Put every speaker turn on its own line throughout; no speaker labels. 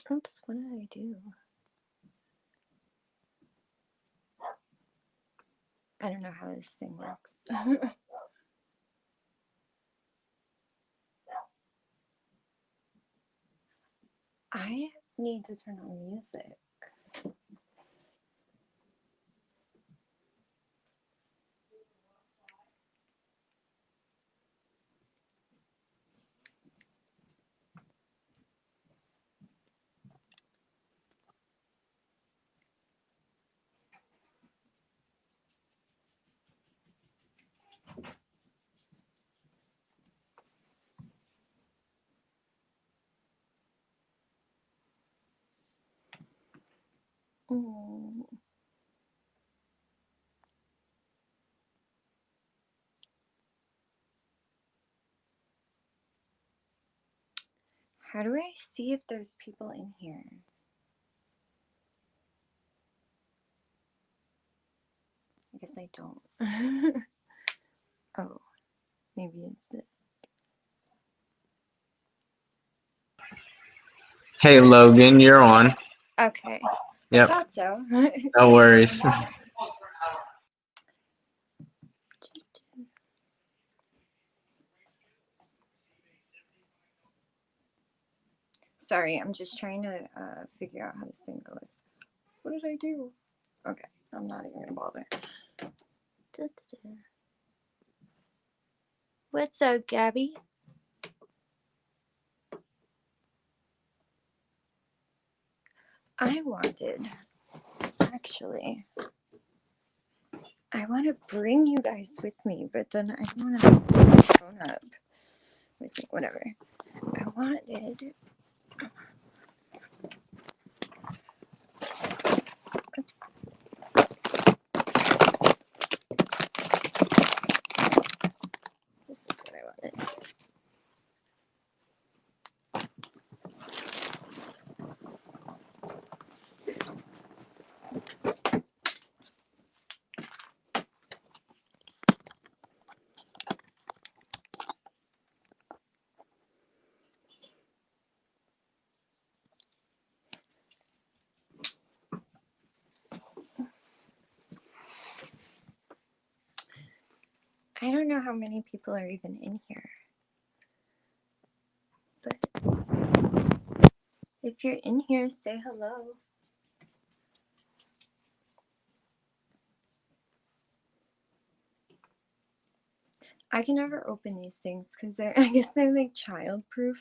Oops, what did I do? I don't know how this thing works. I need to turn on music. Oh. How do I see if there's people in here? I guess I don't. Oh, maybe it's this.
Hey, Logan, you're on.
Okay.
Yep.
I thought so.
No worries.
Sorry, I'm just trying to figure out how this thing goes. What did I do? Okay, I'm not even gonna bother. What's up, Gabby? I want to bring you guys with me, but then I don't want to have my phone up with me. Whatever. I wanted. Oops. This is what I wanted. I don't know how many people are even in here. But if you're in here, say hello. I can never open these things because I guess they're like child-proof.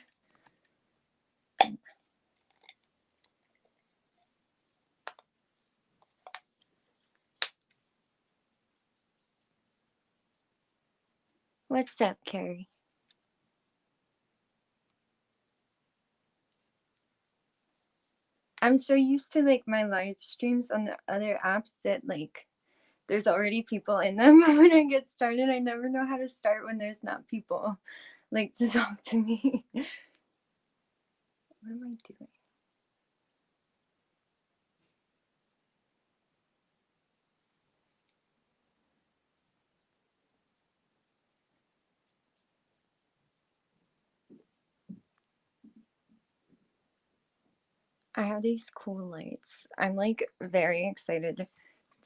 What's up, Carrie? I'm so used to like my live streams on the other apps that like there's already people in them. When I get started, I never know how to start when there's not people like to talk to me. What am I doing? I have these cool lights. I'm like very excited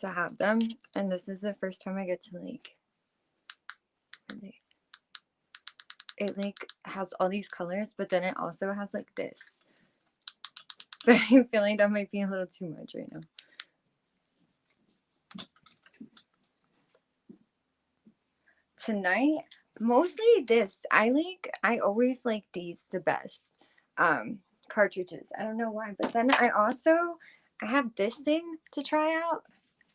to have them, and this is the first time I get to like it like has all these colors, but then it also has like this. But I feel like that might be a little too much right now. Tonight, mostly this. I always like these the best. Cartridges. I don't know why, but then I have this thing to try out.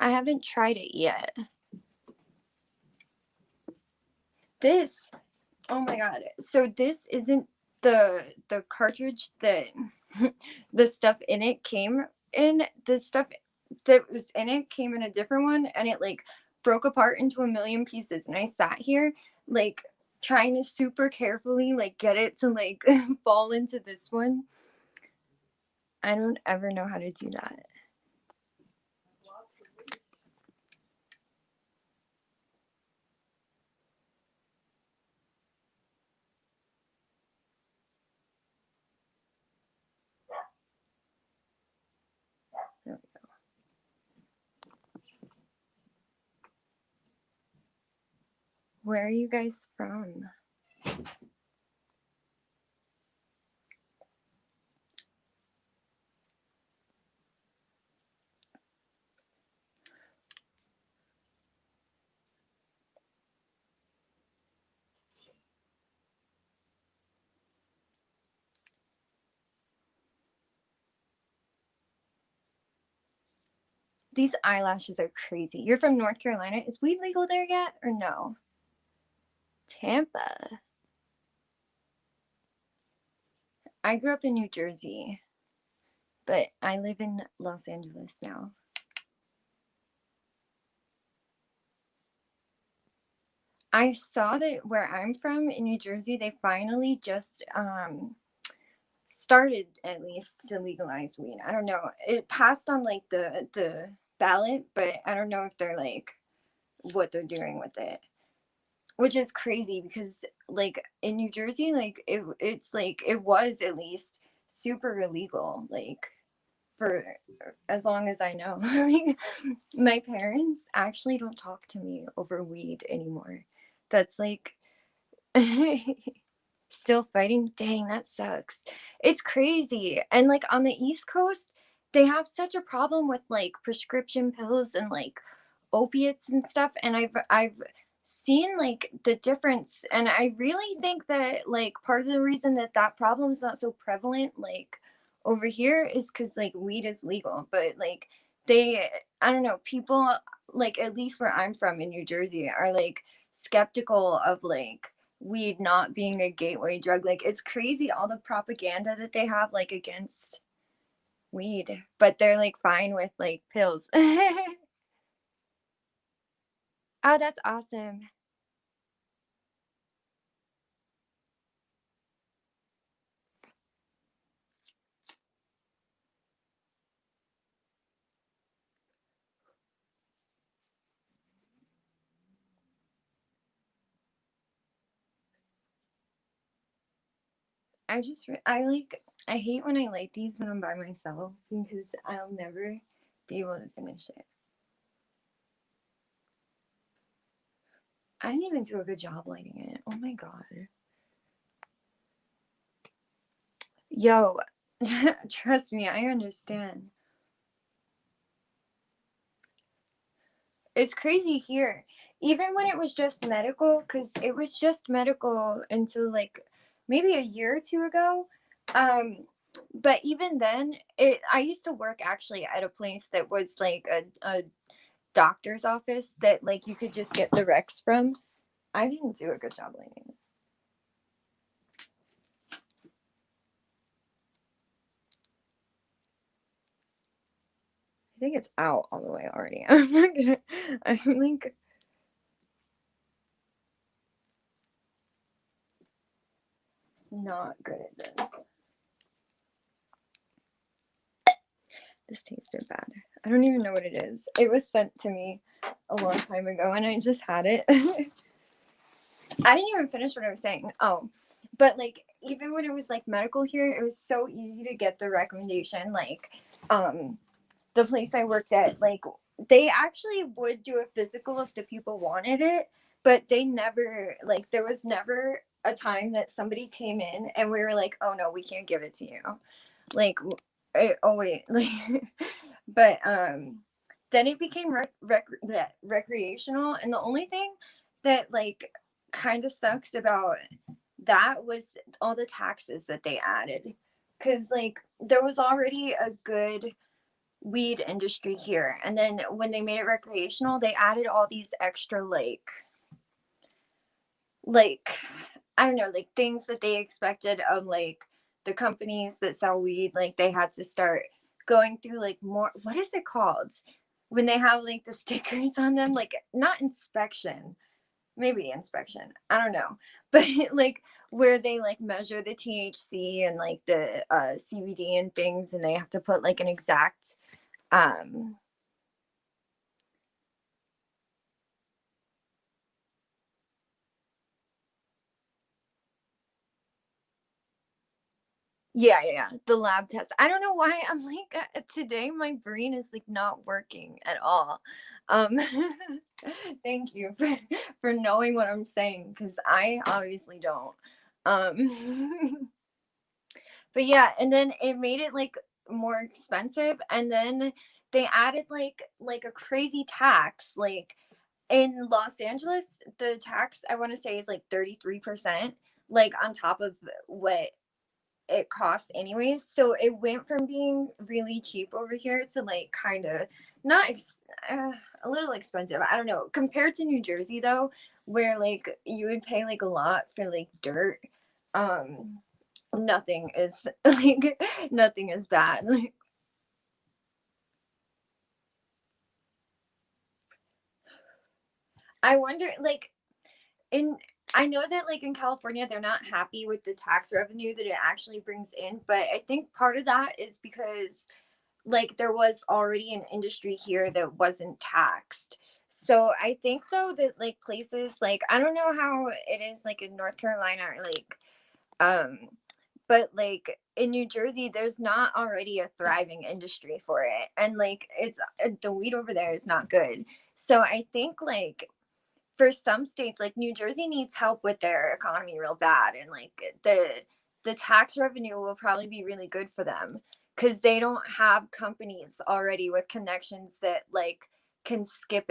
I haven't tried it yet. This, oh my god. So this isn't the cartridge that the stuff in it came in. The stuff that was in it came in a different one, and it like broke apart into a million pieces, and I sat here like trying to super carefully like get it to like fall into this one. I don't ever know how to do that. There we go. Where are you guys from? These eyelashes are crazy. You're from North Carolina. Is weed legal there yet or no? Tampa. I grew up in New Jersey, but I live in Los Angeles now. I saw that where I'm from in New Jersey, they finally just started at least to legalize weed. I don't know. It passed on like the ballot, but I don't know if they're like what they're doing with it. Which is crazy because like in New Jersey, like it's like it was at least super illegal, like for as long as I know. Like my parents actually don't talk to me over weed anymore. That's like still fighting. Dang, that sucks. It's crazy. And like on the East Coast, they have such a problem with like prescription pills and like opiates and stuff. And I've seen like the difference, and I really think that like part of the reason that that problem's not so prevalent like over here is because like weed is legal, but like they, I don't know, people like at least where I'm from in New Jersey are like skeptical of like weed not being a gateway drug. Like it's crazy all the propaganda that they have like against weed, but they're like fine with like pills. Oh, that's awesome. I hate when I light these when I'm by myself because I'll never be able to finish it. I didn't even do a good job lighting it. Oh my god. Yo, trust me, I understand. It's crazy here. Even when it was just medical, because it was just medical until like maybe a year or two ago. But even then, I used to work actually at a place that was like a doctor's office that like you could just get the Rex from. I didn't do a good job lighting this. I think it's out all the way already. I'm like not good at this. This tasted bad. I don't even know what it is. It was sent to me a long time ago and I just had it. I didn't even finish what I was saying. Oh, but like even when it was like medical here, it was so easy to get the recommendation. Like the place I worked at, like they actually would do a physical if the people wanted it, but they never, like there was never a time that somebody came in and we were like, oh no, we can't give it to you. Like oh wait, like but then it became recreational, and the only thing that like kind of sucks about that was all the taxes that they added, because like there was already a good weed industry here, and then when they made it recreational they added all these extra like I don't know, like things that they expected of like the companies that sell weed. Like they had to start going through like more, what is it called when they have like the stickers on them, like not inspection, maybe inspection, I don't know, but like where they like measure the THC and like the CBD and things, and they have to put like an exact yeah, the lab test. I don't know why I'm like today my brain is like not working at all. Um thank you for knowing what I'm saying, because I obviously don't. But yeah, and then it made it like more expensive, and then they added like a crazy tax. Like in Los Angeles, the tax I want to say is like 33%, like on top of what it cost anyways. So it went from being really cheap over here to like kind of not a little expensive. I don't know. Compared to New Jersey though, where like you would pay like a lot for like dirt, um nothing is like nothing is bad. Like I wonder like in I know that like in California they're not happy with the tax revenue that it actually brings in, but I think part of that is because like there was already an industry here that wasn't taxed. So I think though that like places like I don't know how it is like in North Carolina or like um but like in New Jersey there's not already a thriving industry for it, and like it's the weed over there is not good. So I think like for some states like New Jersey needs help with their economy real bad, and like the tax revenue will probably be really good for them because they don't have companies already with connections that like can skip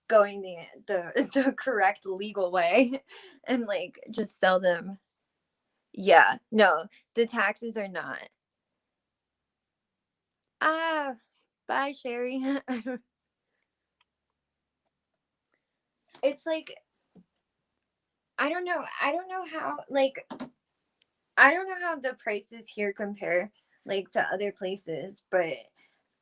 going the correct legal way and like just sell them. Yeah, no, the taxes are not. Ah, bye, Sherry. It's like I don't know. I don't know how like I don't know how the prices here compare like to other places, but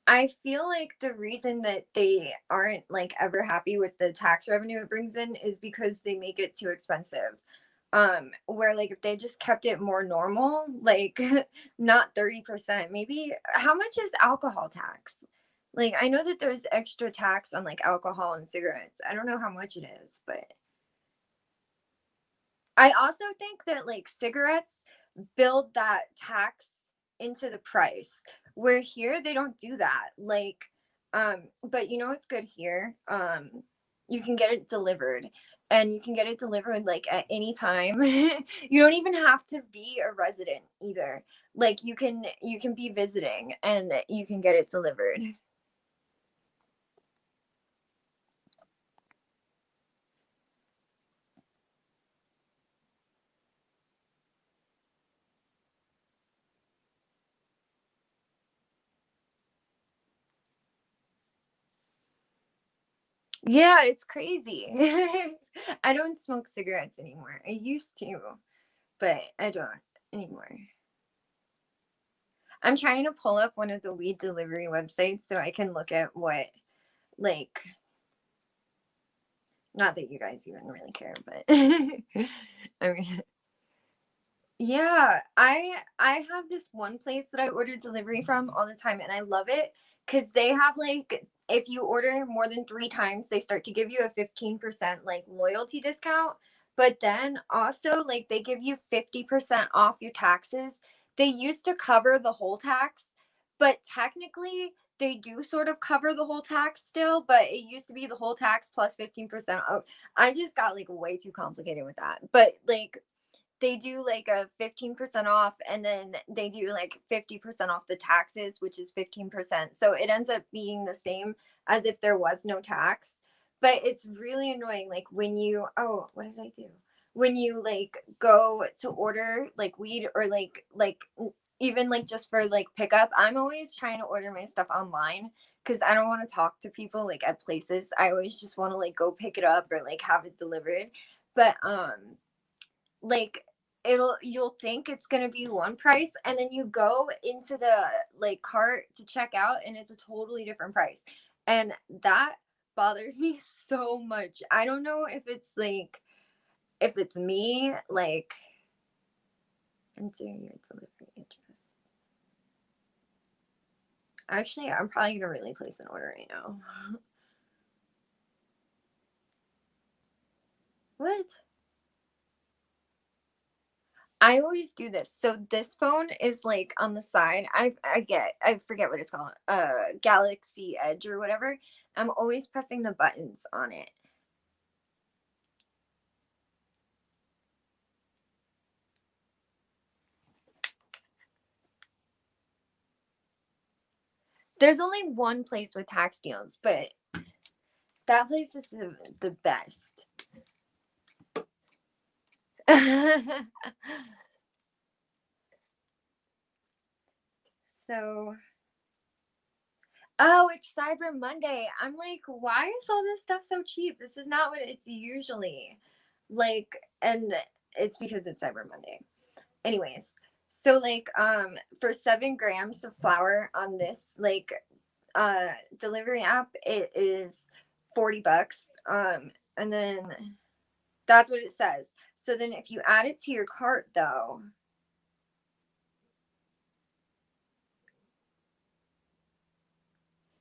I feel like the reason that they aren't like ever happy with the tax revenue it brings in is because they make it too expensive. Where like if they just kept it more normal, like not 30%, maybe how much is alcohol tax? Like I know that there's extra tax on like alcohol and cigarettes. I don't know how much it is, but I also think that like cigarettes build that tax into the price. Where here they don't do that. Like but you know what's good here? You can get it delivered, and you can get it delivered like at any time. You don't even have to be a resident either. Like you can be visiting and you can get it delivered. Yeah, it's crazy. I don't smoke cigarettes anymore. I used to, but I don't anymore. I'm trying to pull up one of the weed delivery websites so I can look at what, like, not that you guys even really care, but I mean, yeah, I have this one place that I order delivery from all the time, and I love it because they have like if you order more than 3 times, they start to give you a 15% like loyalty discount. But then also like they give you 50% off your taxes. They used to cover the whole tax, but technically they do sort of cover the whole tax still, but it used to be the whole tax plus 15%. Oh, I just got like way too complicated with that. But like they do like a 15% off, and then they do like 50% off the taxes, which is 15%. So it ends up being the same as if there was no tax. But it's really annoying like when you oh, what did I do? When you like go to order like weed or like even like just for like pickup, I'm always trying to order my stuff online because I don't want to talk to people like at places. I always just want to like go pick it up or like have it delivered. But like you'll think it's gonna be one price, and then you go into the like cart to check out and it's a totally different price, and that bothers me so much. I don't know if it's like, if it's me, like, enter your delivery address. Actually, I'm probably gonna really place an order right now. What? I always do this. So this phone is like on the side. I forget what it's called. Galaxy Edge or whatever. I'm always pressing the buttons on it. There's only one place with tax deals, but that place is the best. So, oh, it's Cyber Monday. I'm like, why is all this stuff so cheap? This is not what it's usually like, and it's because it's Cyber Monday. Anyways, so like for 7 grams of flour on this like delivery app, it is $40. And then that's what it says. So then if you add it to your cart though,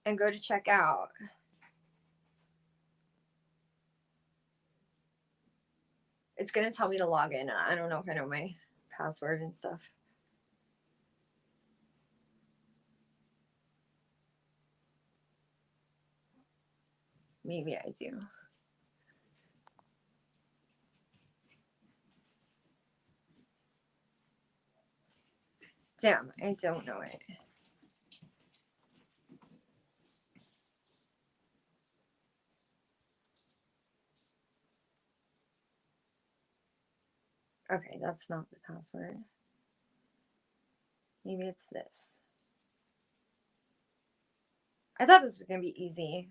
and go to checkout, it's gonna tell me to log in. I don't know if I know my password and stuff. Maybe I do. Damn, I don't know it. Okay, that's not the password. Maybe it's this. I thought this was gonna be easy.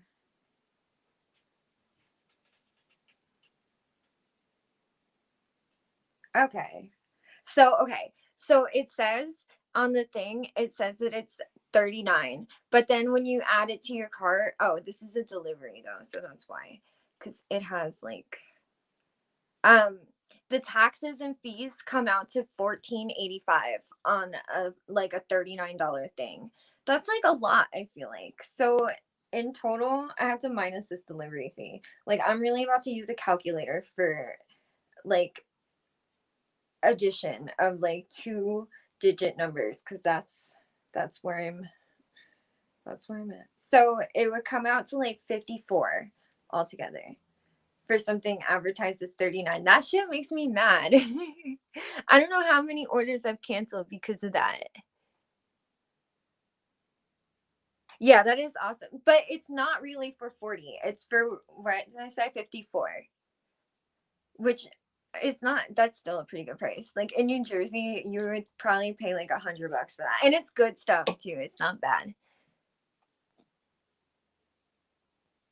Okay. So it says on the thing, it says that it's 39. But then when you add it to your cart, oh, this is a delivery though, so that's why. Because it has like the taxes and fees come out to $14.85 on a like a $39 thing. That's like a lot, I feel like. So in total, I have to minus this delivery fee. Like I'm really about to use a calculator for like addition of like 2-digit numbers, because that's where I'm at. So it would come out to like 54 altogether for something advertised as 39. That shit makes me mad. I don't know how many orders I've canceled because of that. Yeah, that is awesome. But it's not really for 40. It's for, what did I say, 54? Which it's not, that's still a pretty good price. Like in New Jersey, you would probably pay like $100 for that. And it's good stuff too. It's not bad.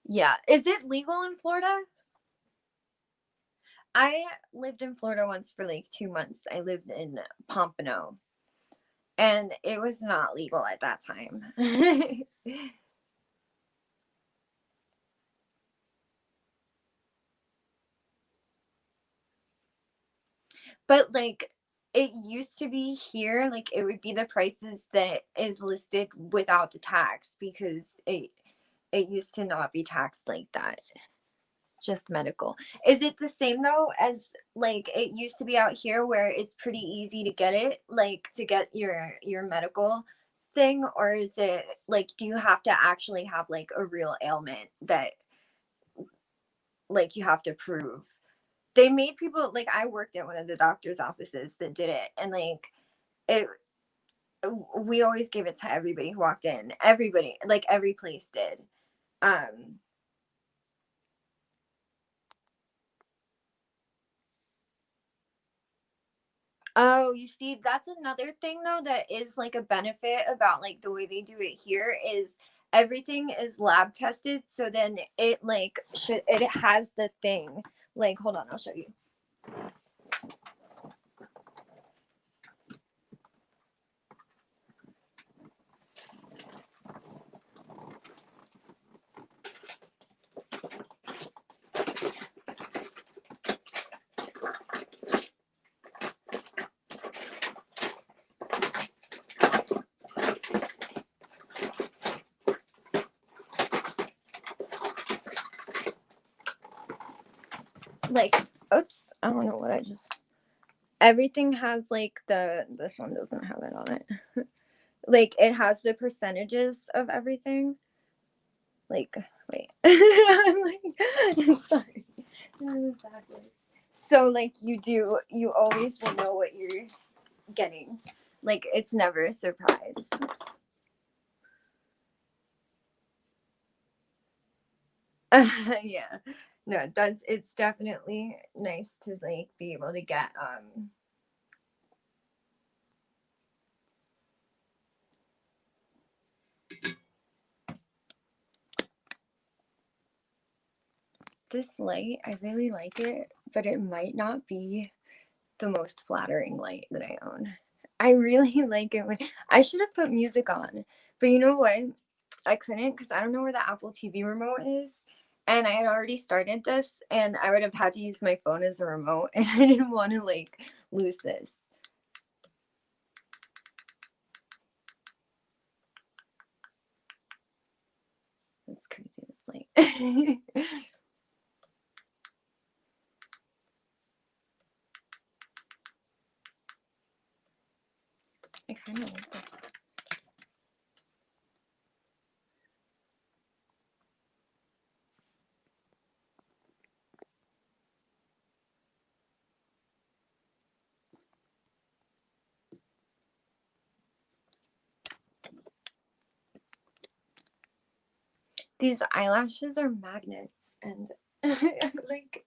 Yeah. Is it legal in Florida? I lived in Florida once for like 2 months. I lived in Pompano. And it was not legal at that time. But like it used to be here, like it would be the prices that is listed without the tax, because it used to not be taxed like that. Just medical. Is it the same though as like it used to be out here where it's pretty easy to get it, like to get your medical thing, or is it like, do you have to actually have like a real ailment that like you have to prove? They made people, like I worked at one of the doctor's offices that did it, and like it, we always gave it to everybody who walked in. Everybody, like every place did. um Oh, you see, that's another thing though that is like a benefit about like the way they do it here is everything is lab tested. So then it like it has the thing. Like, hold on, I'll show you. like, oops, I don't know what I just, everything has like this one doesn't have it on it. Like it has the percentages of everything. Like, wait. I'm like, sorry. So like you always will know what you're getting. Like it's never a surprise. Yeah. No, it's definitely nice to like be able to get this light. I really like it, but it might not be the most flattering light that I own. I really like it when I should have put music on, but you know what? I couldn't because I don't know where the Apple TV remote is. And I had already started this, and I would have had to use my phone as a remote, and I didn't want to like lose this. That's crazy. This light. I kind of like this. These eyelashes are magnets, and I like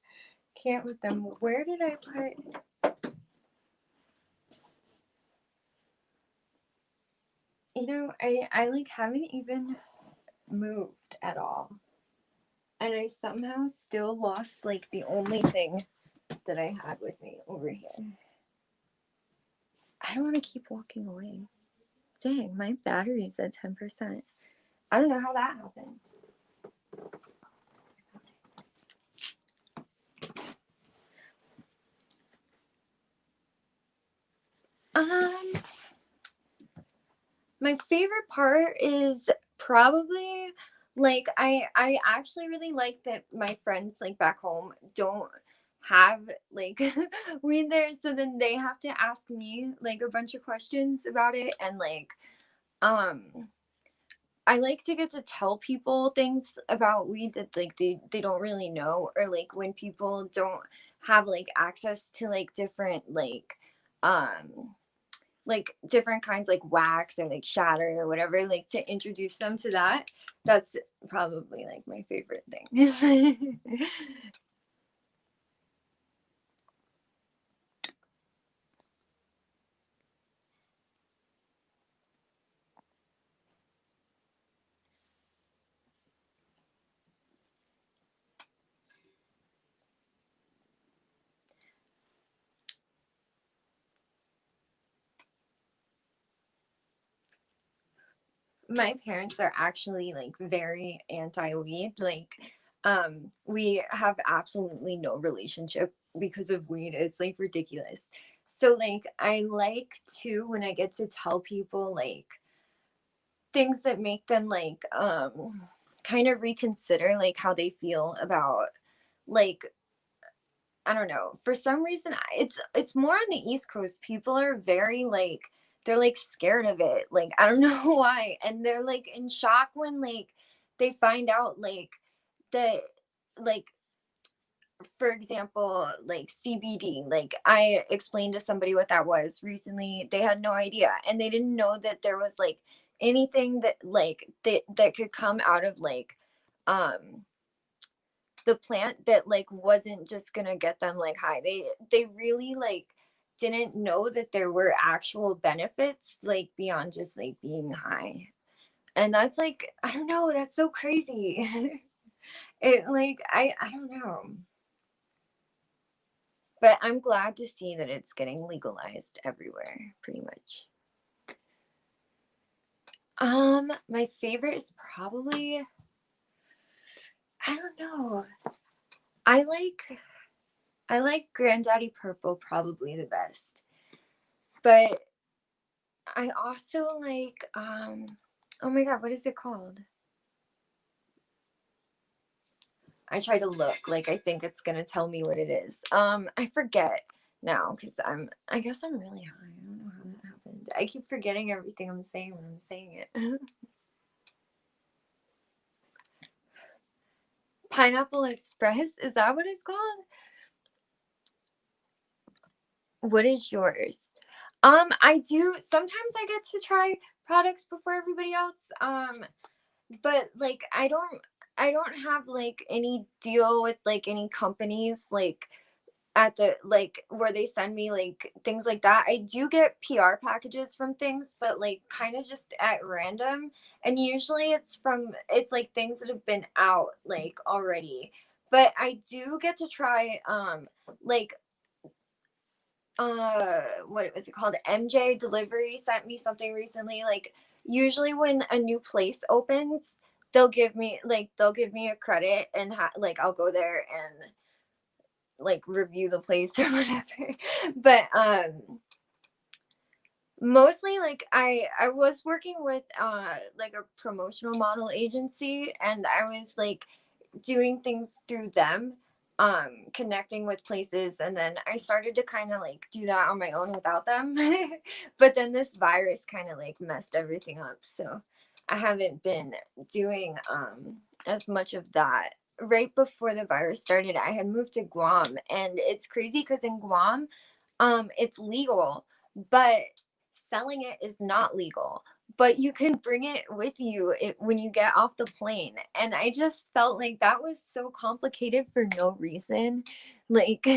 can't with them. Where did I put? You know, I like haven't even moved at all, and I somehow still lost like the only thing that I had with me over here. I don't want to keep walking away. Dang, my battery's at 10%. I don't know how that happened. My favorite part is probably like I actually really like that my friends like back home don't have like weed there, so then they have to ask me like a bunch of questions about it, and like um I like to get to tell people things about weed that like they don't really know, or like when people don't have like access to um like different kinds like wax or like shatter or whatever, like to introduce them to that. That's probably like my favorite thing. My parents are actually like very anti-weed. Like we have absolutely no relationship because of weed. It's like ridiculous. So like I like to, when I get to tell people like things that make them like kind of reconsider like how they feel about like, I don't know. For some reason, it's more on the East Coast. People are very like, they're like scared of it. Like I don't know why, and they're like in shock when like they find out like that, like for example like CBD. Like I explained to somebody what that was recently. They had no idea, and they didn't know that there was like anything that like that could come out of like um the plant that like wasn't just gonna get them like high. They really like didn't know that there were actual benefits like beyond just like being high. And that's like, I don't know, that's so crazy. It like I don't know. But I'm glad to see that it's getting legalized everywhere, pretty much. My favorite is probably, I don't know. I like I like Granddaddy Purple probably the best. But I also like oh my god, what is it called? I try to look, like I think it's gonna tell me what it is. I forget now because I guess I'm really high. I don't know how that happened. I keep forgetting everything I'm saying when I'm saying it. Pineapple Express, is that what it's called? What is yours? I do sometimes I get to try products before everybody else. But like I don't have like any deal with like any companies like at the like where they send me like things like that. I do get PR packages from things, but like kind of just at random. And usually it's like things that have been out like already. But I do get to try like what was it called? MJ Delivery sent me something recently. Like usually when a new place opens, they'll give me a credit and like I'll go there and like review the place or whatever. But mostly like I was working with like a promotional model agency, and I was like doing things through them, connecting with places, and then I started to kind of like do that on my own without them. But then this virus kind of like messed everything up, so I haven't been doing as much of that. Right before the virus started, I had moved to Guam, and it's crazy because in Guam it's legal, but selling it is not legal. But you can bring it with you when you get off the plane. And I just felt like that was so complicated for no reason. Like,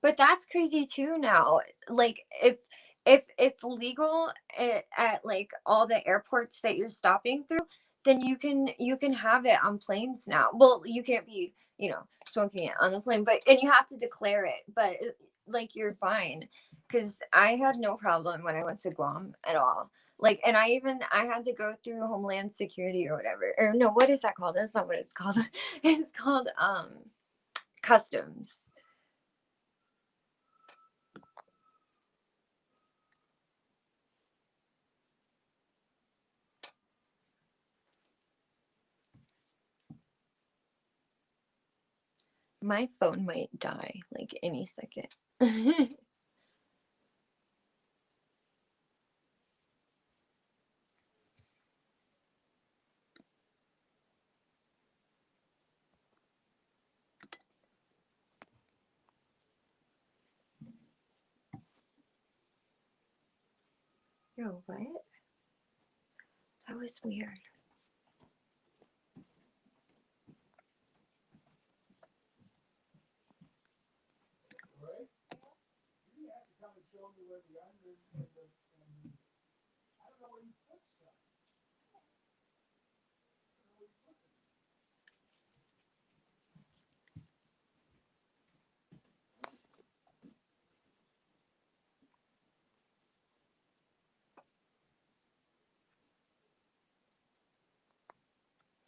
but that's crazy too now. Like, if it's legal at like all the airports that you're stopping through, then you can have it on planes now. Well, you can't be, smoking it on the plane, but and you have to declare it, but like you're fine. Because I had no problem when I went to Guam at all. Like, and I had to go through Homeland Security or whatever. Or no, what is that called? That's not what it's called. It's called customs. My phone might die like any second. Yo, what? That was weird.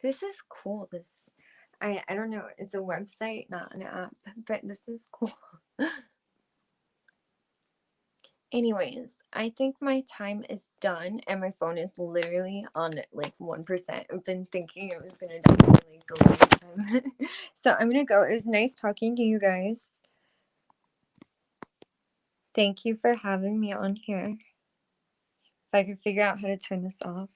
This is cool. I don't know. It's a website, not an app, but this is cool. Anyways, I think my time is done, and my phone is literally on like 1%. I've been thinking it was gonna die for like the longest time. So I'm gonna go. It was nice talking to you guys. Thank you for having me on here. If I could figure out how to turn this off.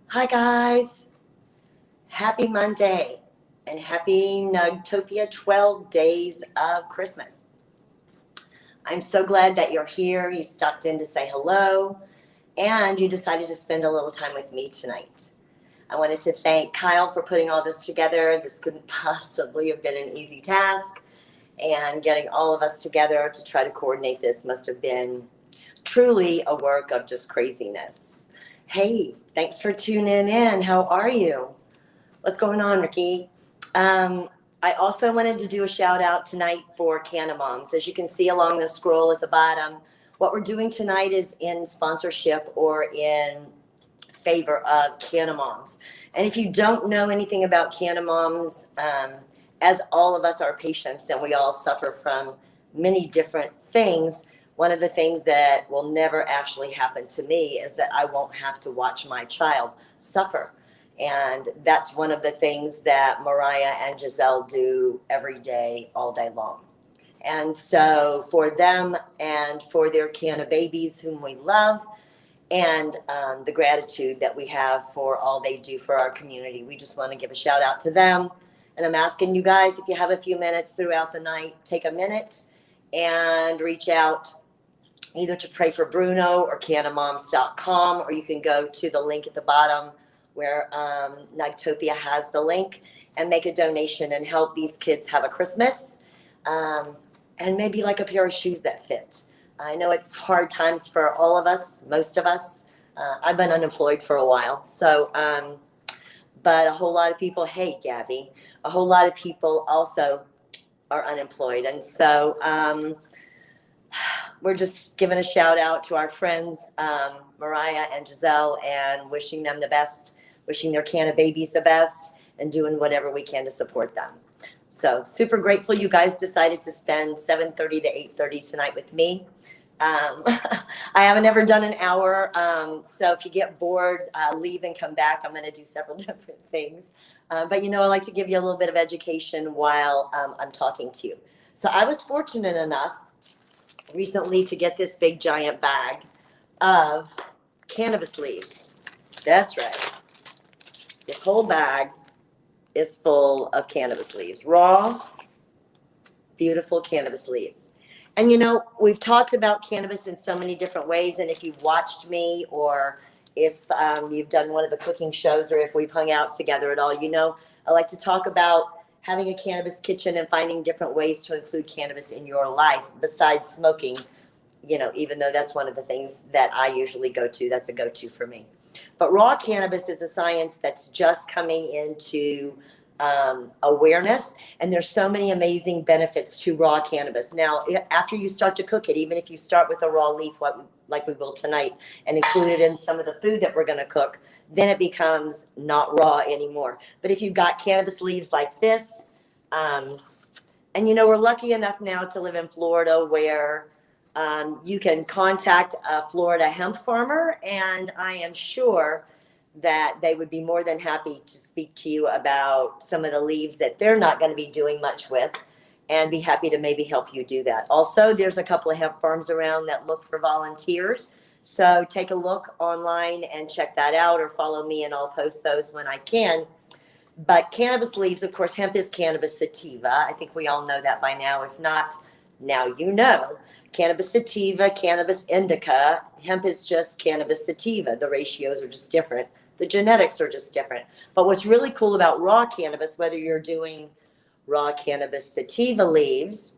Hi guys, happy Monday and happy Nugtopia 12 days of Christmas. I'm so glad that you're here. You stopped in to say hello and you decided to spend a little time with me tonight. I wanted to thank Kyle for putting all this together. This couldn't possibly have been an easy task. And getting all of us together to try to coordinate this must have been truly a work of just craziness. Hey, thanks for tuning in. How are you? What's going on, Ricky? I also wanted to do a shout out tonight for Canna Moms. As you can see along the scroll at the bottom, what we're doing tonight is in sponsorship or in favor of Canna Moms. And if you don't know anything about Canna Moms, as all of us are patients and we all suffer from many different things, one of the things that will never actually happen to me is that I won't have to watch my child suffer. And that's one of the things that Mariah and Giselle do every day, all day long. And so for them and for their Canna babies whom we love, and the gratitude that we have for all they do for our community, we just want to give a shout out to them. And I'm asking you guys, if you have a few minutes throughout the night, take a minute and reach out either to pray for Bruno or cannamoms.com, or you can go to the link at the bottom where Nugtopia has the link and make a donation and help these kids have a Christmas, and maybe like a pair of shoes that fit. I know it's hard times for all of us, most of us. I've been unemployed for a while, so but a whole lot of people, hey Gabby, a whole lot of people also are unemployed. And so we're just giving a shout out to our friends, Mariah and Giselle, and wishing them the best, wishing their Canna babies the best, and doing whatever we can to support them. So super grateful you guys decided to spend 7:30 to 8:30 tonight with me. I haven't ever done an hour, so if you get bored, leave and come back. I'm going to do several different things. But, you know, I like to give you a little bit of education while I'm talking to you. So I was fortunate enough recently to get this big giant bag of cannabis leaves. That's right. This whole bag is full of cannabis leaves, raw, beautiful cannabis leaves. And, you know, we've talked about cannabis in so many different ways. And if you've watched me, or if you've done one of the cooking shows, or if we've hung out together at all, you know, I like to talk about having a cannabis kitchen and finding different ways to include cannabis in your life besides smoking, you know, even though that's one of the things that I usually go to. That's a go-to for me. But raw cannabis is a science that's just coming into awareness, and there's so many amazing benefits to raw cannabis. Now, after you start to cook it, even if you start with a raw leaf, like we will tonight, and include it in some of the food that we're going to cook, then it becomes not raw anymore. But if you've got cannabis leaves like this, and you know, we're lucky enough now to live in Florida where you can contact a Florida hemp farmer, and I am sure that they would be more than happy to speak to you about some of the leaves that they're not going to be doing much with, and be happy to maybe help you do that. Also, there's a couple of hemp farms around that look for volunteers. So take a look online and check that out, or follow me and I'll post those when I can. But cannabis leaves, of course, hemp is cannabis sativa. I think we all know that by now. If not, now you know. Cannabis sativa, cannabis indica, hemp is just cannabis sativa. The ratios are just different. The genetics are just different. But what's really cool about raw cannabis, whether you're doing raw cannabis sativa leaves,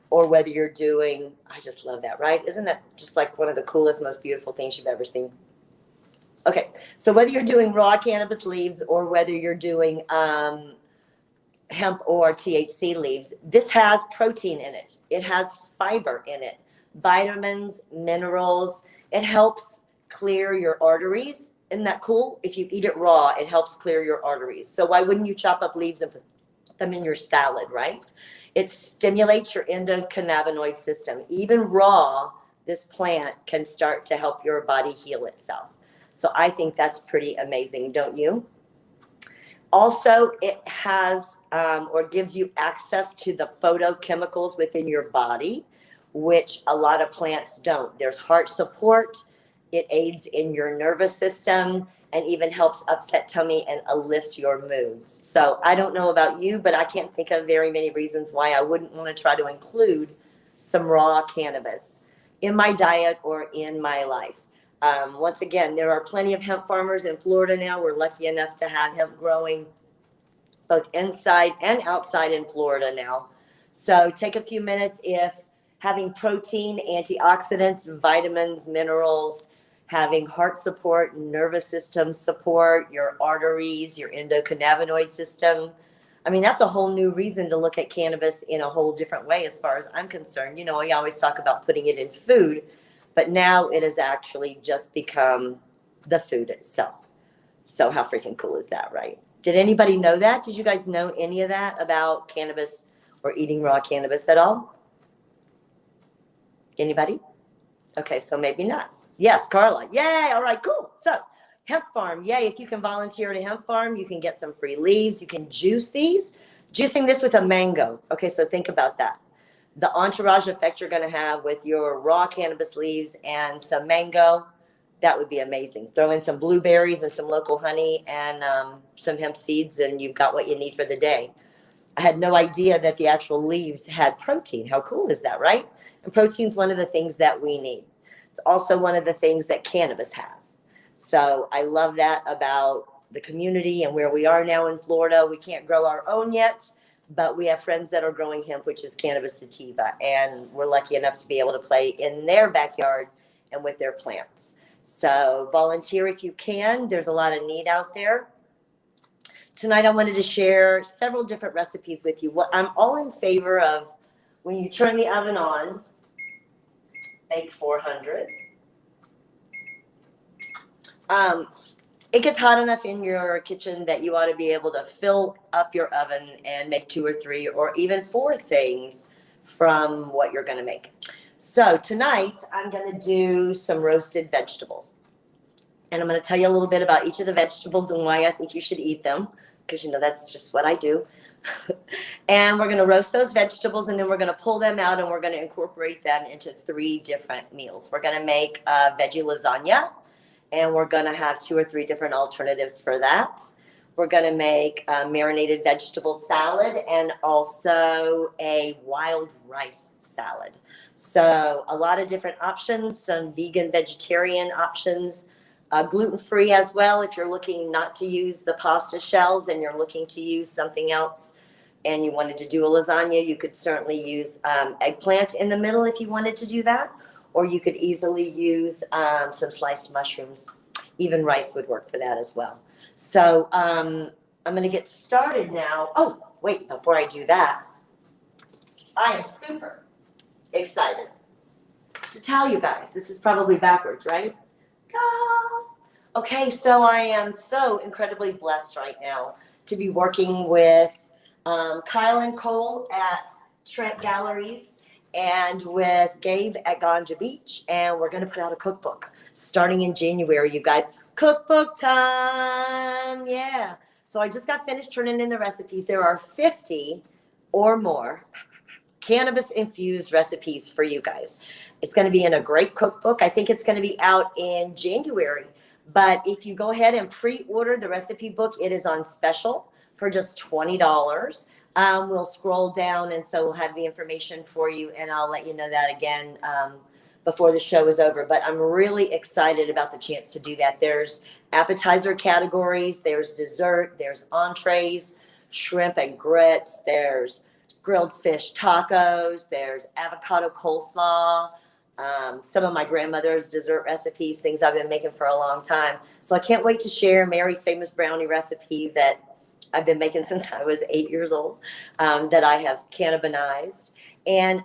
or whether you're doing, I just love that, right? Isn't that just like one of the coolest, most beautiful things you've ever seen? Okay, so whether you're doing raw cannabis leaves or whether you're doing hemp or THC leaves, this has protein in it. It has fiber in it, vitamins, minerals. It helps clear your arteries. Isn't that cool? If you eat it raw, it helps clear your arteries. So why wouldn't you chop up leaves and put them in your salad, right? It stimulates your endocannabinoid system. Even raw, this plant can start to help your body heal itself. So I think that's pretty amazing, don't you? Also, it has or gives you access to the phytochemicals within your body, which a lot of plants don't. There's heart support. It aids in your nervous system and even helps upset tummy and lifts your moods. So I don't know about you, but I can't think of very many reasons why I wouldn't want to try to include some raw cannabis in my diet or in my life. Once again, there are plenty of hemp farmers in Florida now. We're lucky enough to have hemp growing both inside and outside in Florida now. So take a few minutes if having protein, antioxidants, vitamins, minerals, having heart support, nervous system support, your arteries, your endocannabinoid system. I mean, that's a whole new reason to look at cannabis in a whole different way as far as I'm concerned. You know, we always talk about putting it in food, but now it has actually just become the food itself. So how freaking cool is that, right? Did anybody know that? Did you guys know any of that about cannabis or eating raw cannabis at all? Anybody? Okay, so maybe not. Yes, Carla. Yay. All right, cool. So hemp farm. Yay. If you can volunteer at a hemp farm, you can get some free leaves. You can juice these. Juicing this with a mango. Okay, so think about that. The entourage effect you're going to have with your raw cannabis leaves and some mango, that would be amazing. Throw in some blueberries and some local honey and some hemp seeds, and you've got what you need for the day. I had no idea that the actual leaves had protein. How cool is that, right? And protein's one of the things that we need. It's also one of the things that cannabis has. So I love that about the community and where we are now in Florida. We can't grow our own yet, but we have friends that are growing hemp, which is cannabis sativa. And we're lucky enough to be able to play in their backyard and with their plants. So volunteer if you can. There's a lot of need out there. Tonight I wanted to share several different recipes with you. What I'm all in favor of, when you turn the oven on, make 400. It gets hot enough in your kitchen that you ought to be able to fill up your oven and make 2 or 3 or even 4 things from what you're going to make. So tonight I'm going to do some roasted vegetables. And I'm going to tell you a little bit about each of the vegetables and why I think you should eat them, because, you know, that's just what I do. And we're going to roast those vegetables, and then we're going to pull them out, and we're going to incorporate them into 3 different meals. We're going to make a veggie lasagna, and we're going to have 2 or 3 different alternatives for that. We're going to make a marinated vegetable salad and also a wild rice salad. So a lot of different options, some vegan, vegetarian options, gluten-free as well. If you're looking not to use the pasta shells and you're looking to use something else and you wanted to do a lasagna, you could certainly use eggplant in the middle if you wanted to do that. Or you could easily use some sliced mushrooms. Even rice would work for that as well. So I'm going to get started now. Oh, wait, before I do that, I am super excited to tell you guys. This is probably backwards, right? Okay, so I am so incredibly blessed right now to be working with Kyle and Cole at Trent Galleries and with Gabe at Ganja Beach, and we're going to put out a cookbook starting in January, you guys. Cookbook time, yeah. So I just got finished turning in the recipes. There are 50 or more cannabis-infused recipes for you guys. It's going to be in a great cookbook. I think it's going to be out in January. But if you go ahead and pre-order the recipe book, it is on special for just $20. We'll scroll down, and so we'll have the information for you, and I'll let you know that again before the show is over. But I'm really excited about the chance to do that. There's appetizer categories, there's dessert, there's entrees, shrimp and grits, there's grilled fish tacos, there's avocado coleslaw, some of my grandmother's dessert recipes, things I've been making for a long time. So I can't wait to share Mary's famous brownie recipe that I've been making since I was 8 years old, that I have cannabinized, and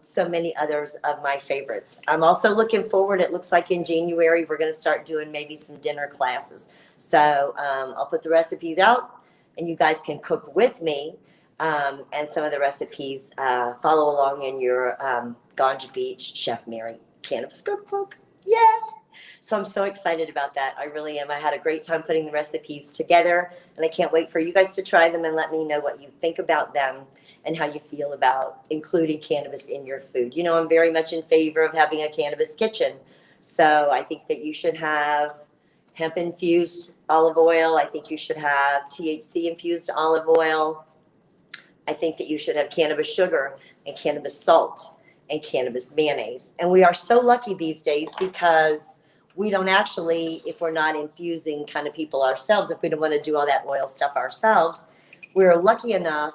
so many others of my favorites. I'm also looking forward, it looks like in January, we're going to start doing maybe some dinner classes. So I'll put the recipes out, and you guys can cook with me. And some of the recipes follow along in your Ganja Beach Chef Mary Cannabis Cookbook. Yeah. So I'm so excited about that. I really am. I had a great time putting the recipes together, and I can't wait for you guys to try them and let me know what you think about them and how you feel about including cannabis in your food. You know, I'm very much in favor of having a cannabis kitchen. So I think that you should have hemp-infused olive oil. I think you should have THC-infused olive oil. I think that you should have cannabis sugar and cannabis salt and cannabis mayonnaise. And we are so lucky these days because we don't actually, if we're not infusing kind of people ourselves, if we don't want to do all that oil stuff ourselves, we're lucky enough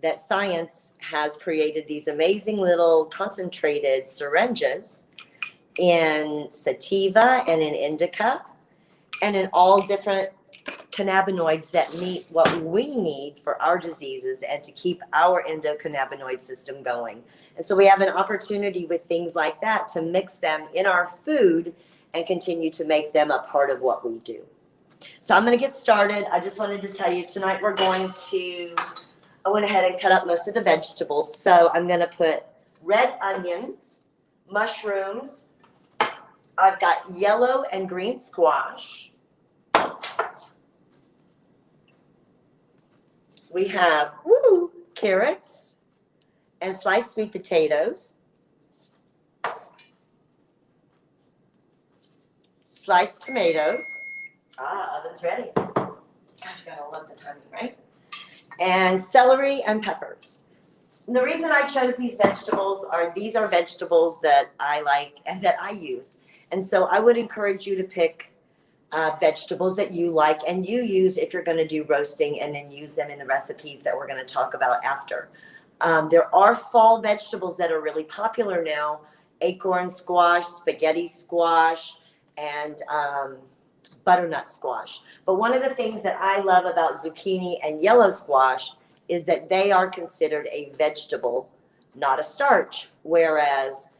that science has created these amazing little concentrated syringes in sativa and in indica and in all different cannabinoids that meet what we need for our diseases and to keep our endocannabinoid system going. And so we have an opportunity with things like that to mix them in our food and continue to make them a part of what we do. So I'm going to get started. I just wanted to tell you tonight I went ahead and cut up most of the vegetables. So I'm going to put red onions, mushrooms. I've got yellow and green squash. We have carrots and sliced sweet potatoes. Sliced tomatoes. Oven's ready. Gosh, you gotta love the timing, right? And celery and peppers. And the reason I chose these vegetables these are vegetables that I like and that I use. And so I would encourage you to pick vegetables that you like and you use if you're going to do roasting, and then use them in the recipes that we're going to talk about after. There are fall vegetables that are really popular now: acorn squash, spaghetti squash, and butternut squash. But one of the things that I love about zucchini and yellow squash is that they are considered a vegetable, not a starch, whereas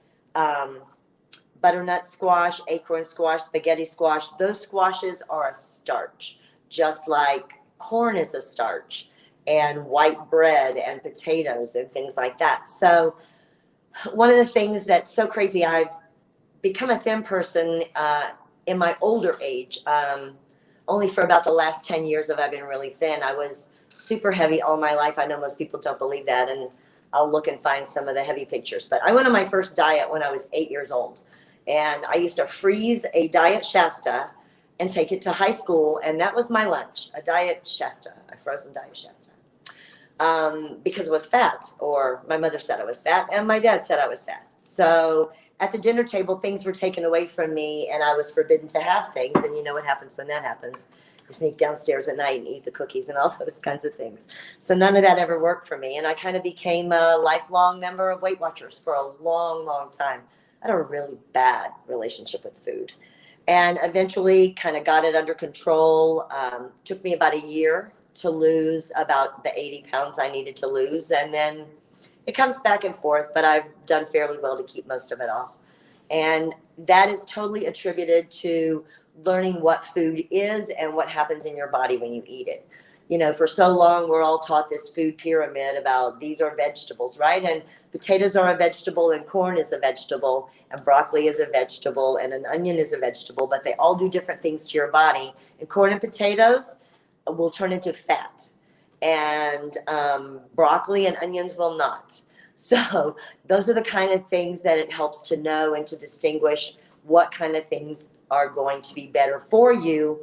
butternut squash, acorn squash, spaghetti squash, those squashes are a starch, just like corn is a starch, and white bread and potatoes and things like that. So one of the things that's so crazy, I've become a thin person in my older age. Only for about the last 10 years have I been really thin. I was super heavy all my life. I know most people don't believe that, and I'll look and find some of the heavy pictures. But I went on my first diet when I was 8 years old. And I used to freeze a Diet Shasta and take it to high school. And that was my lunch, a Diet Shasta, a frozen Diet Shasta. Because it was fat, or my mother said I was fat, and my dad said I was fat. So at the dinner table, things were taken away from me, and I was forbidden to have things. And you know what happens when that happens. You sneak downstairs at night and eat the cookies and all those kinds of things. So none of that ever worked for me. And I kind of became a lifelong member of Weight Watchers for a long, long time. I had a really bad relationship with food, and eventually kind of got it under control. Took me about a year to lose about the 80 pounds I needed to lose. And then it comes back and forth, but I've done fairly well to keep most of it off. And that is totally attributed to learning what food is and what happens in your body when you eat it. You know, for so long, we're all taught this food pyramid about these are vegetables, right? And potatoes are a vegetable, and corn is a vegetable, and broccoli is a vegetable, and an onion is a vegetable, but they all do different things to your body. And corn and potatoes will turn into fat, and broccoli and onions will not. So those are the kind of things that it helps to know and to distinguish what kind of things are going to be better for you,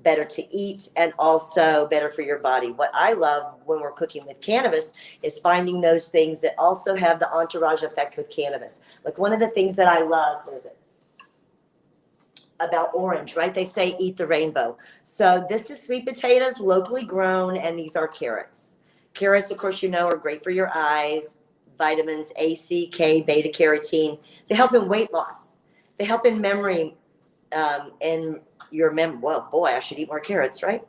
better to eat, and also better for your body. What I love when we're cooking with cannabis is finding those things that also have the entourage effect with cannabis. Like one of the things that I love, what is it? About orange, right? They say eat the rainbow. So this is sweet potatoes, locally grown, and these are carrots. Carrots, of course, you know, are great for your eyes. Vitamins A, C, K, beta carotene. They help in weight loss. They help in memory, well, boy, I should eat more carrots, right?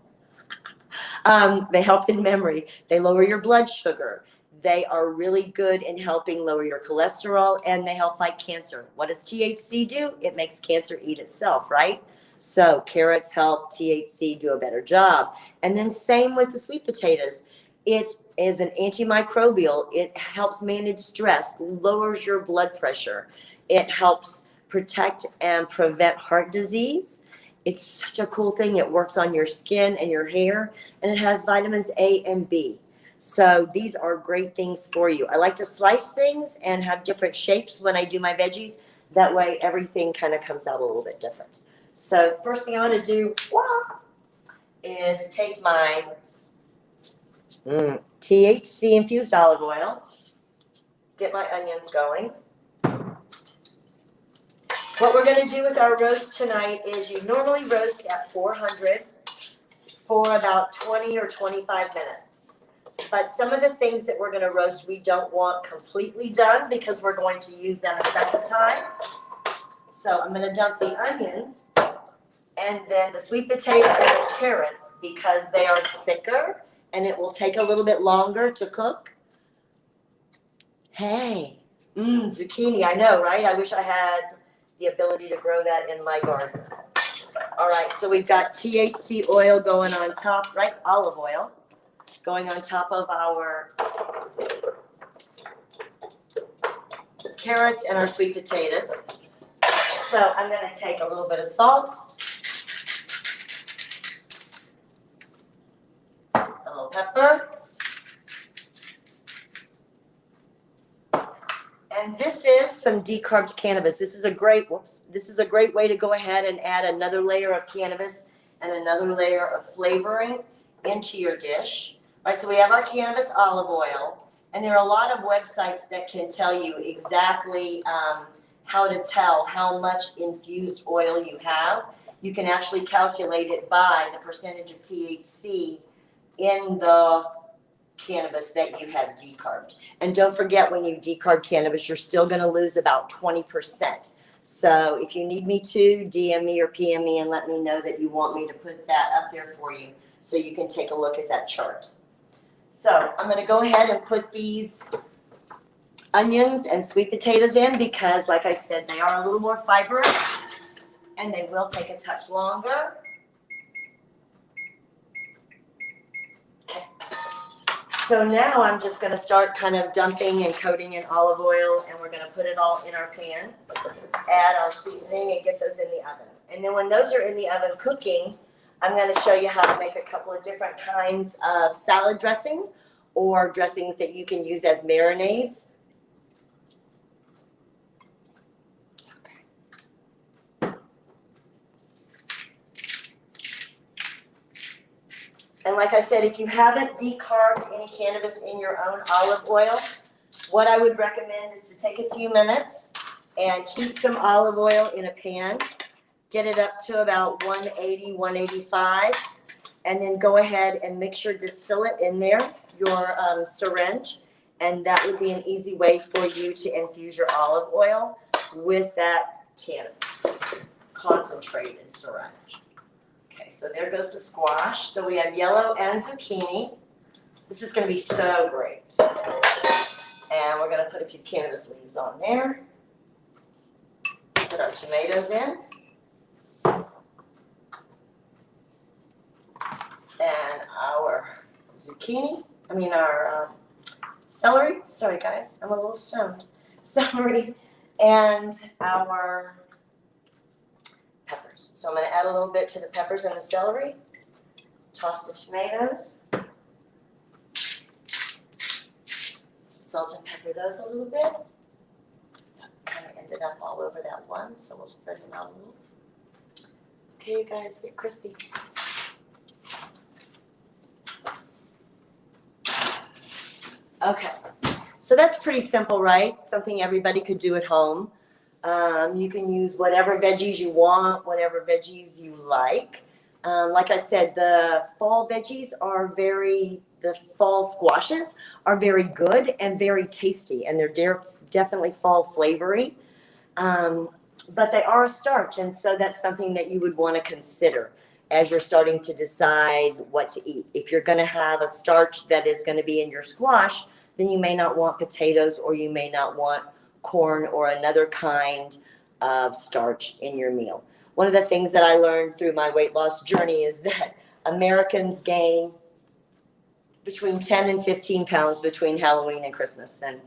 They help in memory. They lower your blood sugar. They are really good in helping lower your cholesterol, and they help fight cancer. What does THC do? It makes cancer eat itself, right? So carrots help THC do a better job. And then same with the sweet potatoes. It is an antimicrobial. It helps manage stress, lowers your blood pressure. It helps protect and prevent heart disease. It's such a cool thing. It works on your skin and your hair, and it has vitamins A and B. So these are great things for you. I like to slice things and have different shapes when I do my veggies. That way everything kind of comes out a little bit different. So first thing I want to do is take my THC infused olive oil, get my onions going. What we're going to do with our roast tonight is you normally roast at 400 for about 20 or 25 minutes. But some of the things that we're going to roast we don't want completely done because we're going to use them a second time. So I'm going to dump the onions and then the sweet potato and the carrots because they are thicker and it will take a little bit longer to cook. Hey, zucchini, I know, right? I wish I had the ability to grow that in my garden. All right, so we've got THC oil going on top, right? Olive oil going on top of our carrots and our sweet potatoes. So I'm going to take a little bit of salt, a little pepper, and this is some decarbed cannabis. This is a great way to go ahead and add another layer of cannabis and another layer of flavoring into your dish. All right, so we have our cannabis olive oil, and there are a lot of websites that can tell you exactly how to tell how much infused oil you have. You can actually calculate it by the percentage of THC in the cannabis that you have decarbed. And don't forget, when you decarb cannabis, you're still going to lose about 20%. So if you need me to, DM me or PM me and let me know that you want me to put that up there for you so you can take a look at that chart. So I'm going to go ahead and put these onions and sweet potatoes in because, like I said, they are a little more fibrous and they will take a touch longer. Okay. So now I'm just going to start kind of dumping and coating in olive oil, and we're going to put it all in our pan, add our seasoning, and get those in the oven. And then when those are in the oven cooking, I'm going to show you how to make a couple of different kinds of salad dressings or dressings that you can use as marinades. And like I said, if you haven't decarbed any cannabis in your own olive oil, what I would recommend is to take a few minutes and heat some olive oil in a pan. Get it up to about 180, 185, and then go ahead and mix your distillate in there, your syringe, and that would be an easy way for you to infuse your olive oil with that cannabis concentrated syringe. Okay, so there goes the squash. So we have yellow and zucchini. This is going to be so great. And we're going to put a few cannabis leaves on there. Put our tomatoes in. And our our celery. Sorry, guys, I'm a little stoned. Celery and our peppers. So I'm going to add a little bit to the peppers and the celery. Toss the tomatoes. Salt and pepper those a little bit. Kind of ended up all over that one, so we'll spread them out a little. Okay, you guys, get crispy. Okay, so that's pretty simple, right? Something everybody could do at home. You can use whatever veggies you want, whatever veggies you like. Like I said, the fall veggies are the fall squashes are very good and very tasty, and they're definitely fall flavory. But they are a starch, and so that's something that you would want to consider as you're starting to decide what to eat. If you're going to have a starch that is going to be in your squash, then you may not want potatoes, or you may not want corn or another kind of starch in your meal. One of the things that I learned through my weight loss journey is that Americans gain between 10 and 15 pounds between Halloween and Christmas. And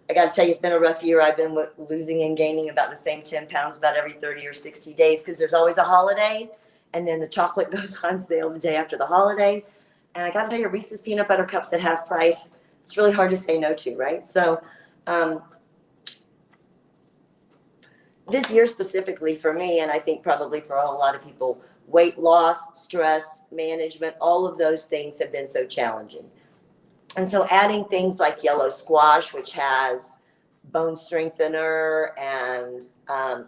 I got to tell you, it's been a rough year. I've been losing and gaining about the same 10 pounds about every 30 or 60 days because there's always a holiday, and then the chocolate goes on sale the day after the holiday. And I got to tell you, Reese's peanut butter cups at half price, it's really hard to say no to, right? So this year specifically for me, and I think probably for a lot of people, weight loss, stress management, all of those things have been so challenging. And so adding things like yellow squash, which has bone strengthener and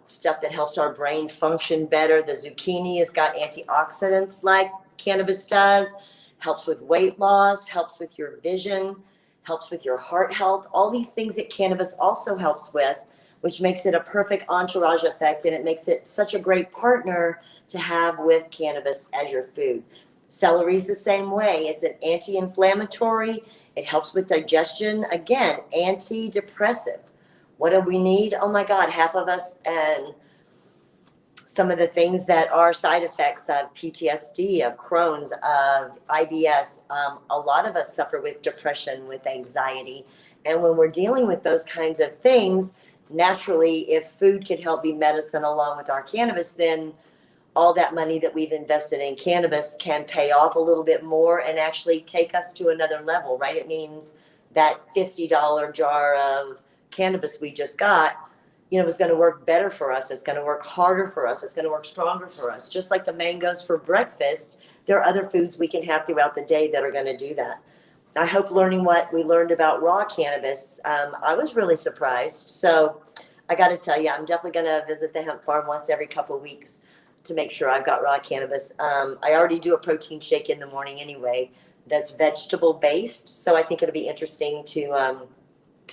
stuff that helps our brain function better. The zucchini has got antioxidants like cannabis does, helps with weight loss, helps with your vision, helps with your heart health, all these things that cannabis also helps with, which makes it a perfect entourage effect, and it makes it such a great partner to have with cannabis as your food. Celery is the same way. It's an anti-inflammatory. It helps with digestion. Again, antidepressive. What do we need? Oh my God, half of us, and some of the things that are side effects of PTSD, of Crohn's, of IBS. A lot of us suffer with depression, with anxiety. And when we're dealing with those kinds of things, naturally, if food could help be medicine along with our cannabis, then all that money that we've invested in cannabis can pay off a little bit more and actually take us to another level, right? It means that $50 jar of cannabis we just got, you know, is going to work better for us. It's going to work harder for us. It's going to work stronger for us. Just like the mangoes for breakfast, there are other foods we can have throughout the day that are going to do that. I hope learning what we learned about raw cannabis, I was really surprised. So I got to tell you, I'm definitely going to visit the hemp farm once every couple of weeks to make sure I've got raw cannabis. I already do a protein shake in the morning anyway that's vegetable based. So I think it'll be interesting to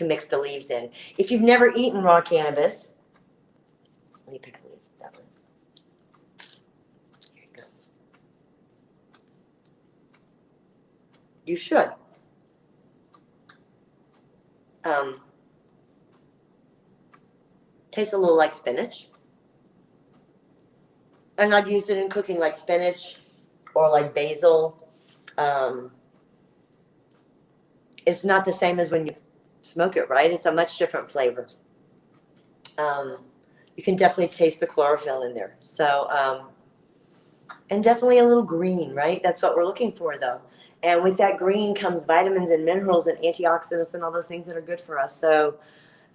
mix the leaves in. If you've never eaten raw cannabis, let me pick a leaf, that one. Here you go. You should. Tastes a little like spinach. And I've used it in cooking like spinach or like basil. It's not the same as when you smoke it, right? It's a much different flavor. You can definitely taste the chlorophyll in there. So, and definitely a little green, right? That's what we're looking for though. And with that green comes vitamins and minerals and antioxidants and all those things that are good for us. So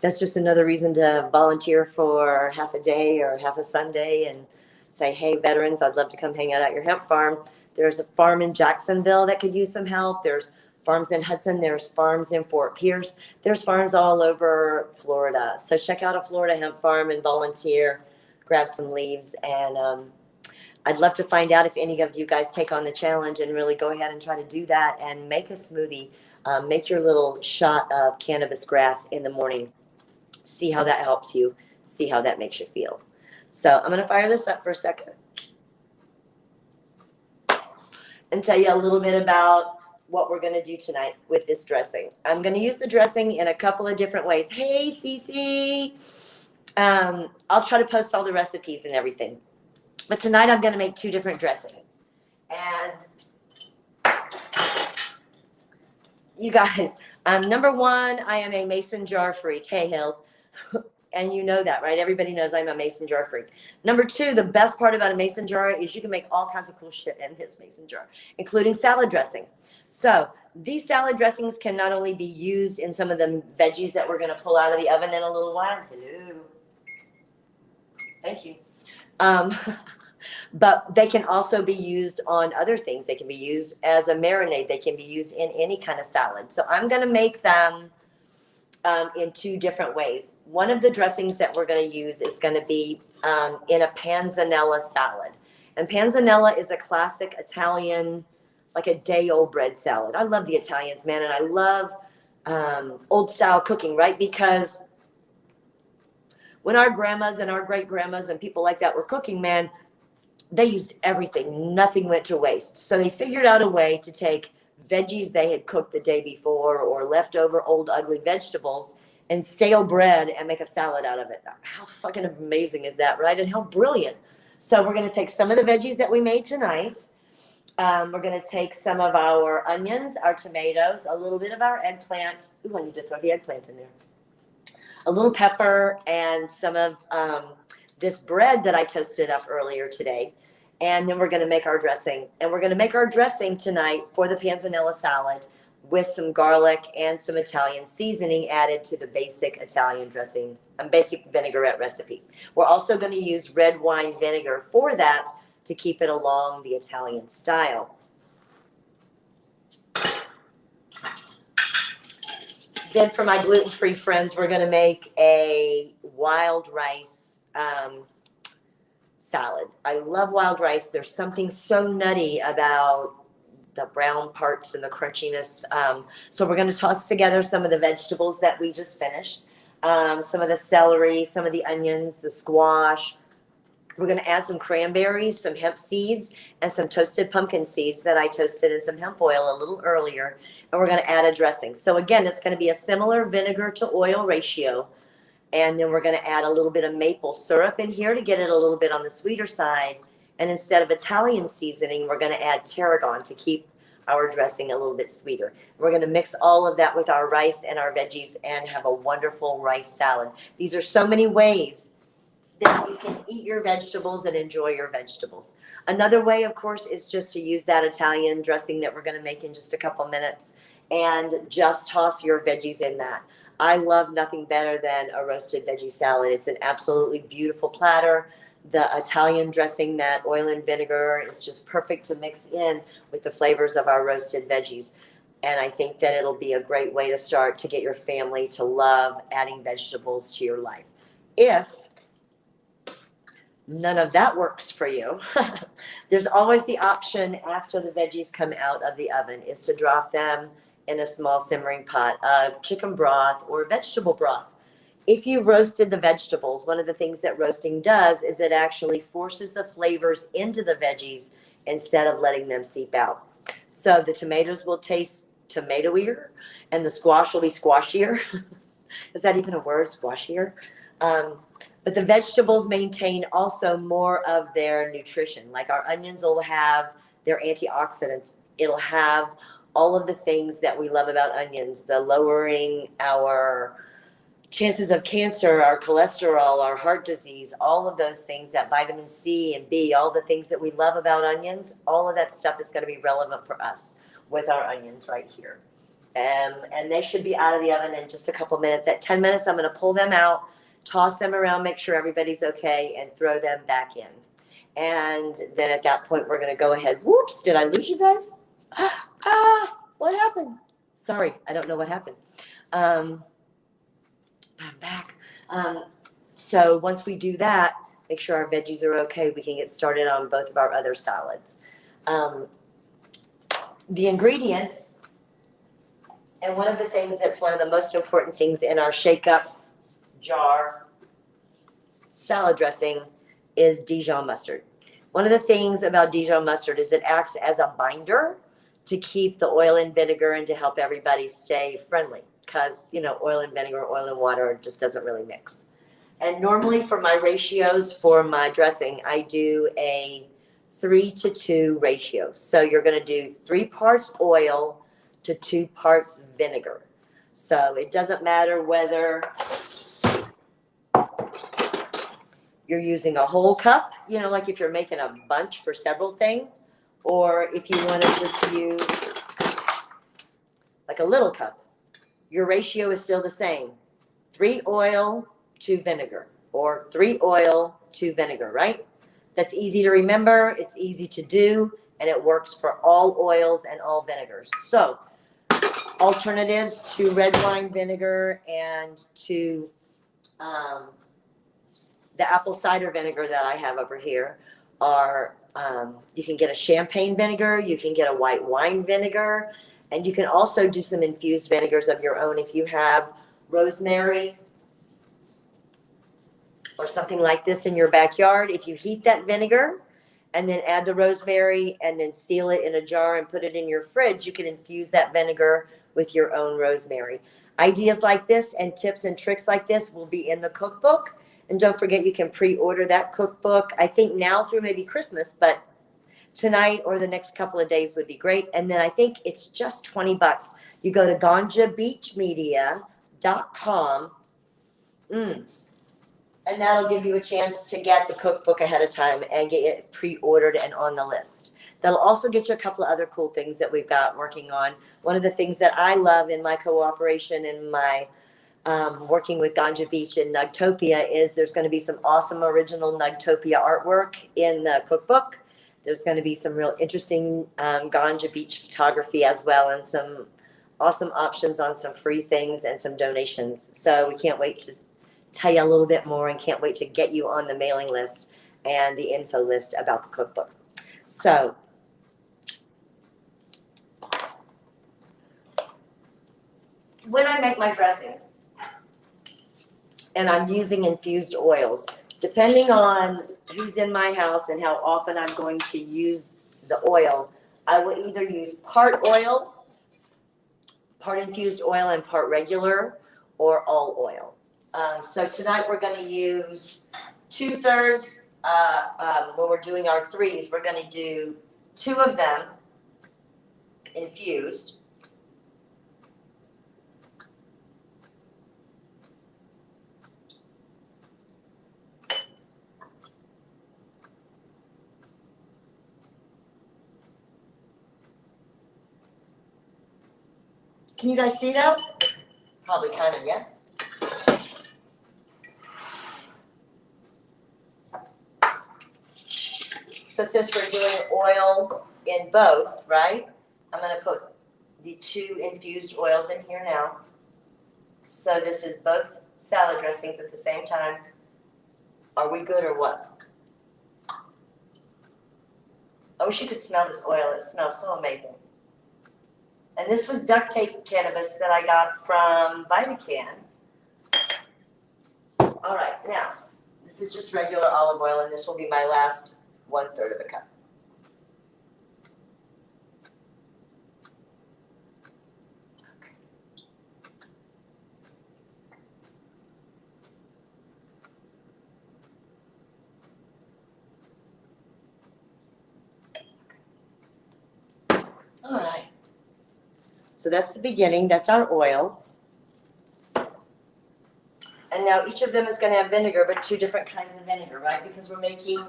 that's just another reason to volunteer for half a day or half a Sunday and say, hey, veterans, I'd love to come hang out at your hemp farm. There's a farm in Jacksonville that could use some help. There's farms in Hudson. There's farms in Fort Pierce. There's farms all over Florida. So check out a Florida hemp farm and volunteer, grab some leaves. And I'd love to find out if any of you guys take on the challenge and really go ahead and try to do that and make a smoothie. Make your little shot of cannabis grass in the morning. See how that helps you. See how that makes you feel. So I'm going to fire this up for a second and tell you a little bit about what we're going to do tonight with this dressing. I'm going to use the dressing in a couple of different ways. Hey, Cece. I'll try to post all the recipes and everything. But tonight I'm going to make two different dressings. And you guys, number one, I am a mason jar freak. Hey, Hills. And you know that, right? Everybody knows I'm a mason jar freak. Number two, the best part about a mason jar is you can make all kinds of cool shit in this mason jar, including salad dressing. So these salad dressings can not only be used in some of the veggies that we're going to pull out of the oven in a little while. Hello. Thank you. But they can also be used on other things. They can be used as a marinade. They can be used in any kind of salad. So I'm going to make them in two different ways. One of the dressings that we're going to use is going to be in a Panzanella salad. And Panzanella is a classic Italian, like a day-old bread salad. I love the Italians, man, and I love old-style cooking, right? Because when our grandmas and our great-grandmas and people like that were cooking, man, they used everything. Nothing went to waste. So they figured out a way to take veggies they had cooked the day before or leftover old ugly vegetables and stale bread and make a salad out of it. How fucking amazing is that, right? And how brilliant. So we're going to take some of the veggies that we made tonight. We're going to take some of our onions, our tomatoes, a little bit of our eggplant. Ooh, I need to throw the eggplant in there. A little pepper and some of this bread that I toasted up earlier today. And then we're going to make our dressing. And we're going to make our dressing tonight for the Panzanella salad with some garlic and some Italian seasoning added to the basic Italian dressing, basic vinaigrette recipe. We're also going to use red wine vinegar for that to keep it along the Italian style. Then for my gluten-free friends, we're going to make a wild rice salad. I love wild rice. There's something so nutty about the brown parts and the crunchiness. So we're going to toss together some of the vegetables that we just finished. Some of the celery, some of the onions, the squash. We're going to add some cranberries, some hemp seeds, and some toasted pumpkin seeds that I toasted in some hemp oil a little earlier. And we're going to add a dressing. So again, it's going to be a similar vinegar to oil ratio. And then we're going to add a little bit of maple syrup in here to get it a little bit on the sweeter side. And instead of Italian seasoning, we're going to add tarragon to keep our dressing a little bit sweeter. We're going to mix all of that with our rice and our veggies and have a wonderful rice salad. These are so many ways that you can eat your vegetables and enjoy your vegetables. Another way, of course, is just to use that Italian dressing that we're going to make in just a couple minutes and just toss your veggies in that. I love nothing better than a roasted veggie salad. It's an absolutely beautiful platter. The Italian dressing, that oil and vinegar, is just perfect to mix in with the flavors of our roasted veggies. And I think that it'll be a great way to start to get your family to love adding vegetables to your life. If none of that works for you, there's always the option after the veggies come out of the oven is to drop them in a small simmering pot of chicken broth or vegetable broth. If you roasted the vegetables, one of the things that roasting does is it actually forces the flavors into the veggies instead of letting them seep out. So the tomatoes will taste tomatoier and the squash will be squashier. Is that even a word, squashier? But the vegetables maintain also more of their nutrition. Like our onions will have their antioxidants. It'll have all of the things that we love about onions, the lowering our chances of cancer, our cholesterol, our heart disease, all of those things, that vitamin C and B, all the things that we love about onions, all of that stuff is going to be relevant for us with our onions right here. And they should be out of the oven in just a couple minutes. At 10 minutes, I'm going to pull them out, toss them around, make sure everybody's okay, and throw them back in. And then at that point, we're going to go ahead. Whoops, did I lose you guys? What happened? Sorry, I don't know what happened. I'm back. So once we do that, make sure our veggies are okay. We can get started on both of our other salads. The ingredients, and one of the things that's one of the most important things in our shake-up jar salad dressing is Dijon mustard. One of the things about Dijon mustard is it acts as a binder to keep the oil and vinegar and to help everybody stay friendly, because, you know, oil and vinegar, oil and water just doesn't really mix. And normally for my ratios for my dressing, I do a 3-to-2 ratio. So you're going to do 3 parts oil to 2 parts vinegar. So it doesn't matter whether you're using a whole cup, you know, like if you're making a bunch for several things, or if you want to just use like a little cup, your ratio is still the same. 3 oil, 2 vinegar, or 3 oil, 2 vinegar, right? That's easy to remember, it's easy to do, and it works for all oils and all vinegars. So alternatives to red wine vinegar and to the apple cider vinegar that I have over here are, you can get a champagne vinegar, you can get a white wine vinegar, and you can also do some infused vinegars of your own if you have rosemary or something like this in your backyard. If you heat that vinegar and then add the rosemary and then seal it in a jar and put it in your fridge, you can infuse that vinegar with your own rosemary. Ideas like this and tips and tricks like this will be in the cookbook. And don't forget, you can pre-order that cookbook, I think now through maybe Christmas, but tonight or the next couple of days would be great. And then I think it's just $20. You go to ganjabeachmedia.com. And that'll give you a chance to get the cookbook ahead of time and get it pre-ordered and on the list. That'll also get you a couple of other cool things that we've got working on. One of the things that I love in my cooperation and my working with Ganja Beach and Nugtopia is there's going to be some awesome original Nugtopia artwork in the cookbook. There's going to be some real interesting Ganja Beach photography as well, and some awesome options on some free things and some donations. So we can't wait to tell you a little bit more and can't wait to get you on the mailing list and the info list about the cookbook. So when I make my dressings and I'm using infused oils, depending on who's in my house and how often I'm going to use the oil, I will either use part oil, part infused oil, and part regular, or all oil. So tonight we're going to use 2/3. When we're doing our threes, we're going to do 2 of them infused. Can you guys see that? Probably kind of, yeah. So since we're doing oil in both, right? I'm going to put the 2 infused oils in here now. So this is both salad dressings at the same time. Are we good or what? I wish you could smell this oil. It smells so amazing. And this was duct tape cannabis that I got from Vinegar. All right, now, this is just regular olive oil, and this will be my last 1/3 of a cup. All right. So that's the beginning. That's our oil. And now each of them is going to have vinegar, but 2 different kinds of vinegar, right? Because we're making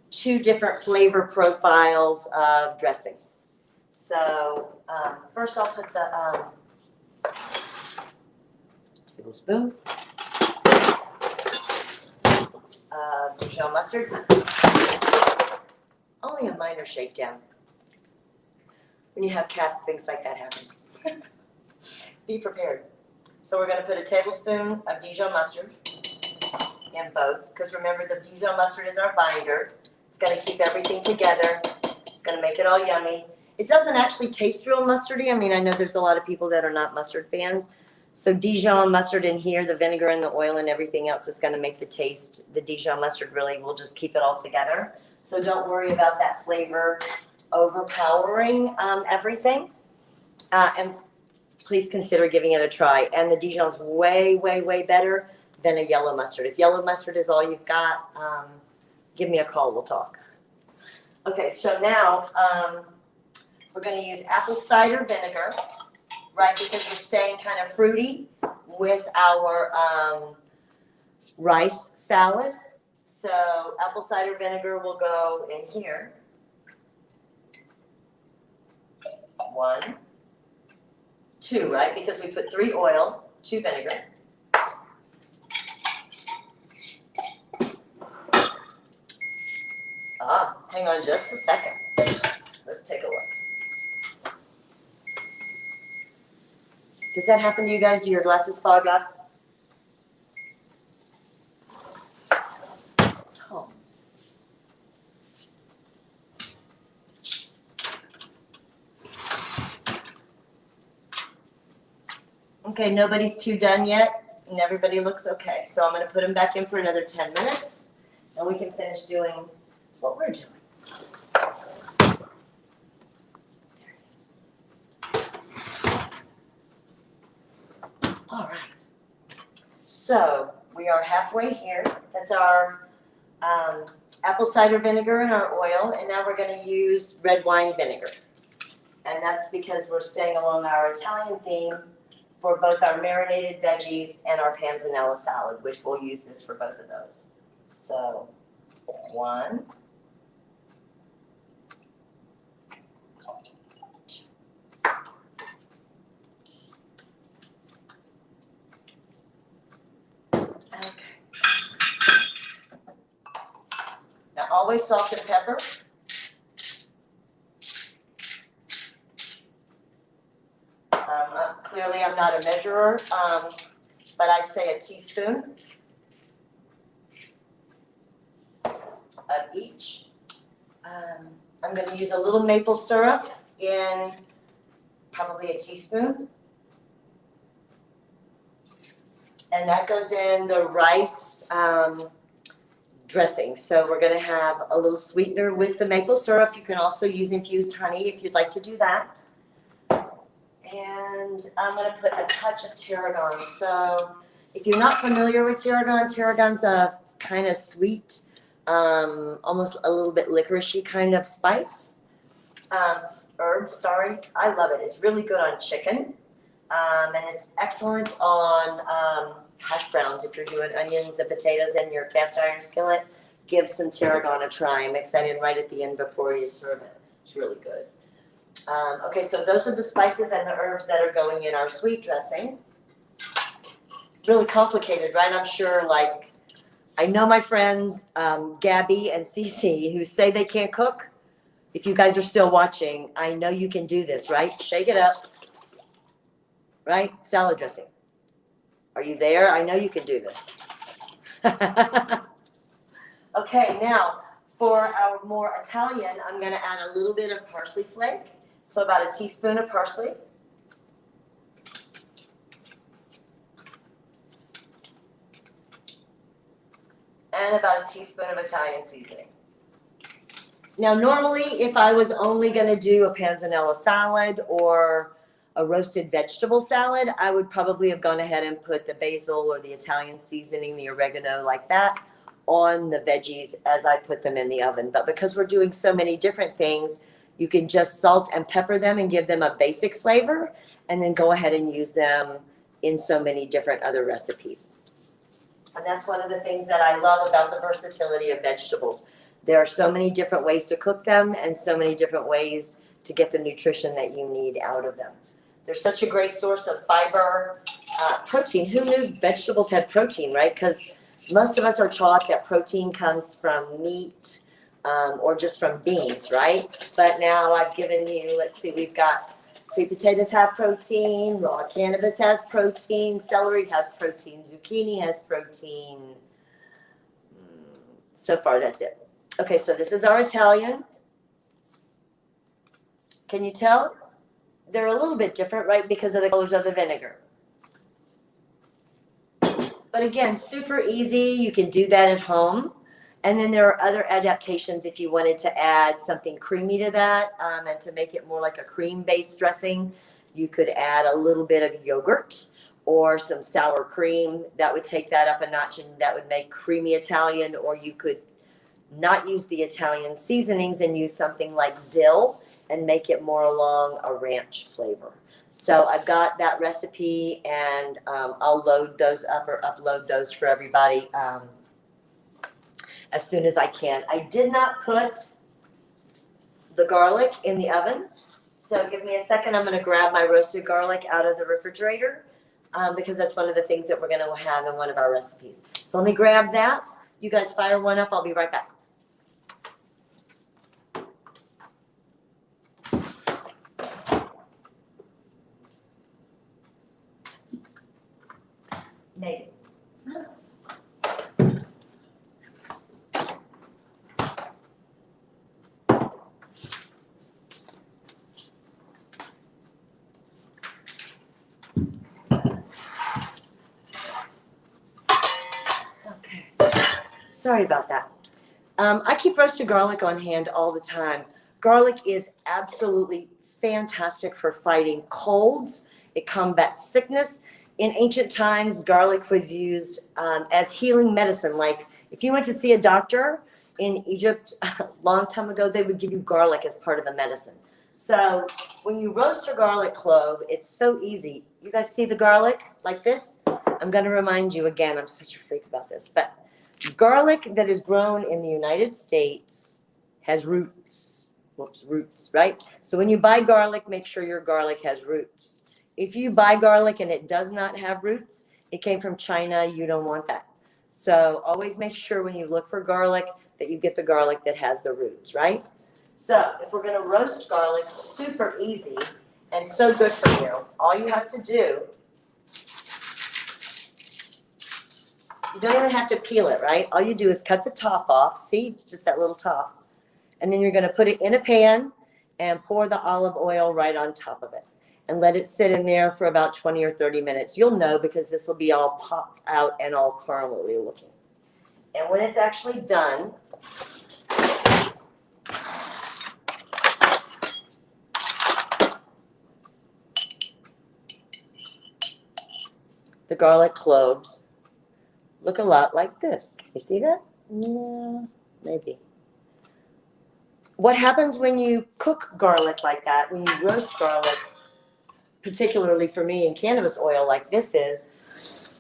2 different flavor profiles of dressing. So first I'll put the tablespoon of Dijon mustard. Only a minor shakedown. When you have cats, things like that happen. Be prepared. So we're going to put a tablespoon of Dijon mustard in both, because remember the Dijon mustard is our binder. It's going to keep everything together. It's going to make it all yummy. It doesn't actually taste real mustardy. I mean, I know there's a lot of people that are not mustard fans. So Dijon mustard in here, the vinegar and the oil and everything else is going to make the taste. The Dijon mustard really will just keep it all together. So don't worry about that flavor overpowering everything. And please consider giving it a try. And the Dijon's way, way, way better than a yellow mustard. If yellow mustard is all you've got, give me a call, we'll talk. Okay, so now we're going to use apple cider vinegar, right, because we're staying kind of fruity with our rice salad. So apple cider vinegar will go in here. 1, 2, right? Because we put 3 oil, 2 vinegar. Hang on just a second. Let's take a look. Does that happen to you guys? Do your glasses fog up? Oh. Okay, nobody's too done yet, and everybody looks okay. So I'm going to put them back in for another 10 minutes, and we can finish doing what we're doing. All right. So we are halfway here. That's our apple cider vinegar and our oil, and now we're going to use red wine vinegar. And that's because we're staying along our Italian theme for both our marinated veggies and our Panzanella salad, which we'll use this for both of those. So 1, 2. Okay. Now always salt and pepper. I'm not a measurer, but I'd say a teaspoon of each. I'm going to use a little maple syrup in probably a teaspoon. And that goes in the rice dressing. So we're going to have a little sweetener with the maple syrup. You can also use infused honey if you'd like to do that. And I'm going to put a touch of tarragon. So if you're not familiar with tarragon, tarragon's a kind of sweet, almost a little bit licoricey kind of spice. Herb, sorry. I love it. It's really good on chicken. And it's excellent on hash browns. If you're doing onions and potatoes in your cast iron skillet, give some tarragon a try. Mix that in right at the end before you serve it. It's really good. Okay, so those are the spices and the herbs that are going in our sweet dressing. Really complicated, right? I'm sure, like, I know my friends, Gabby and Cece, who say they can't cook. If you guys are still watching, I know you can do this, right? Shake it up. Right? Salad dressing. Are you there? I know you can do this. Okay, now for our more Italian, I'm going to add a little bit of parsley flake. So about a teaspoon of parsley. And about a teaspoon of Italian seasoning. Now, normally, if I was only going to do a panzanella salad or a roasted vegetable salad, I would probably have gone ahead and put the basil or the Italian seasoning, the oregano like that, on the veggies as I put them in the oven. But because we're doing so many different things, you can just salt and pepper them and give them a basic flavor, and then go ahead and use them in so many different other recipes. And that's one of the things that I love about the versatility of vegetables. There are so many different ways to cook them and so many different ways to get the nutrition that you need out of them. They're such a great source of fiber, protein. Who knew vegetables had protein, right? Because most of us are taught that protein comes from meat or just from beans, right? But now I've given you, let's see, we've got sweet potatoes have protein, raw cannabis has protein, celery has protein, zucchini has protein. So far, that's it. Okay, so this is our Italian. Can you tell? They're a little bit different, right? Because of the colors of the vinegar. But again, super easy. You can do that at home. And then there are other adaptations if you wanted to add something creamy to that and to make it more like a cream-based dressing. You could add a little bit of yogurt or some sour cream. That would take that up a notch and that would make creamy Italian. Or you could not use the Italian seasonings and use something like dill and make it more along a ranch flavor. So I've got that recipe and I'll load those up or upload those for everybody as soon as I can. I did not put the garlic in the oven. So give me a second. I'm going to grab my roasted garlic out of the refrigerator because that's one of the things that we're going to have in one of our recipes. So let me grab that. You guys fire one up. I'll be right back. Maybe. Okay. Sorry about that. I keep roasted garlic on hand all the time. Garlic is absolutely fantastic for fighting colds. It combats sickness. In ancient times, garlic was used as healing medicine. Like if you went to see a doctor in Egypt a long time ago, they would give you garlic as part of the medicine. So when you roast a garlic clove, it's so easy. You guys see the garlic like this? I'm going to remind you again, I'm such a freak about this, but garlic that is grown in the United States has roots. Whoops, roots, right? So when you buy garlic, make sure your garlic has roots. If you buy garlic and it does not have roots, it came from China, you don't want that. So always make sure when you look for garlic that you get the garlic that has the roots, right? So if we're going to roast garlic, super easy and so good for you. All you have to do You don't even have to peel it, right? All you do is cut the top off. See, just that little top. And then you're going to put it in a pan and pour the olive oil right on top of it. And let it sit in there for about 20 or 30 minutes. You'll know because this will be all popped out and all caramely looking. And when it's actually done, the garlic cloves look a lot like this. You see that? No, maybe. What happens when you cook garlic like that, when you roast garlic, particularly for me in cannabis oil like this is,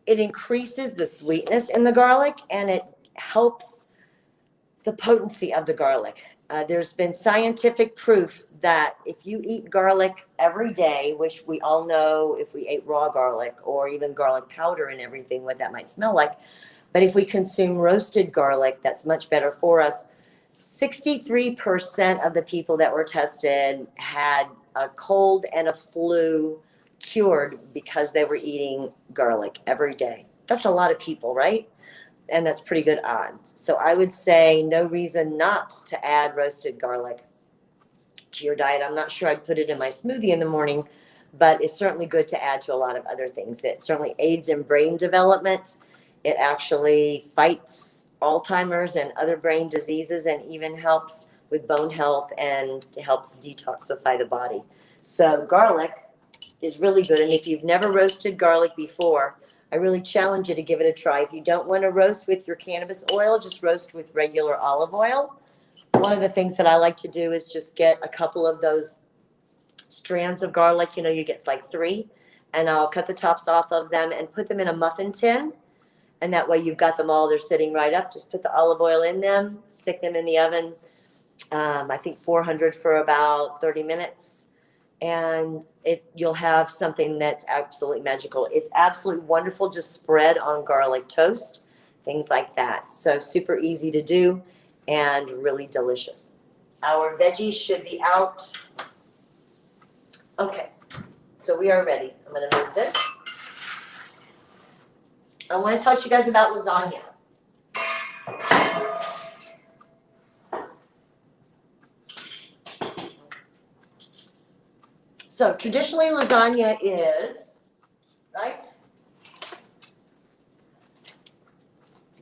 it increases the sweetness in the garlic and it helps the potency of the garlic. There's been scientific proof that if you eat garlic every day, which we all know if we ate raw garlic or even garlic powder and everything, what that might smell like. But if we consume roasted garlic, that's much better for us. 63% of the people that were tested had a cold and a flu cured because they were eating garlic every day. That's a lot of people, right? And that's pretty good odds. So I would say no reason not to add roasted garlic to your diet. I'm not sure I'd put it in my smoothie in the morning, but it's certainly good to add to a lot of other things. It certainly aids in brain development. It actually fights Alzheimer's and other brain diseases and even helps with bone health and helps detoxify the body. So garlic is really good. And if you've never roasted garlic before, I really challenge you to give it a try. If you don't want to roast with your cannabis oil, just roast with regular olive oil. One of the things that I like to do is just get a couple of those strands of garlic. You know, you get like 3, and I'll cut the tops off of them and put them in a muffin tin. And that way you've got them all, they're sitting right up. Just put the olive oil in them, stick them in the oven, I think 400 for about 30 minutes. And you'll have something that's absolutely magical. It's absolutely wonderful, just spread on garlic toast, things like that. So super easy to do and really delicious. Our veggies should be out. Okay, so we are ready. I'm going to move this. I want to talk to you guys about lasagna. So traditionally lasagna is, right?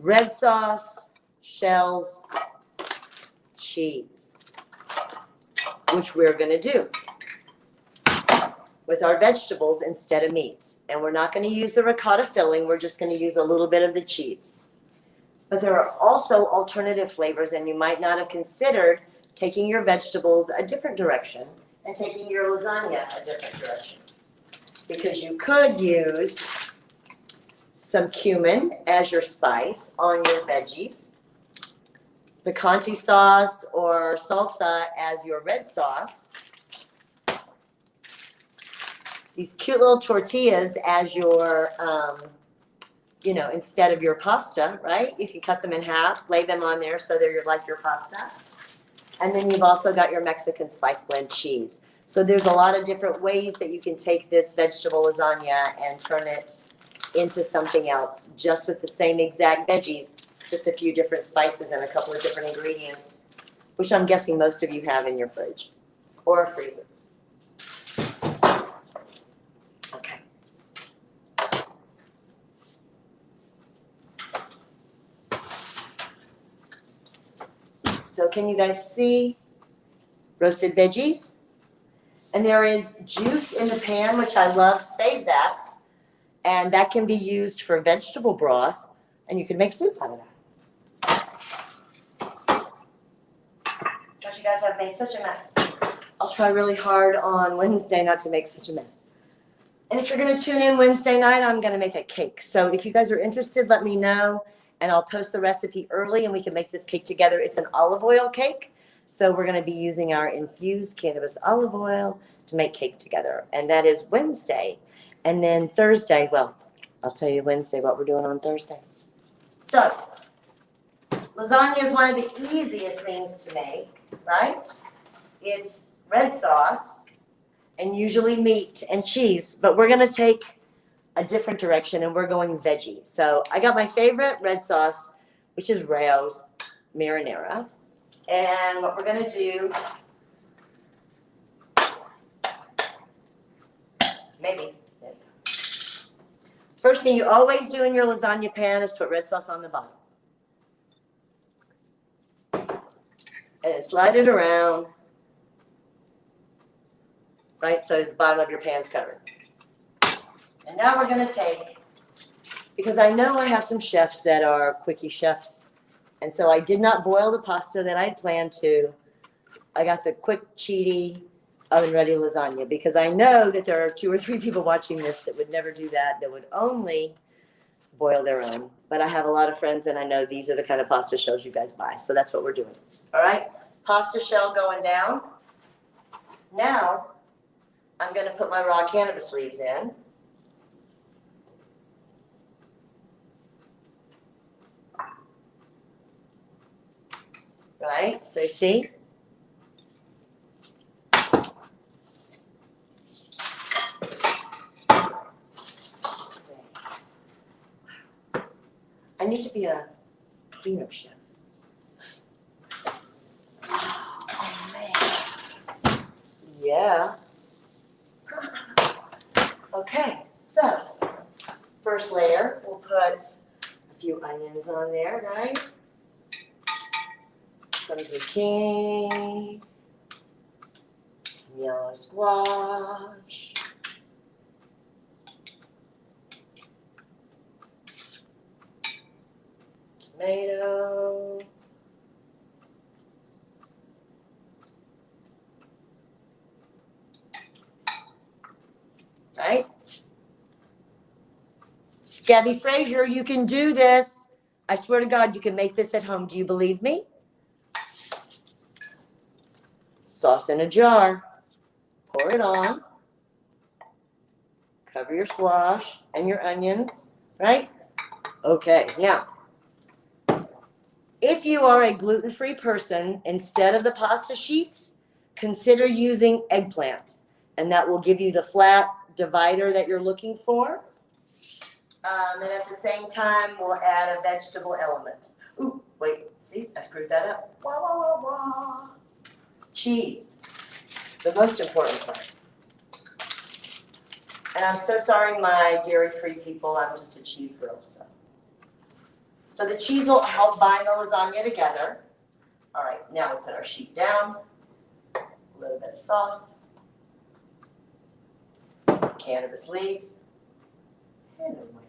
Red sauce, shells, cheese, which we're going to do with our vegetables instead of meat. And we're not going to use the ricotta filling. We're just going to use a little bit of the cheese. But there are also alternative flavors, and you might not have considered taking your vegetables a different direction and taking your lasagna a different direction. Because you could use some cumin as your spice on your veggies, picante sauce or salsa as your red sauce, these cute little tortillas as your, instead of your pasta, right? You can cut them in half, lay them on there so they're like your pasta. And then you've also got your Mexican spice blend cheese. So there's a lot of different ways that you can take this vegetable lasagna and turn it into something else, just with the same exact veggies, just a few different spices and a couple of different ingredients, which I'm guessing most of you have in your fridge or a freezer. Okay. So can you guys see roasted veggies? And there is juice in the pan, which I love. Save that. And that can be used for vegetable broth, and you can make soup out of that. Don't you guys have made such a mess? I'll try really hard on Wednesday not to make such a mess. And if you're going to tune in Wednesday night, I'm going to make a cake. So if you guys are interested, let me know, and I'll post the recipe early, and we can make this cake together. It's an olive oil cake. So we're going to be using our infused cannabis olive oil to make cake together. And that is Wednesday. And then Thursday, well, I'll tell you Wednesday what we're doing on Thursday. So lasagna is one of the easiest things to make, right? It's red sauce and usually meat and cheese. But we're going to take a different direction, and we're going veggie. So I got my favorite red sauce, which is Rao's marinara. And what we're gonna do, maybe. There you go. First thing you always do in your lasagna pan is put red sauce on the bottom. And slide it around, right? So the bottom of your pan's covered. And now we're gonna take, because I know I have some chefs that are quickie chefs, and so I did not boil the pasta that I had planned to. I got the quick, cheaty, oven-ready lasagna, because I know that there are 2 or 3 people watching this that would never do that, that would only boil their own. But I have a lot of friends, and I know these are the kind of pasta shells you guys buy, so that's what we're doing. All right, pasta shell going down. Now, I'm gonna put my raw cannabis leaves in. Right, so see? I need to be a cleaner chef. Oh, man. Yeah. Okay, so first layer, we'll put a few onions on there, right? Some zucchini, some yellow squash, tomato, right? Gabby Frazier, you can do this. I swear to God, you can make this at home. Do you believe me? Sauce in a jar. Pour it on. Cover your squash and your onions, right? Okay, now, if you are a gluten-free person, instead of the pasta sheets, consider using eggplant, and that will give you the flat divider that you're looking for. And at the same time, we'll add a vegetable element. Ooh, wait, see, I screwed that up. Wah, wah, wah, wah. Cheese, the most important part. And I'm so sorry, my dairy-free people, I'm just a cheese girl, so. So the cheese will help bind the lasagna together. All right, now we'll put our sheet down. A little bit of sauce. Cannabis leaves. Hello, my friend.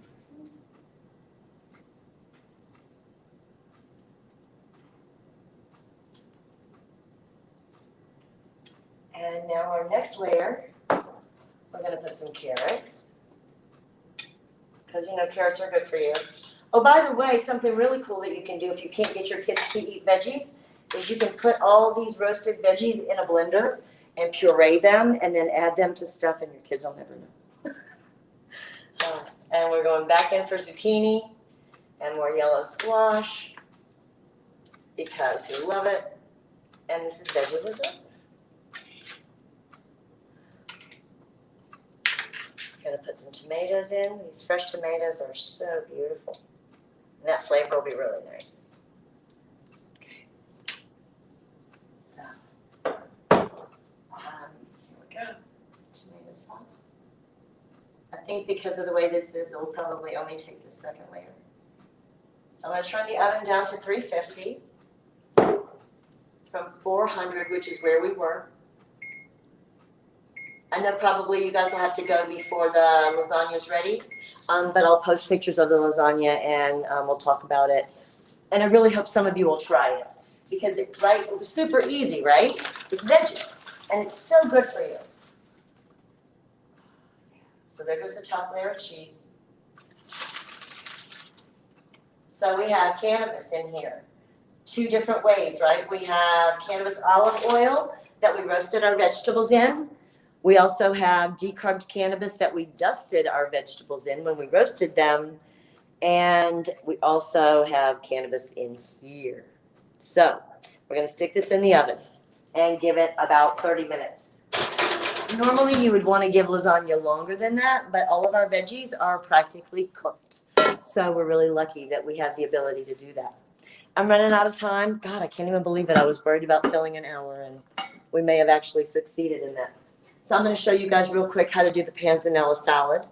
And now our next layer, we're gonna put some carrots. Because you know carrots are good for you. Oh, by the way, something really cool that you can do if you can't get your kids to eat veggies is you can put all these roasted veggies in a blender and puree them and then add them to stuff and your kids will never know. And we're going back in for zucchini and more yellow squash because we love it. And this is veggie lasagna. Gonna put some tomatoes in. These fresh tomatoes are so beautiful. And that flavor will be really nice. Okay. So, here we go. Tomato sauce. I think because of the way this is, it will probably only take the second layer. So I'm gonna turn the oven down to 350 from 400, which is where we were. I know probably you guys will have to go before the lasagna is ready, but I'll post pictures of the lasagna and we'll talk about it. And I really hope some of you will try it because it was super easy, right? It's veggies and it's so good for you. So there goes the top layer of cheese. So we have cannabis in here. 2 different ways, right? We have cannabis olive oil that we roasted our vegetables in. We also have decarbed cannabis that we dusted our vegetables in when we roasted them. And we also have cannabis in here. So we're gonna stick this in the oven and give it about 30 minutes. Normally you would want to give lasagna longer than that, but all of our veggies are practically cooked. So we're really lucky that we have the ability to do that. I'm running out of time. God, I can't even believe it. I was worried about filling an hour, and we may have actually succeeded in that. So I'm going to show you guys real quick how to do the Panzanella salad.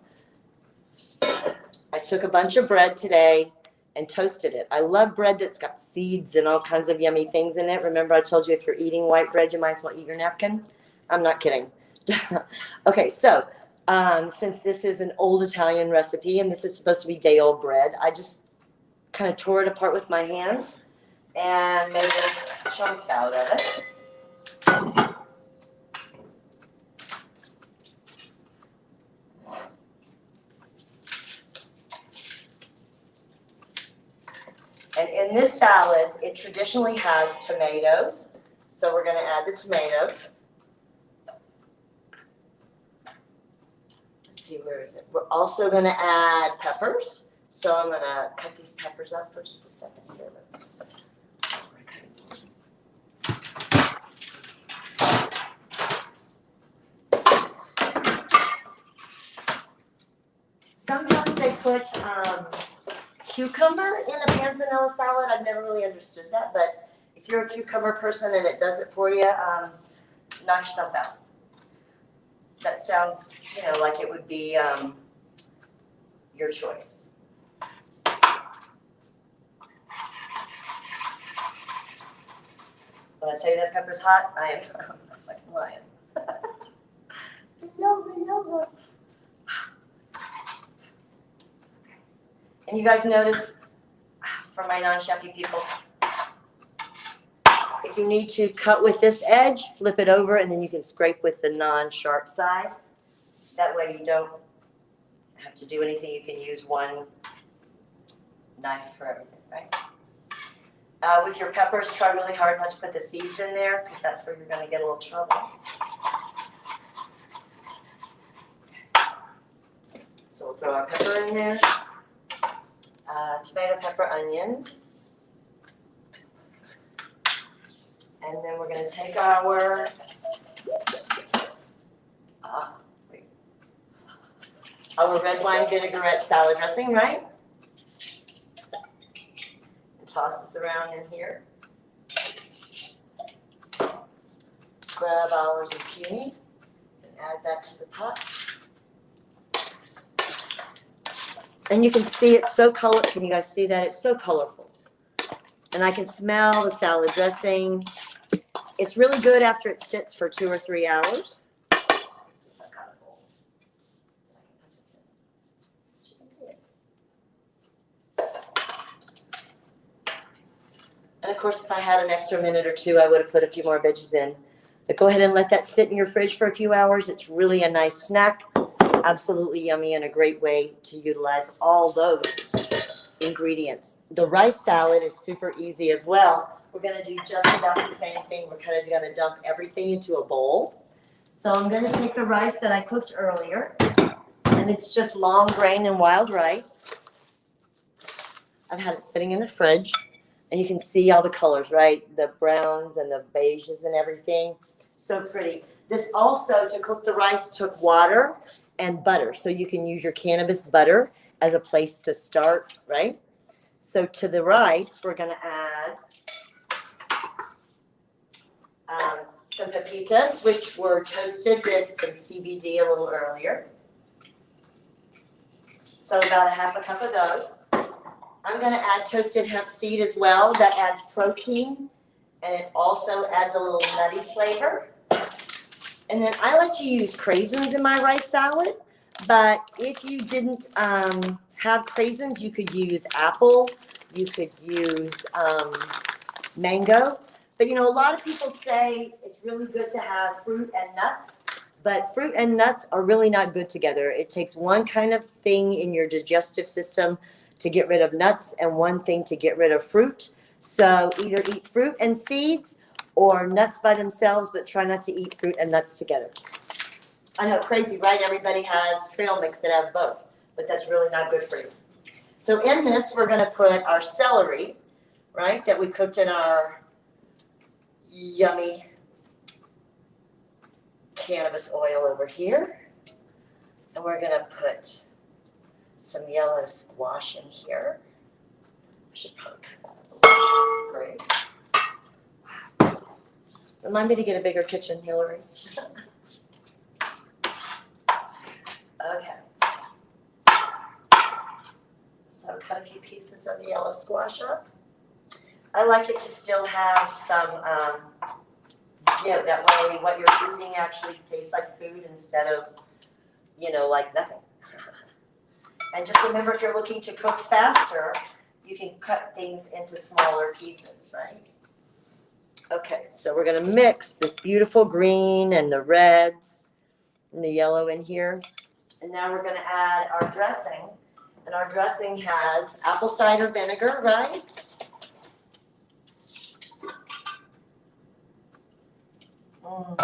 I took a bunch of bread today and toasted it. I love bread that's got seeds and all kinds of yummy things in it. Remember I told you if you're eating white bread, you might as well eat your napkin? I'm not kidding. Okay, so since this is an old Italian recipe and this is supposed to be day-old bread, I just kind of tore it apart with my hands and made a chunks out of it. And in this salad, it traditionally has tomatoes. So we're going to add the tomatoes. Let's see, where is it? We're also going to add peppers. So I'm going to cut these peppers up for just a second here. Sometimes they put cucumber in a Panzanella salad. I've never really understood that, but if you're a cucumber person and it does it for you, knock yourself out. That sounds, like it would be your choice. When I tell you that pepper's hot, I'm not fucking lying. Yowza. And you guys notice, for my non-chefy people, if you need to cut with this edge, flip it over, and then you can scrape with the non-sharp side. That way you don't have to do anything. You can use one knife for everything, right? With your peppers, try really hard not to put the seeds in there, because that's where you're going to get a little trouble. So we'll throw our pepper in there. Tomato, pepper, onions. And then we're going to take our red wine vinaigrette salad dressing, right? And toss this around in here. Grab our zucchini and add that to the pot. And you can see it's so colorful. Can you guys see that? It's so colorful. And I can smell the salad dressing. It's really good after it sits for 2 or 3 hours. Let's see if I got a bowl. I can put this in. You can see it. And of course, if I had an extra minute or two, I would have put a few more veggies in. But go ahead and let that sit in your fridge for a few hours. It's really a nice snack. Absolutely yummy and a great way to utilize all those ingredients. The rice salad is super easy as well. We're going to do just about the same thing. We're kind of going to dump everything into a bowl. So I'm going to take the rice that I cooked earlier, and it's just long grain and wild rice. I've had it sitting in the fridge, and you can see all the colors, right? The browns and the beiges and everything. So pretty. This also, to cook the rice, took water and butter. So you can use your cannabis butter as a place to start, right? So to the rice, we're going to add some pepitas, which were toasted with some CBD a little earlier. So about a half a cup of those. I'm going to add toasted hemp seed as well. That adds protein, and it also adds a little nutty flavor. And then I like to use craisins in my rice salad, but if you didn't have craisins, you could use apple, you could use mango. But a lot of people say it's really good to have fruit and nuts, but fruit and nuts are really not good together. It takes one kind of thing in your digestive system to get rid of nuts and one thing to get rid of fruit. So either eat fruit and seeds or nuts by themselves, but try not to eat fruit and nuts together. I know, crazy, right? Everybody has trail mix that have both, but that's really not good for you. So in this, we're going to put our celery, right, that we cooked in our yummy cannabis oil over here. And we're gonna put some yellow squash in here. I should probably cut that a little bit, Grace. Remind me to get a bigger kitchen, Hillary. Okay. So cut a few pieces of the yellow squash up. I like it to still have some give. That way what you're eating actually tastes like food instead of, like nothing. And just remember, if you're looking to cook faster, you can cut things into smaller pieces, right? Okay, so we're gonna mix this beautiful green and the reds and the yellow in here. And now we're gonna add our dressing. And our dressing has apple cider vinegar, right? Wow,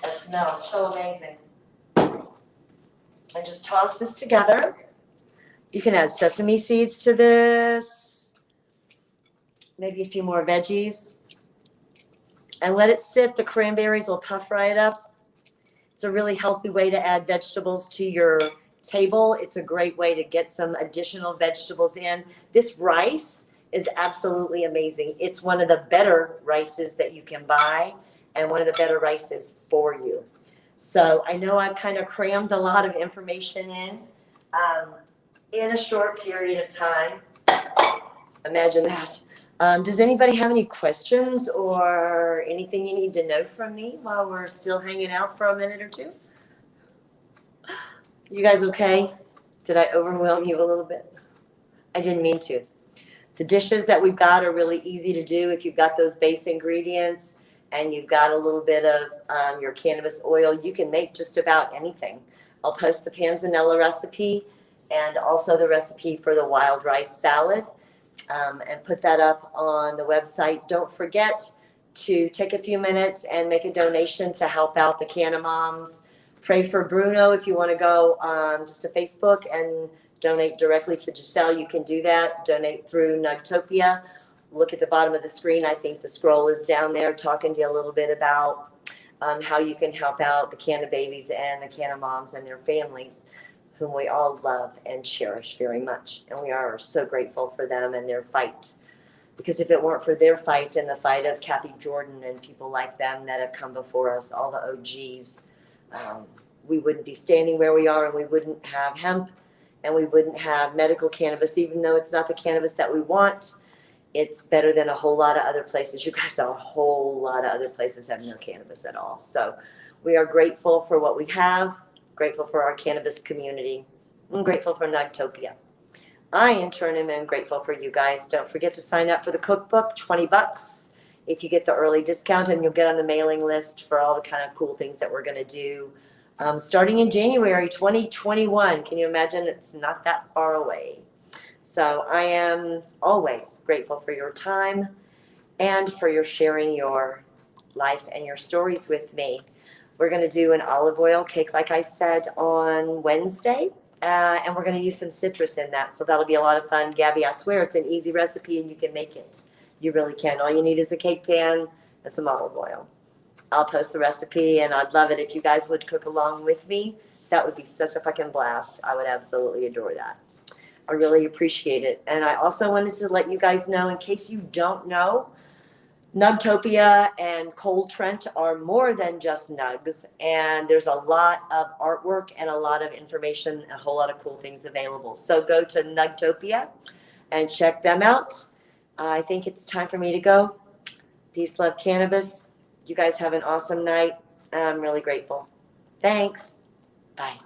that smells so amazing. And just toss this together. You can add sesame seeds to this, maybe a few more veggies, and let it sit. The cranberries will puff right up. It's a really healthy way to add vegetables to your table. It's a great way to get some additional vegetables in. This rice is absolutely amazing. It's one of the better rices that you can buy and one of the better rices for you. So I know I've kind of crammed a lot of information in a short period of time. Imagine that. Does anybody have any questions or anything you need to know from me while we're still hanging out for a minute or two? You guys okay? Did I overwhelm you a little bit? I didn't mean to. The dishes that we've got are really easy to do if you've got those base ingredients and you've got a little bit of your cannabis oil. You can make just about anything. I'll post the panzanella recipe and also the recipe for the wild rice salad and put that up on the website. Don't forget to take a few minutes and make a donation to help out the Canna Moms. Pray for Bruno. If you want to go just to Facebook and donate directly to Giselle, you can do that. Donate through Nugtopia. Look at the bottom of the screen. I think the scroll is down there talking to you a little bit about how you can help out the Canna babies and the Canna moms and their families, whom we all love and cherish very much. And we are so grateful for them and their fight. Because if it weren't for their fight and the fight of Kathy Jordan and people like them that have come before us, all the OGs, we wouldn't be standing where we are, and we wouldn't have hemp, and we wouldn't have medical cannabis. Even though it's not the cannabis that we want, it's better than a whole lot of other places. You guys, a whole lot of other places have no cannabis at all. So we are grateful for what we have, grateful for our cannabis community, and grateful for Nugtopia. I, in turn, am grateful for you guys. Don't forget to sign up for the cookbook, $20 if you get the early discount, and you'll get on the mailing list for all the kind of cool things that we're going to do starting in January 2021. Can you imagine? It's not that far away. So I am always grateful for your time and for your sharing your life and your stories with me. We're going to do an olive oil cake, like I said, on Wednesday. And we're going to use some citrus in that. So that'll be a lot of fun. Gabby, I swear it's an easy recipe and you can make it. You really can. All you need is a cake pan and some olive oil. I'll post the recipe, and I'd love it if you guys would cook along with me. That would be such a fucking blast. I would absolutely adore that. I really appreciate it. And I also wanted to let you guys know, in case you don't know, Nugtopia and Cold Trent are more than just nugs, and there's a lot of artwork and a lot of information, a whole lot of cool things available. So go to Nugtopia and check them out. I think it's time for me to go. Peace, love, cannabis. You guys have an awesome night. I'm really grateful. Thanks. Bye.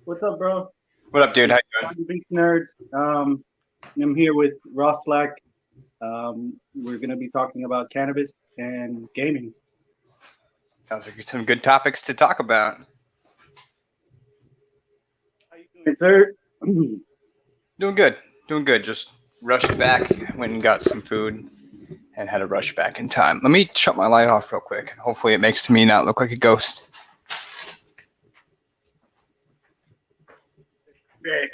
What's up, bro?
What up, dude? How you doing?
Ganja Beach Nerds. I'm here with Rawslack. We're gonna be talking about cannabis and gaming.
Sounds like some good topics to talk about.
How you doing, sir?
Doing good. Just rushed back, went and got some food, and had to rush back in time. Let me shut my light off real quick. Hopefully, it makes me not look like a ghost. There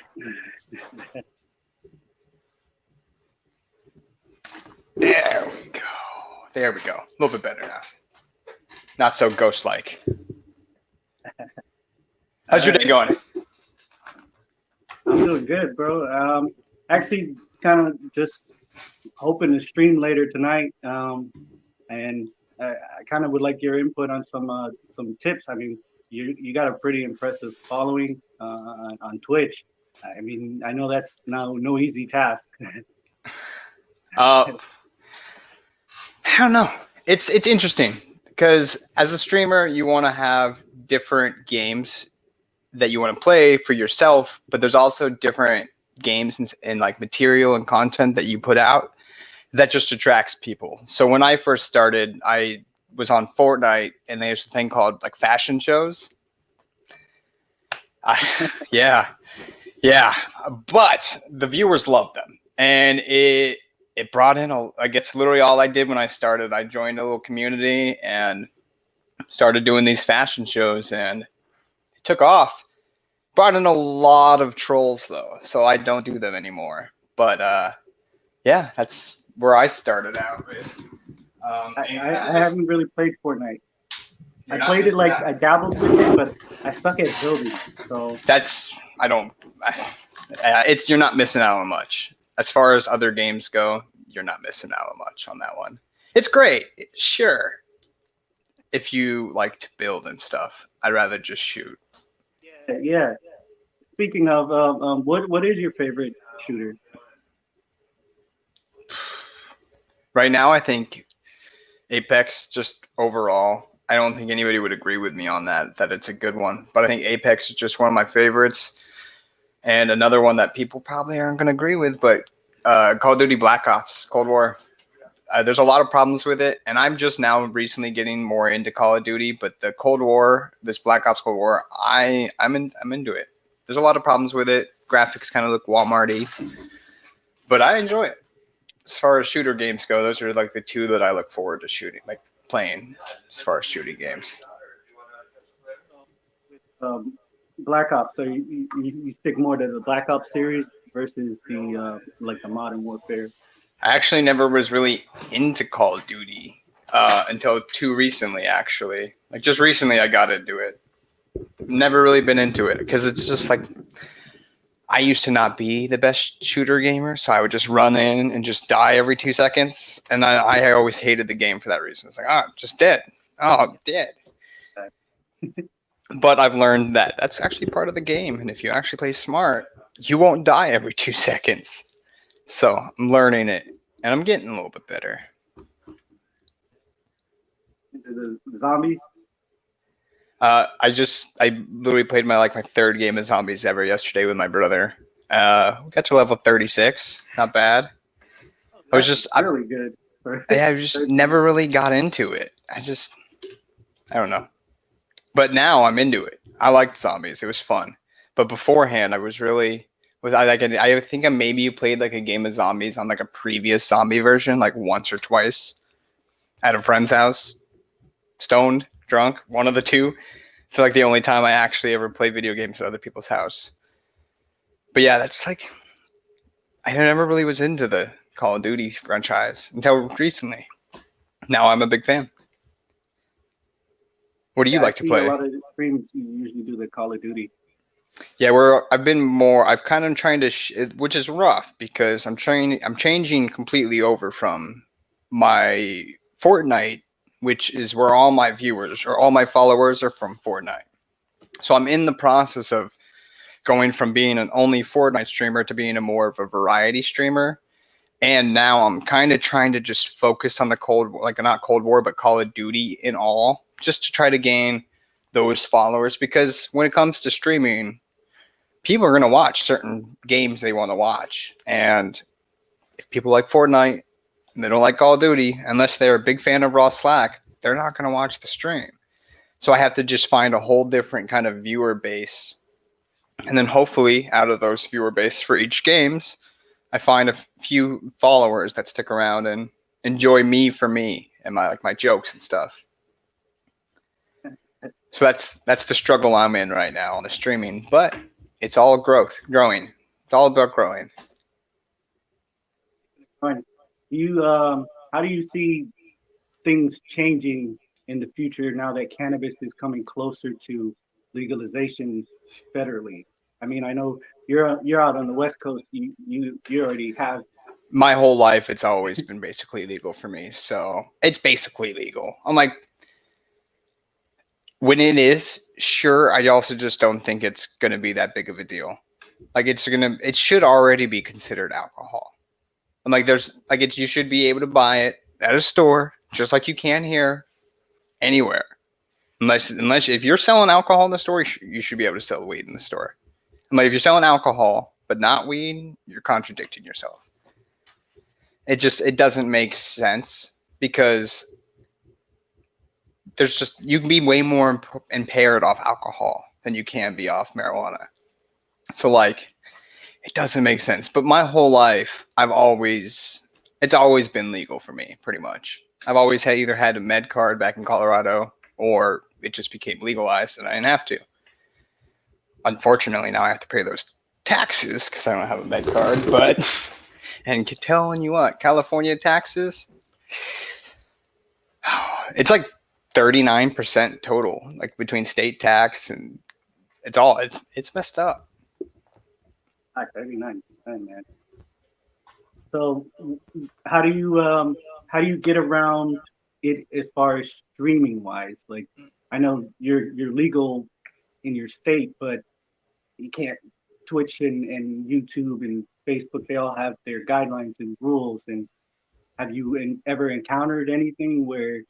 we go. There we go. A little bit better now. Not so ghost-like. How's your day going?
I'm doing good, bro. Actually, kind of just hoping to stream later tonight. And I kind of would like your input on some tips. I mean, you got a pretty impressive following on Twitch. I mean, I know that's no easy task.
I don't know. It's interesting because as a streamer, you want to have different games that you want to play for yourself, but there's also different games and like material and content that you put out that just attracts people. So when I first started, I was on Fortnite, and there's a thing called like fashion shows. Yeah, but the viewers loved them, and it brought in I guess literally all I did when I started. I joined a little community and started doing these fashion shows, and it took off. Brought in a lot of trolls though, so I don't do them anymore. But yeah, that's where I started out with.
I haven't really played Fortnite. I played it like I dabbled with it, but I suck at building. So you're not missing out on much. As far as other games go, you're not missing out on much on that one. It's great, sure. If you like to build and stuff, I'd rather just shoot. Yeah. Speaking of, what is your favorite shooter?
Right now, I think Apex, just overall. I don't think anybody would agree with me on that it's a good one. But I think Apex is just one of my favorites. And another one that people probably aren't going to agree with, but Call of Duty Black Ops, Cold War. There's a lot of problems with it, and I'm just now recently getting more into Call of Duty. But the Cold War, this Black Ops Cold War, I'm into it. There's a lot of problems with it. Graphics kind of look Walmart-y, but I enjoy it. As far as shooter games go, those are like the two that I look forward to shooting, like playing. As far as shooting games,
Black Ops. So you stick more to the Black Ops series versus the like the Modern Warfare.
I actually never was really into Call of Duty until too recently, actually. Like just recently I got into it. Never really been into it because it's just like I used to not be the best shooter gamer, so I would just run in and just die every 2 seconds. And I always hated the game for that reason. It's like, I'm just dead. Oh, I'm dead. But I've learned that that's actually part of the game. And if you actually play smart, you won't die every 2 seconds. So I'm learning it, and I'm getting a little bit better.
Into the zombies?
I literally played my third game of zombies ever yesterday with my brother. We got to level 36. Not bad. I
really good.
I just never really got into it. I don't know. But now I'm into it. I liked zombies. It was fun. But beforehand, I think I maybe played like a game of zombies on like a previous zombie version, like once or twice at a friend's house. Stoned, drunk, one of the two. It's like the only time I actually ever played video games at other people's house. But yeah, that's like, I never really was into the Call of Duty franchise until recently. Now I'm a big fan. What do you like to play?
A lot of the streams you usually do the Call of Duty.
Yeah, I've kind of trying to, which is rough because I'm changing completely over from my Fortnite, which is where all my viewers or all my followers are from Fortnite. So I'm in the process of going from being an only Fortnite streamer to being a more of a variety streamer. And now I'm kind of trying to just focus on the not Cold War, but Call of Duty in all, just to try to gain those followers. Because when it comes to streaming, people are going to watch certain games they want to watch. And if people like Fortnite and they don't like Call of Duty, unless they're a big fan of Rawslack, they're not going to watch the stream. So I have to just find a whole different kind of viewer base. And then hopefully out of those viewer base for each games, I find a few followers that stick around and enjoy me for me and my jokes and stuff. So that's the struggle I'm in right now on the streaming, but it's all growing. It's all about growing.
Fine. How do you see things changing in the future now that cannabis is coming closer to legalization federally? I mean, I know you're out on the West Coast. You already have.
My whole life, it's always been basically legal for me. So it's basically legal. I'm like, when it is, sure. I also just don't think it's going to be that big of a deal. Like it should already be considered alcohol. I'm like, you should be able to buy it at a store, just like you can here, anywhere. Unless if you're selling alcohol in the store, you should be able to sell weed in the store. I'm like, if you're selling alcohol but not weed, you're contradicting yourself. It doesn't make sense because you can be way more impaired off alcohol than you can be off marijuana. So like, it doesn't make sense. But my whole life, it's always been legal for me, pretty much. I've always either had a med card back in Colorado, or it just became legalized and I didn't have to. Unfortunately, now I have to pay those taxes because I don't have a med card. But and telling you what, California taxes, it's like 39% total, like between state tax and it's messed up.
39%, man. So how do you get around it as far as streaming wise? Like, I know you're legal in your state, but you can't. Twitch and YouTube and Facebook, they all have their guidelines and rules. And have you ever encountered anything where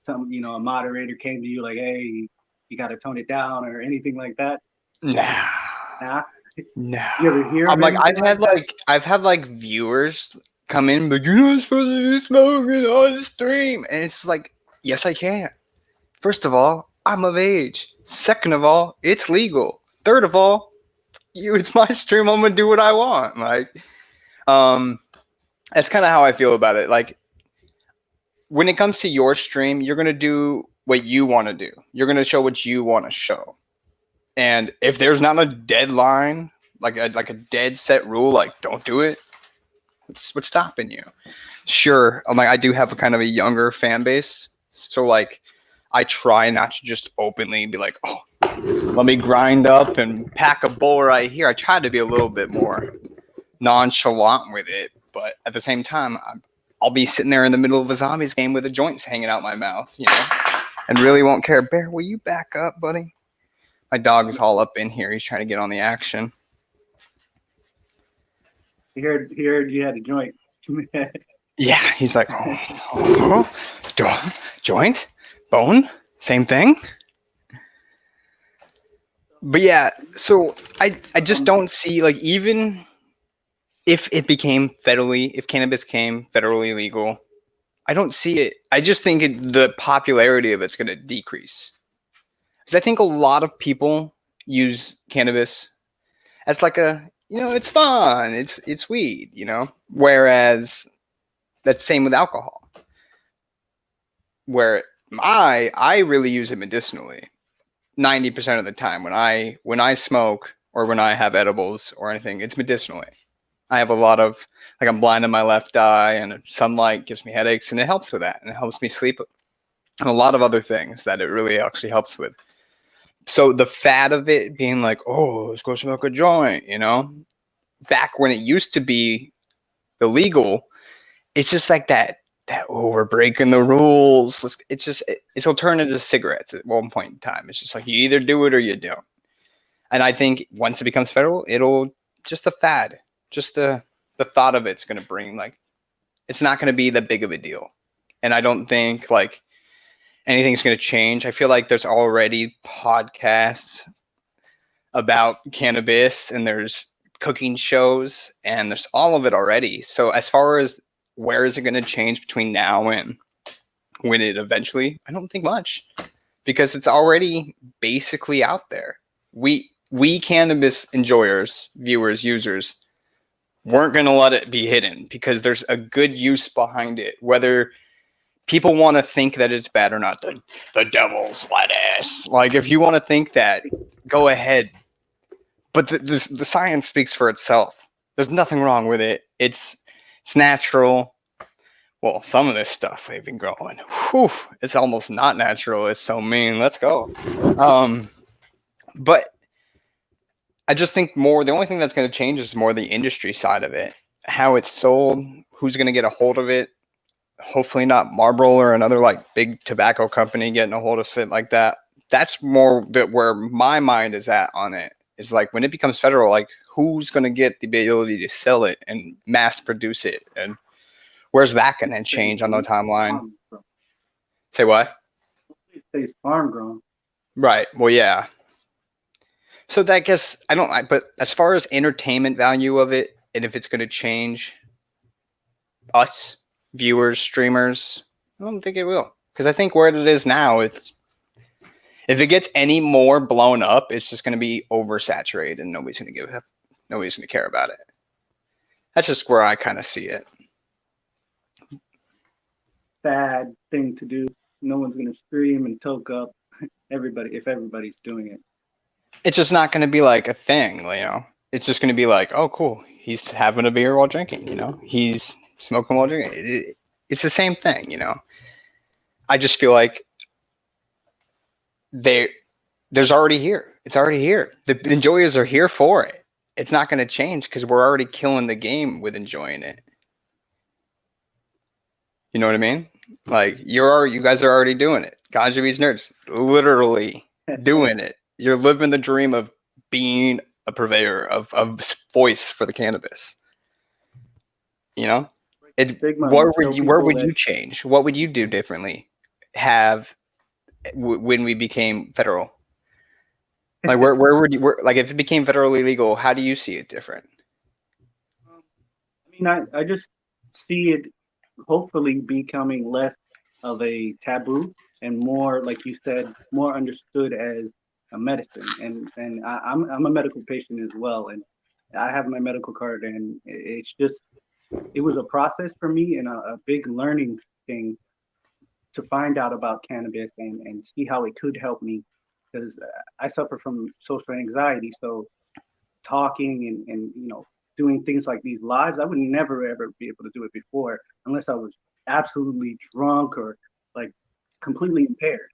a moderator came to you like, hey, you got to tone it down or anything like that?
Nah. No.
You ever hear?
I'm like, I've had viewers come in, but you're not supposed to be smoking on the stream, and it's like, yes, I can. First of all, I'm of age. Second of all, it's legal. Third of all, it's my stream. I'm gonna do what I want. Like, that's kind of how I feel about it. Like, when it comes to your stream, you're gonna do what you want to do. You're gonna show what you want to show. And if there's not a deadline, like a dead set rule, like don't do it, what's stopping you? Sure, I'm like, I do have a kind of a younger fan base, so like I try not to just openly be like, oh, let me grind up and pack a bowl right here. I try to be a little bit more nonchalant with it, but at the same time, I'll be sitting there in the middle of a zombies game with a joint hanging out my mouth, and really won't care. Bear, will you back up, buddy? My dog is all up in here. He's trying to get on the action.
He heard you had a joint.
Yeah, he's like, joint, bone, same thing. But yeah, so I just don't see, like, even if it became if cannabis came federally legal, I don't see it. I just think the popularity of it's going to decrease. Because I think a lot of people use cannabis as like it's fun, it's weed, whereas that's same with alcohol. Where I really use it medicinally. 90% of the time when I smoke or when I have edibles or anything, it's medicinally. I have a lot of, like, I'm blind in my left eye and sunlight gives me headaches, and it helps with that, and it helps me sleep, and a lot of other things that it really actually helps with. So the fad of it being like, oh, let's go smoke a joint, back when it used to be illegal, it's just like that, oh, we're breaking the rules. It'll turn into cigarettes at one point in time. It's just like, you either do it or you don't. And I think once it becomes federal, it'll just a fad. Just the thought of it's going to bring, like, it's not going to be that big of a deal. And I don't think, like, anything's going to change. I feel like there's already podcasts about cannabis, and there's cooking shows, and there's all of it already. So as far as where is it going to change between now and when it eventually, I don't think much, because it's already basically out there. We cannabis enjoyers, viewers, users weren't going to let it be hidden because there's a good use behind it. Whether people want to think that it's bad or not, the devil's lettuce. Like, if you want to think that, go ahead. But the science speaks for itself. There's nothing wrong with it. It's natural. Well, some of this stuff they've been growing, whew, it's almost not natural. It's so mean. Let's go. But I just think the only thing that's going to change is more the industry side of it. How it's sold, who's going to get a hold of it. Hopefully not Marlboro or another like big tobacco company getting a hold of it like that. That's more where my mind is at on it. Is like when it becomes federal, like who's going to get the ability to sell it and mass produce it, and where's that going to change on the timeline? Say what?
It stays farm grown.
Right. Well, yeah. So that but as far as entertainment value of it, and if it's going to change us viewers, streamers, I don't think it will, because I think where it is now, if it gets any more blown up, it's just going to be oversaturated and nobody's going to care about it. That's just where I kind of see it.
Sad thing to do. No one's going to stream and toke up everybody if everybody's doing it.
It's just not going to be like a thing, It's just going to be like, oh, cool, he's having a beer while drinking, He's smoking while drinking. It's the same thing, I just feel like there's already here. It's already here. The enjoyers are here for it. It's not going to change because we're already killing the game with enjoying it. You know what I mean? Like you guys are already doing it. Ganja Beach Nerds, literally doing it. You're living the dream of being a purveyor of voice for the cannabis. Where would you change? What would you do differently? When we became federal? Like where would you like if it became federally legal? How do you see it different?
I mean, I just see it hopefully becoming less of a taboo and more, like you said, more understood as a medicine. And I'm a medical patient as well, and I have my medical card, and it was a process for me and a big learning thing to find out about cannabis and see how it could help me, because I suffer from social anxiety. So talking and doing things like these lives, I would never ever be able to do it before unless I was absolutely drunk or like completely impaired.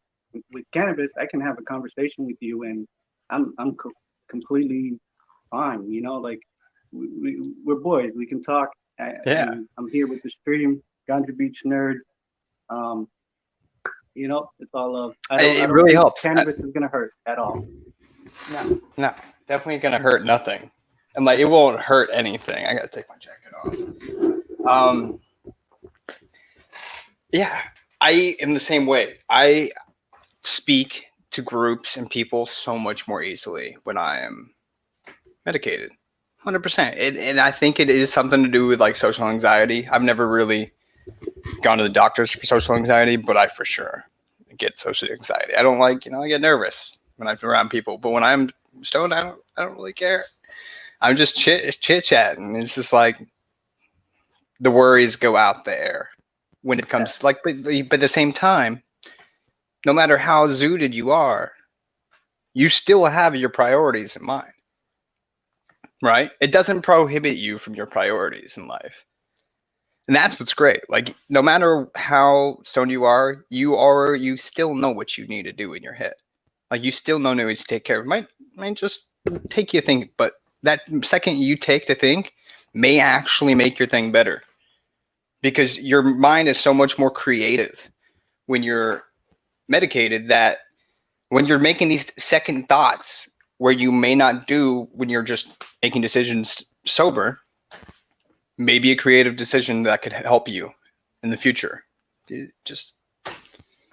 With cannabis, I can have a conversation with you and I'm completely fine. Like we're boys. We can talk.
Yeah.
I'm here with the stream, Ganja Beach Nerds. It's all love.
It really helps.
Cannabis is gonna hurt at all.
No, definitely gonna hurt nothing. And like it won't hurt anything. I gotta take my jacket off. Yeah, I am the same way. I speak to groups and people so much more easily when I am medicated. 100%. And I think it is something to do with like social anxiety. I've never really gone to the doctors for social anxiety, but I for sure get social anxiety. I don't I get nervous when I'm around people, but when I'm stoned, I don't really care. I'm just chit chatting. It's just like the worries go out there when it comes but at the same time, no matter how zooted you are, you still have your priorities in mind, right? It doesn't prohibit you from your priorities in life. And that's what's great. Like, no matter how stoned you are, you still know what you need to do in your head. Like, you still know ways to take care of it. Might just take you to think, but that second you take to think may actually make your thing better. Because your mind is so much more creative when you're medicated, that when you're making these second thoughts where you may not do when you're just making decisions sober, maybe a creative decision that could help you in the future. Just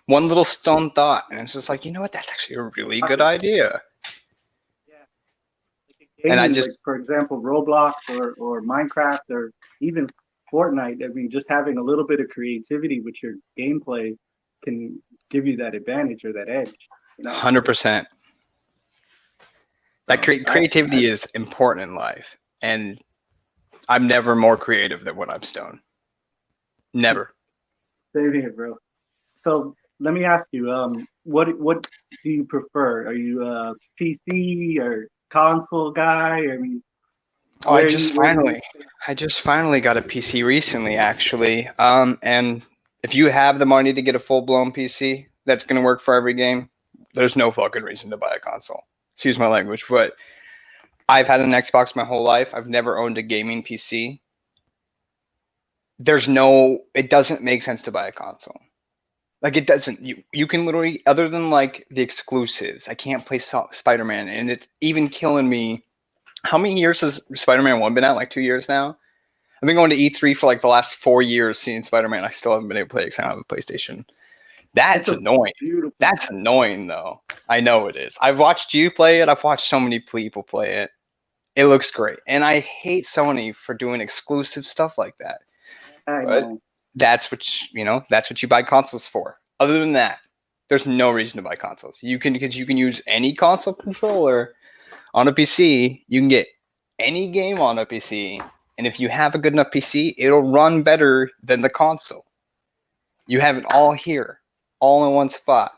one little stone thought, and it's just like, you know what? That's actually a really good idea.
Yeah, gaming,
I just
like, for example, Roblox or Minecraft or even Fortnite. I mean, just having a little bit of creativity with your gameplay can give you that advantage or that edge. You know,
100%. That
So,
creativity is important in life, and I'm never more creative than when I'm stoned. Never.
same here, bro. So let me ask you, what do you prefer? Are you a PC or console guy? I mean,
Oh, I
where do you
just finally got a PC recently, actually. And if you have the money to get a full-blown PC that's gonna work for every game, there's no fucking reason to buy a console. Excuse my language, but I've had an Xbox my whole life. I've never owned a gaming PC. It doesn't make sense to buy a console. Like, it doesn't. You can literally, other than like the exclusives, I can't play Spider-Man, and it's even killing me. How many years has Spider-Man 1 been out? Like 2 years now? I've been going to E3 for like the last 4 years seeing Spider-Man. I still haven't been able to play it because I don't have a PlayStation. That's annoying.
beautiful.
That's annoying, though. I know it is. I've watched you play it. I've watched so many people play it. It looks great. And I hate Sony for doing exclusive stuff like that.
I
But
know.
that's what you buy consoles for. Other than that, there's no reason to buy consoles. Because you can use any console controller on a PC. You can get any game on a PC. And if you have a good enough PC, it'll run better than the console. You have it all here, all in one spot.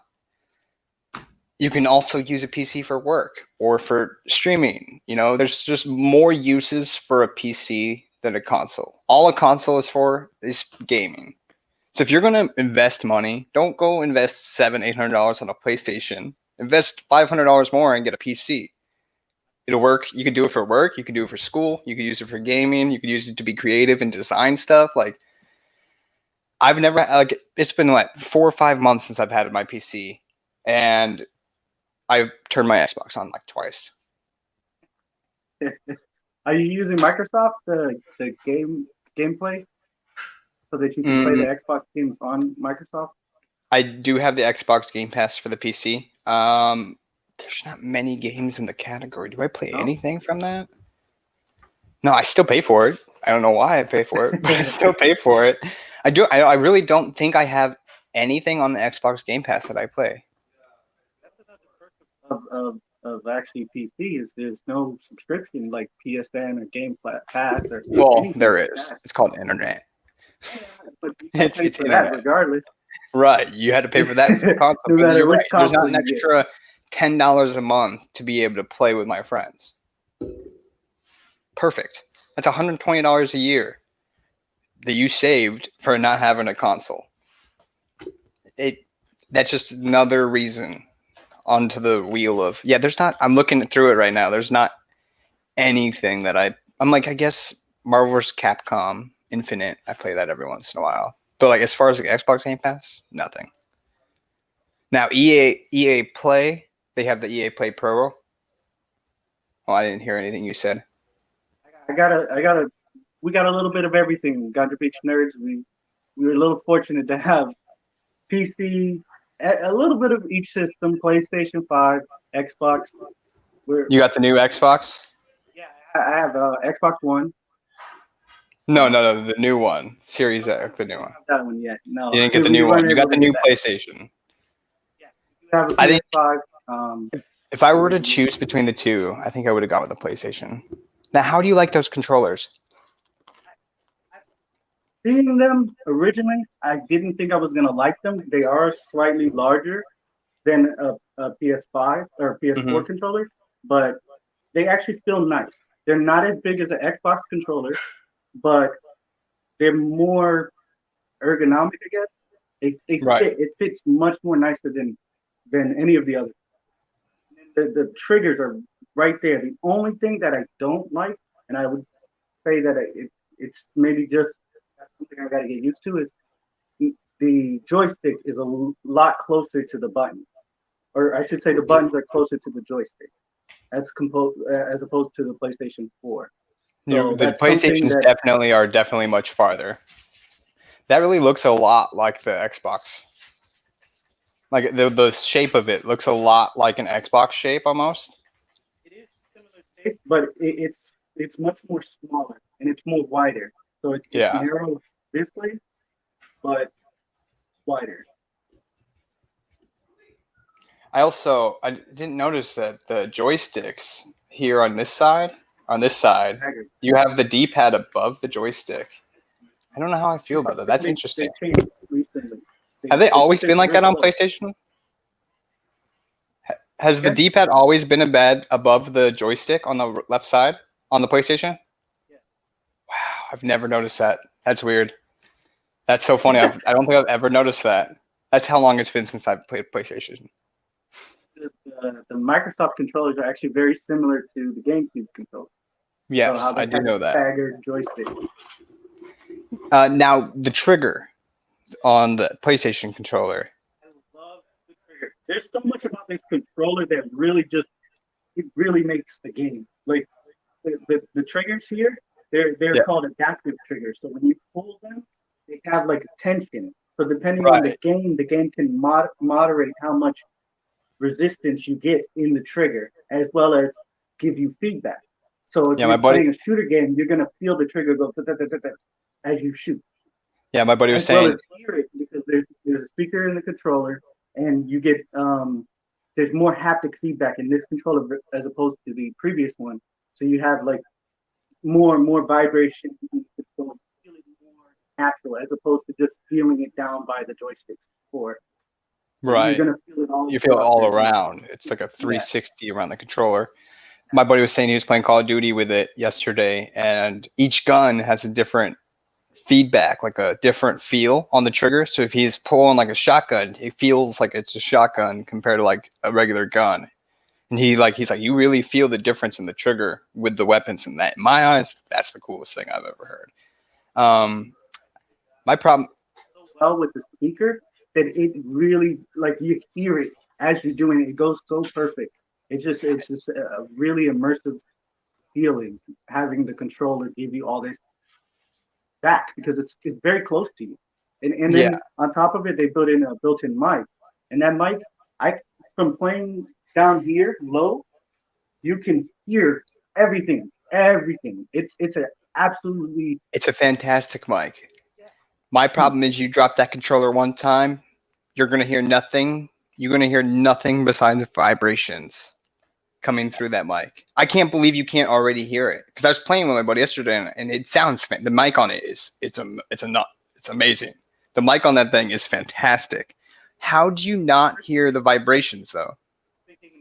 You can also use a PC for work or for streaming. There's just more uses for a PC than a console. All a console is for is gaming. So if you're going to invest money, don't go invest $700-800 on a PlayStation. Invest $500 more and get a PC. It'll work. You can do it for work. You can do it for school. You can use it for gaming. You can use it to be creative and design stuff. Like, I've never, like, it's been 4 or 5 months since I've had my PC, and I've turned my Xbox on like twice.
Are you using Microsoft the gameplay so that you can play the Xbox games on Microsoft?
I do have the Xbox Game Pass for the PC. There's not many games in the category. Do I play anything from that? No, I still pay for it. I don't know why I pay for it, but I still pay for it. I do. I really don't think I have anything on the Xbox Game Pass that I play.
That's another perk of actually PC is there's no subscription like PSN or Game Pass or.
Well, there is. It's called internet.
But you
It's
pay for
internet.
that regardless.
Right, you had to pay for that for console.
No matter
You're
which
right. There's not
console
an
you get.
extra $10 a month to be able to play with my friends. Perfect. That's $120 a year that you saved for not having a console. That's just another reason onto the wheel of there's not. I'm looking through it right now. There's not anything that I'm like, I guess Marvel vs. Capcom Infinite, I play that every once in a while. But like, as far as the Xbox Game Pass, nothing. Now EA Play, they have the EA Play Pro. Oh, I didn't hear anything you said.
We got a little bit of everything. Ganja Beach Nerds. We were a little fortunate to have PC, a little bit of each system, PlayStation 5, Xbox.
You got the new Xbox?
Yeah, I have Xbox One.
No, the new one. Series X, the new one.
Not that one yet. No.
You didn't get the new one. You got the new PlayStation.
Yeah, you have a PS5.
If I were to choose between the two, I think I would have gone with the PlayStation. Now, how do you like those controllers?
Seeing them originally, I didn't think I was gonna like them. They are slightly larger than a PS5 or PS4 controller, but they actually feel nice. They're not as big as an Xbox controller, but they're more ergonomic, I guess. They
Right.
fit. It fits much more nicer than any of the others. The triggers are right there. The only thing that I don't like, and I would say that it's maybe just something I gotta get used to, is the joystick is a lot closer to the button, or I should say the buttons are closer to the joystick as opposed to the PlayStation 4. So
The PlayStations are definitely much farther. That really looks a lot like the Xbox. Like the shape of it looks a lot like an Xbox shape almost.
It is similar but it's much more smaller and it's more wider. So it's
Yeah.
narrow this way, but wider.
I didn't notice that the joysticks here on this side, you have the D-pad above the joystick. I don't know how I feel about that. That's interesting.
They changed recently.
Have they always
It's
been like that on
very close.
PlayStation? Has the
Yeah.
D-pad always been above the joystick on the left side on the PlayStation?
Yeah.
Wow, I've never noticed that. That's weird. That's so funny. I don't think I've ever noticed that. That's how long it's been since I've played PlayStation.
The Microsoft controllers are actually very similar to the GameCube controller.
Yes,
So how they
I do
have
know
a
that.
staggered joystick.
Now, the trigger on the PlayStation controller.
I love the trigger. There's so much about this controller that really makes the game. Like the triggers here, they're called adaptive triggers. So when you pull them, they have like a tension. So depending on the game can moderate how much resistance you get in the trigger, as well as give you feedback. So if you're playing a shooter game, you're gonna feel the trigger go as you shoot.
Yeah, my buddy was
as
saying.
Well as hear it because there's a speaker in the controller, and you get there's more haptic feedback in this controller as opposed to the previous one. So you have like more vibration, feeling more natural as opposed to just feeling it down by the joysticks.
Right.
You're gonna feel it all.
You feel it all around. It's like a 360 around the controller. My buddy was saying he was playing Call of Duty with it yesterday, and each gun has a different feedback, like a different feel on the trigger. So if he's pulling like a shotgun, it feels like it's a shotgun compared to like a regular gun. And he's like, you really feel the difference in the trigger with the weapons. And that, in my eyes, that's the coolest thing I've ever heard. My problem.
Well, with the speaker, that it really like you hear it as you're doing it. It goes so perfect. It's just a really immersive feeling having the controller give you all this back because it's very close to you. And then on top of it, they put in a built-in mic. And that mic, from playing down here low, you can hear everything. It's a
fantastic mic. My problem is you drop that controller one time, you're going to hear nothing. You're going to hear nothing besides vibrations coming through that mic. I can't believe you can't already hear it because I was playing with my buddy yesterday and it sounds the mic on it it's amazing. The mic on that thing is fantastic. How do you not hear the vibrations though?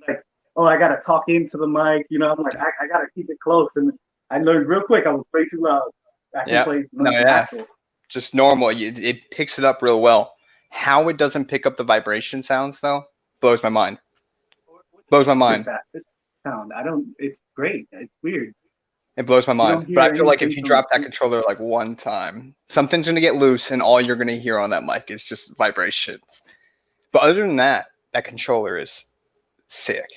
Like, oh, I gotta talk into the mic. You know, I'm like, I gotta keep it close. And I learned real quick I was way too loud. I can play natural.
Just normal. It picks it up real well. How it doesn't pick up the vibration sounds though blows my mind. Blows my mind.
This sound, it's great. It's weird.
It blows my mind. But I feel like if you drop that controller like one time, something's gonna get loose and all you're gonna hear on that mic is just vibrations. But other than that, that controller is sick.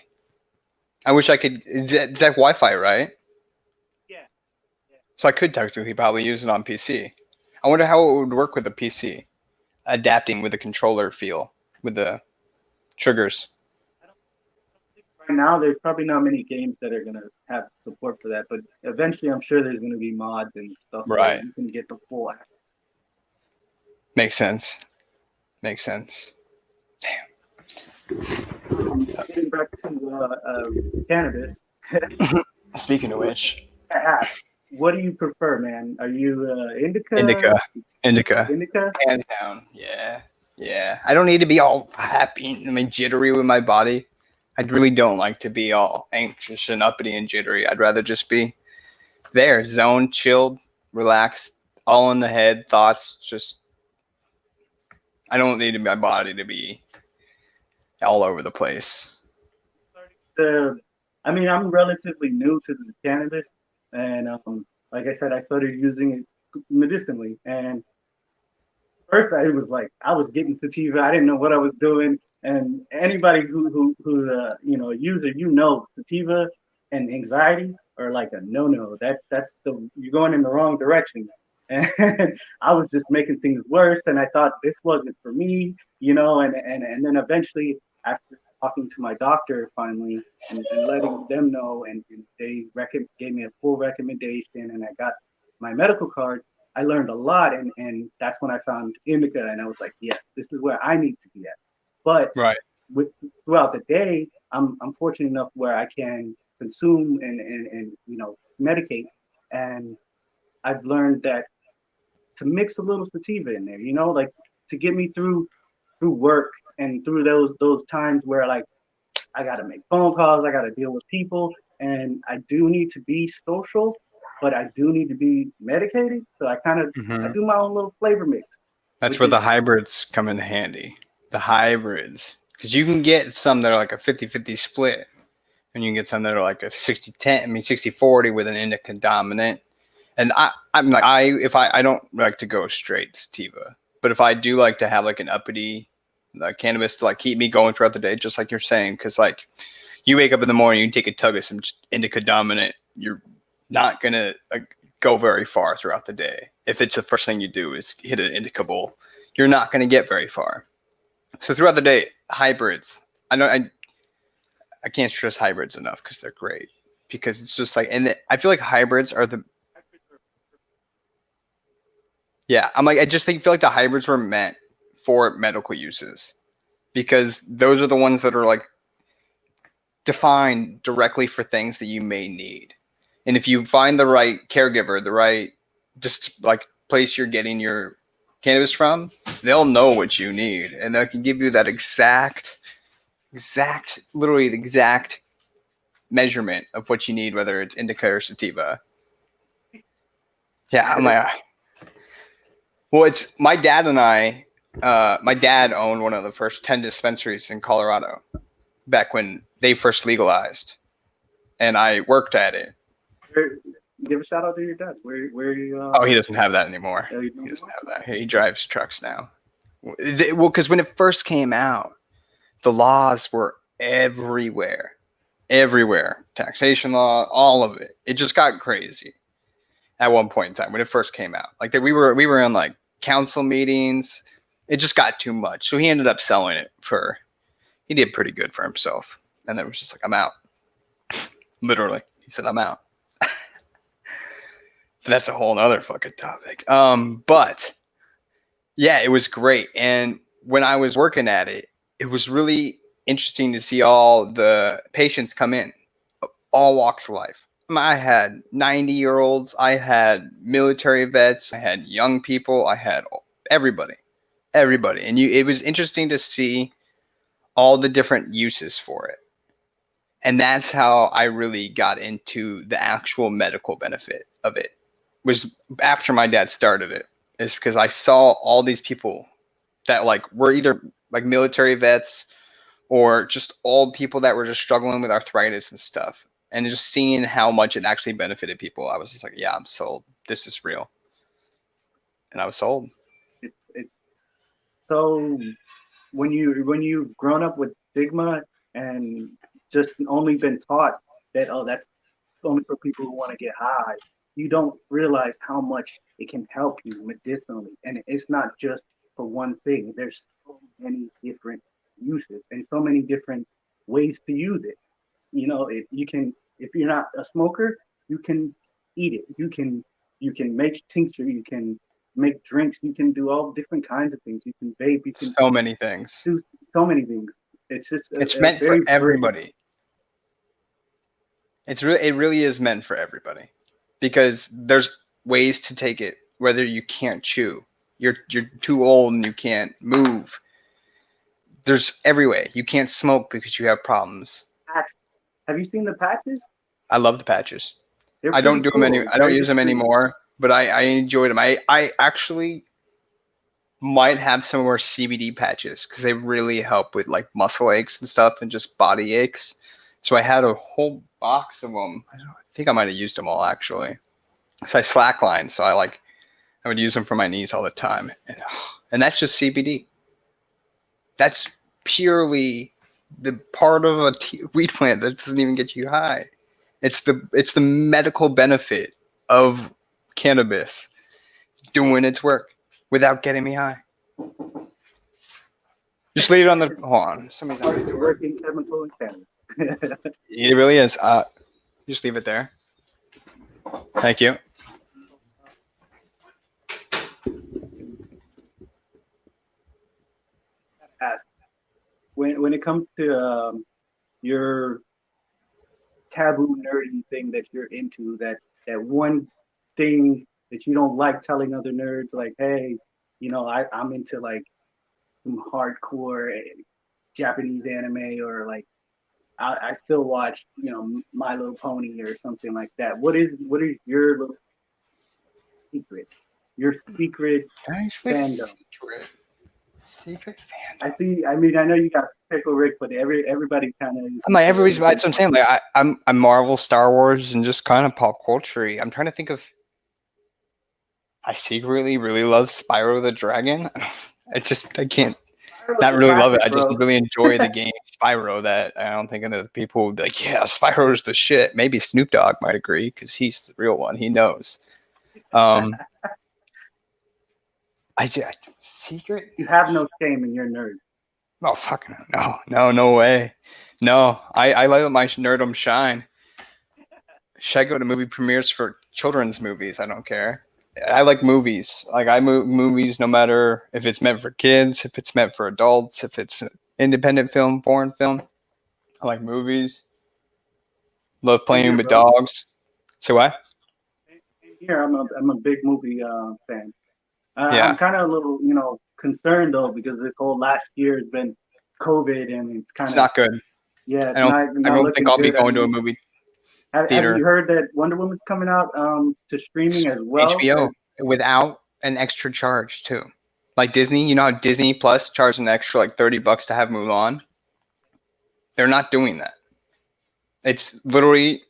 I wish I could. Is that Wi-Fi, right?
Yeah.
So I could technically probably use it on PC. I wonder how it would work with a PC, adapting with the controller feel, with the triggers.
Right now, there's probably not many games that are going to have support for that, but eventually I'm sure there's going to be mods and stuff
right.
You can get the full access.
Makes sense. Damn.
Getting back to cannabis.
Speaking of which.
What do you prefer, man? Are you indica?
Indica. Hands down. Yeah. I don't need to be all happy and jittery with my body. I really don't like to be all anxious and uppity and jittery. I'd rather just be there, zoned, chilled, relaxed, all in the head, thoughts. Just, I don't need my body to be all over the place.
I'm relatively new to the cannabis. And like I said, I started using it medicinally. And first, I was getting sativa. I didn't know what I was doing. And anybody who user, sativa and anxiety are like a no. You're going in the wrong direction. And I was just making things worse. And I thought this wasn't for me, And then eventually, after talking to my doctor finally and letting them know, and they gave me a full recommendation, and I got my medical card. I learned a lot, and that's when I found indica, and I was like, yeah, this is where I need to be at. But
Right.
throughout the day, I'm fortunate enough where I can consume and medicate, and I've learned that to mix a little sativa in there, like to get me through work and through those times where like I gotta make phone calls, I gotta deal with people, and I do need to be social, but I do need to be medicated. So I do my own little flavor mix.
That's where the hybrids come in handy. The hybrids. Because you can get some that are like a 50-50 split. And you can get some that are like a 60-40 with an indica dominant. And I don't like to go straight sativa. But if I do like to have like an uppity cannabis to like keep me going throughout the day, just like you're saying, because like you wake up in the morning, you take a tug of some indica dominant, you're not gonna go very far throughout the day. If it's the first thing you do is hit an indica bowl, you're not gonna get very far. So throughout the day, hybrids. I can't stress hybrids enough because they're great. Because it's just like, and I feel like hybrids are the. Yeah, I just feel like the hybrids were meant for medical uses, because those are the ones that are like defined directly for things that you may need. And if you find the right caregiver, the right just like place you're getting your cannabis from, they'll know what you need, and they can give you that literally the exact measurement of what you need, whether it's indica or sativa. Yeah, I'm like, well, it's my dad and I. My dad owned one of the first 10 dispensaries in Colorado back when they first legalized, and I worked at it.
Give a shout out to your dad. Where you?
Oh, he doesn't have that anymore. He doesn't have that. He drives trucks now. Well, because when it first came out, the laws were everywhere. Taxation law, all of it. It just got crazy at one point in time when it first came out. Like we were in like council meetings. It just got too much. So he ended up selling it he did pretty good for himself. And then it was just like, I'm out. Literally. He said, I'm out. That's a whole nother fucking topic. But yeah, it was great. And when I was working at it, it was really interesting to see all the patients come in, all walks of life. I had 90-year-olds, I had military vets, I had young people, I had everybody. And it was interesting to see all the different uses for it. And that's how I really got into the actual medical benefit of it. Was after my dad started it, is because I saw all these people that like were either like military vets or just old people that were just struggling with arthritis and stuff, and just seeing how much it actually benefited people. I was just like, yeah, I'm sold. This is real. And I was sold.
So when you've grown up with stigma and just only been taught that, oh, that's only for people who want to get high, you don't realize how much it can help you medicinally. And it's not just for one thing. There's so many different uses and so many different ways to use it. If you're not a smoker, you can eat it. You can make tincture, you can make drinks, you can do all different kinds of things. You can vape, you can
so many things.
do so many things. It's just
it's meant for everybody. It really is meant for everybody, because there's ways to take it whether you can't chew, you're too old and you can't move. There's every way. You can't smoke because you have problems.
Have you seen the patches?
I love the patches.
They're
I don't do
pretty
them
cool.
I don't use them anymore, but I enjoyed them. I actually might have some more CBD patches because they really help with like muscle aches and stuff and just body aches. So I had a whole box of them. I think I might have used them all actually. Because I slackline, so I would use them for my knees all the time, and that's just CBD. That's purely the part of a weed plant that doesn't even get you high. It's the medical benefit of cannabis doing its work without getting me high. Just leave it on the. Hold on. Somebody's
Part
on
of
the
the
door.
working chemical in Canada.
It really is. Just leave it there. Thank you.
Ask. When it comes to your taboo nerdy thing that you're into, that one thing that you don't like telling other nerds, like, hey, I'm into like some hardcore Japanese anime, or like I still watch My Little Pony or something like that. What is your little secret? Your secret fandom?
Secret fandom.
I see. I mean, I know you got Pickle Rick, but everybody kind of.
I'm like everybody's. That's what I'm saying. Like I'm Marvel, Star Wars, and just kind of pop culture. I'm trying to think of. I secretly really love Spyro the Dragon. I can't not really love it. I just really enjoy the game Spyro. That I don't think any of the people would be like, yeah, Spyro's the shit. Maybe Snoop Dogg might agree because he's the real one. He knows. I just secret.
You have no shame in your nerd.
Oh fuck no way. No, I let my nerdom shine. Should I go to movie premieres for children's movies? I don't care. I like movies. Like I move movies no matter if it's meant for kids, if it's meant for adults, if it's an independent film, foreign film. I like movies. Love playing with dogs. Say what?
Here, I'm a big movie fan.
Yeah.
I'm kind of a little, concerned though, because this whole last year has been COVID, and it's
not good.
Yeah,
I don't think I'll be going to a movie theater.
Have you heard that Wonder Woman's coming out to streaming as well?
HBO without an extra charge too. Like Disney, you know how Disney Plus charges an extra like $30 to have Mulan? They're not doing that. It's literally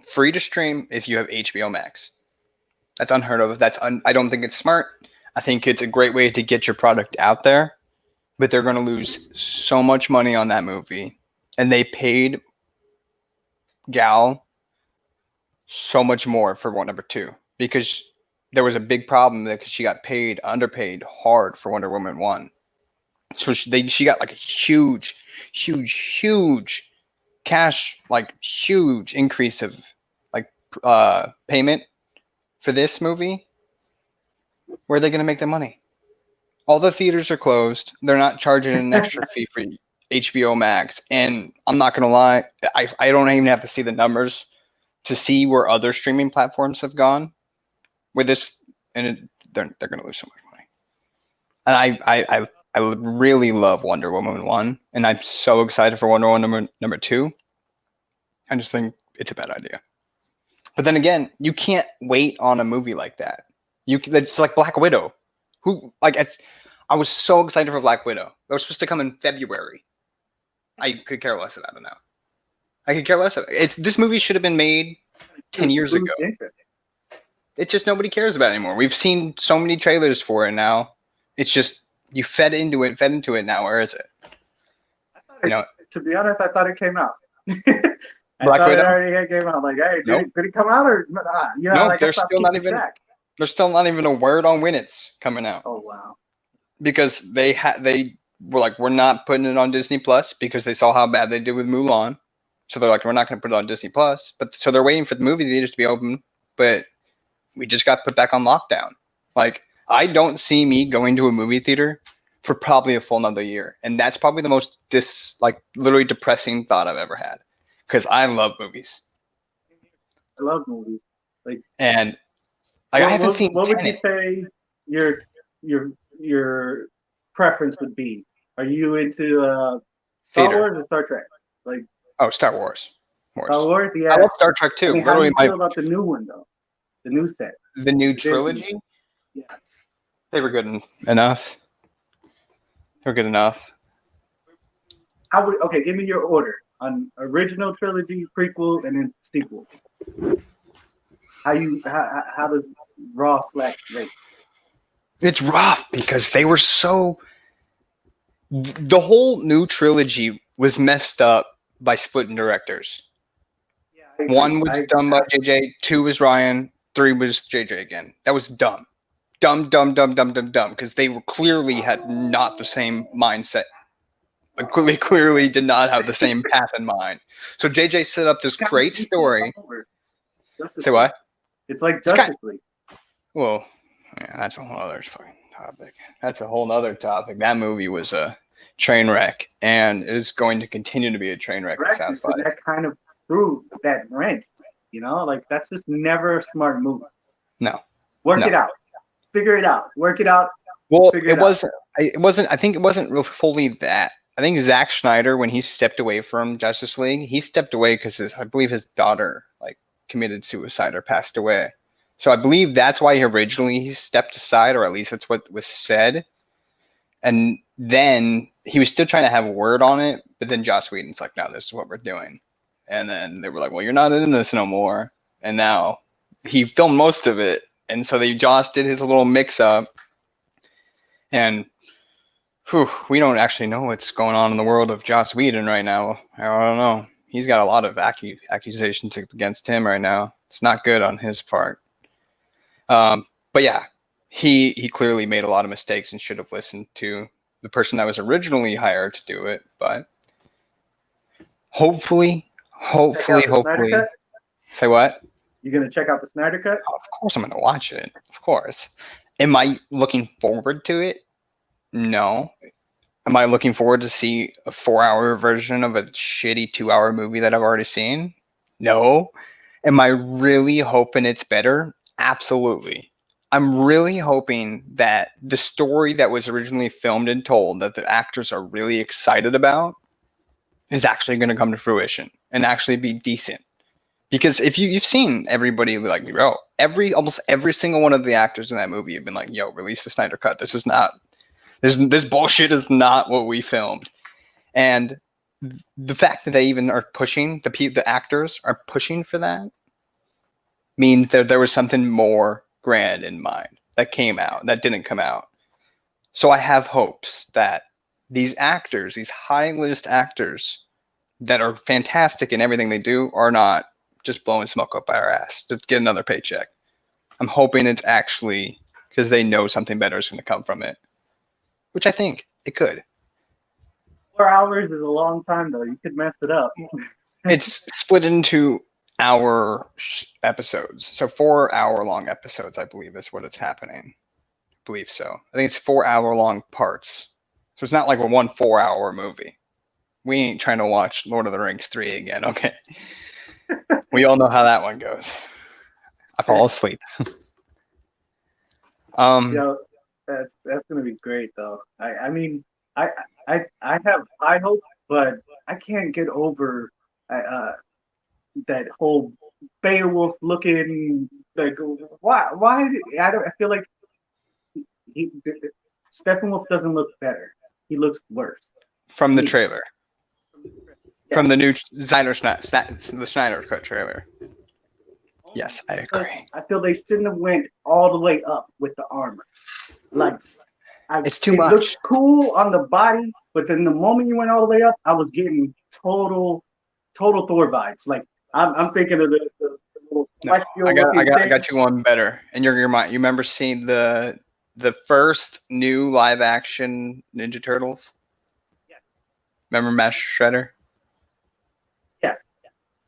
free to stream if you have HBO Max. That's unheard of. I don't think it's smart. I think it's a great way to get your product out there, but they're going to lose so much money on that movie. And they paid Gal so much more for Wonder 2 because there was a big problem because she got underpaid hard for Wonder Woman 1. So she got like a huge cash, like huge increase of like payment for this movie. Where are they going to make the money? All the theaters are closed. They're not charging an extra fee for HBO Max. And I'm not going to lie, I don't even have to see the numbers to see where other streaming platforms have gone with this. And they're going to lose so much money. And I really love Wonder Woman 1. And I'm so excited for Wonder Woman number 2. I just think it's a bad idea. But then again, you can't wait on a movie like that. It's like Black Widow. I was so excited for Black Widow. It was supposed to come in February. I could care less about it now. I could care less. This movie should have been made 10 years ago. It's just nobody cares about it anymore. We've seen so many trailers for it now. It's just you fed into it now. Where is it?
To be honest, I thought it came out.
Black Widow?
It already came out. Like, hey, did it come out or not?
No, like there's still not even. There's still not even a word on when it's coming out.
Oh wow!
Because they were like, we're not putting it on Disney Plus because they saw how bad they did with Mulan. So they're like, we're not going to put it on Disney Plus. But so they're waiting for the movie theaters to be open. But we just got put back on lockdown. Like, I don't see me going to a movie theater for probably a full another year, and that's probably the most literally depressing thought I've ever had. Because I love movies.
I love movies.
I haven't seen.
What would you say your preference would be? Are you into Star Wars or Star Trek?
Star Wars.
Star Wars, yeah.
I love Star Trek too.
How do you feel about the new one though? The new set.
The new trilogy.
Yeah.
They were good enough. They're good enough.
Give me your order on original trilogy, prequel, and then sequel. How does Rawslack rate?
It's rough because they were so. The whole new trilogy was messed up by splitting directors. Yeah, 1 was done by JJ, 2 was Ryan, 3 was JJ again. That was dumb. dumb, because they were clearly had not the same mindset. Like, clearly did not have the same path in mind. So JJ set up this great story. Say what?
It's like
It's kind-
Justice League.
Well, yeah, that's a whole other fucking topic. That's a whole other topic. That movie was a train wreck, and is going to continue to be a train wreck. It sounds like.
That kind of proved that rent. You know, like that's just never a smart move.
No.
Work it out. Figure it out. Work it out.
Well, it wasn't. I think it wasn't real fully that. I think Zack Snyder, when he stepped away from Justice League, he stepped away because I believe his daughter like committed suicide or passed away. So I believe that's why he stepped aside, or at least that's what was said. And then he was still trying to have a word on it, but then Joss Whedon's like, "No, this is what we're doing." And then they were like, "Well, you're not in this no more." And now he filmed most of it, and so Joss did his little mix-up. And we don't actually know what's going on in the world of Joss Whedon right now. I don't know. He's got a lot of accusations against him right now. It's not good on his part. But yeah, he clearly made a lot of mistakes and should have listened to the person that was originally hired to do it. But hopefully. Say what?
You gonna check out the Snyder Cut?
Oh, of course I'm gonna watch it. Of course. Am I looking forward to it? No. Am I looking forward to see a 4-hour version of a shitty 2-hour movie that I've already seen? No. Am I really hoping it's better? Absolutely. I'm really hoping that the story that was originally filmed and told that the actors are really excited about is actually going to come to fruition and actually be decent. Because if you've seen everybody like, bro, almost every single one of the actors in that movie have been like, yo, release the Snyder Cut. This bullshit is not what we filmed. And the fact that they even are pushing, the actors are pushing for that, means that there was something more grand in mind that didn't come out. So I have hopes that these actors, these high-list actors that are fantastic in everything they do, are not just blowing smoke up our ass to get another paycheck. I'm hoping it's actually because they know something better is going to come from it, which I think it could.
4 hours is a long time, though. You could mess it up.
It's split into hour episodes. So 4-hour-long episodes, I believe, is what it's happening. I believe so. I think it's 4-hour-long parts. So it's not like a 1 4-hour movie. We ain't trying to watch Lord of the Rings 3 again, okay? We all know how that one goes. I fall asleep.
Yo, that's gonna be great, though. I mean, I have high hope, but I can't get over that whole Beowulf looking like why I feel like Steppenwolf doesn't look better. He looks worse.
From the trailer. Yeah. From the new Snyder Cut trailer. Yes, I agree.
I feel they shouldn't have went all the way up with the armor. Like,
it's too much. It looks
cool on the body, but then the moment you went all the way up, I was getting total Thor vibes. Like, I'm thinking of the little celestial.
I got you one better. And you remember seeing the first new live action Ninja Turtles?
Yeah.
Remember Master Shredder?
Yes.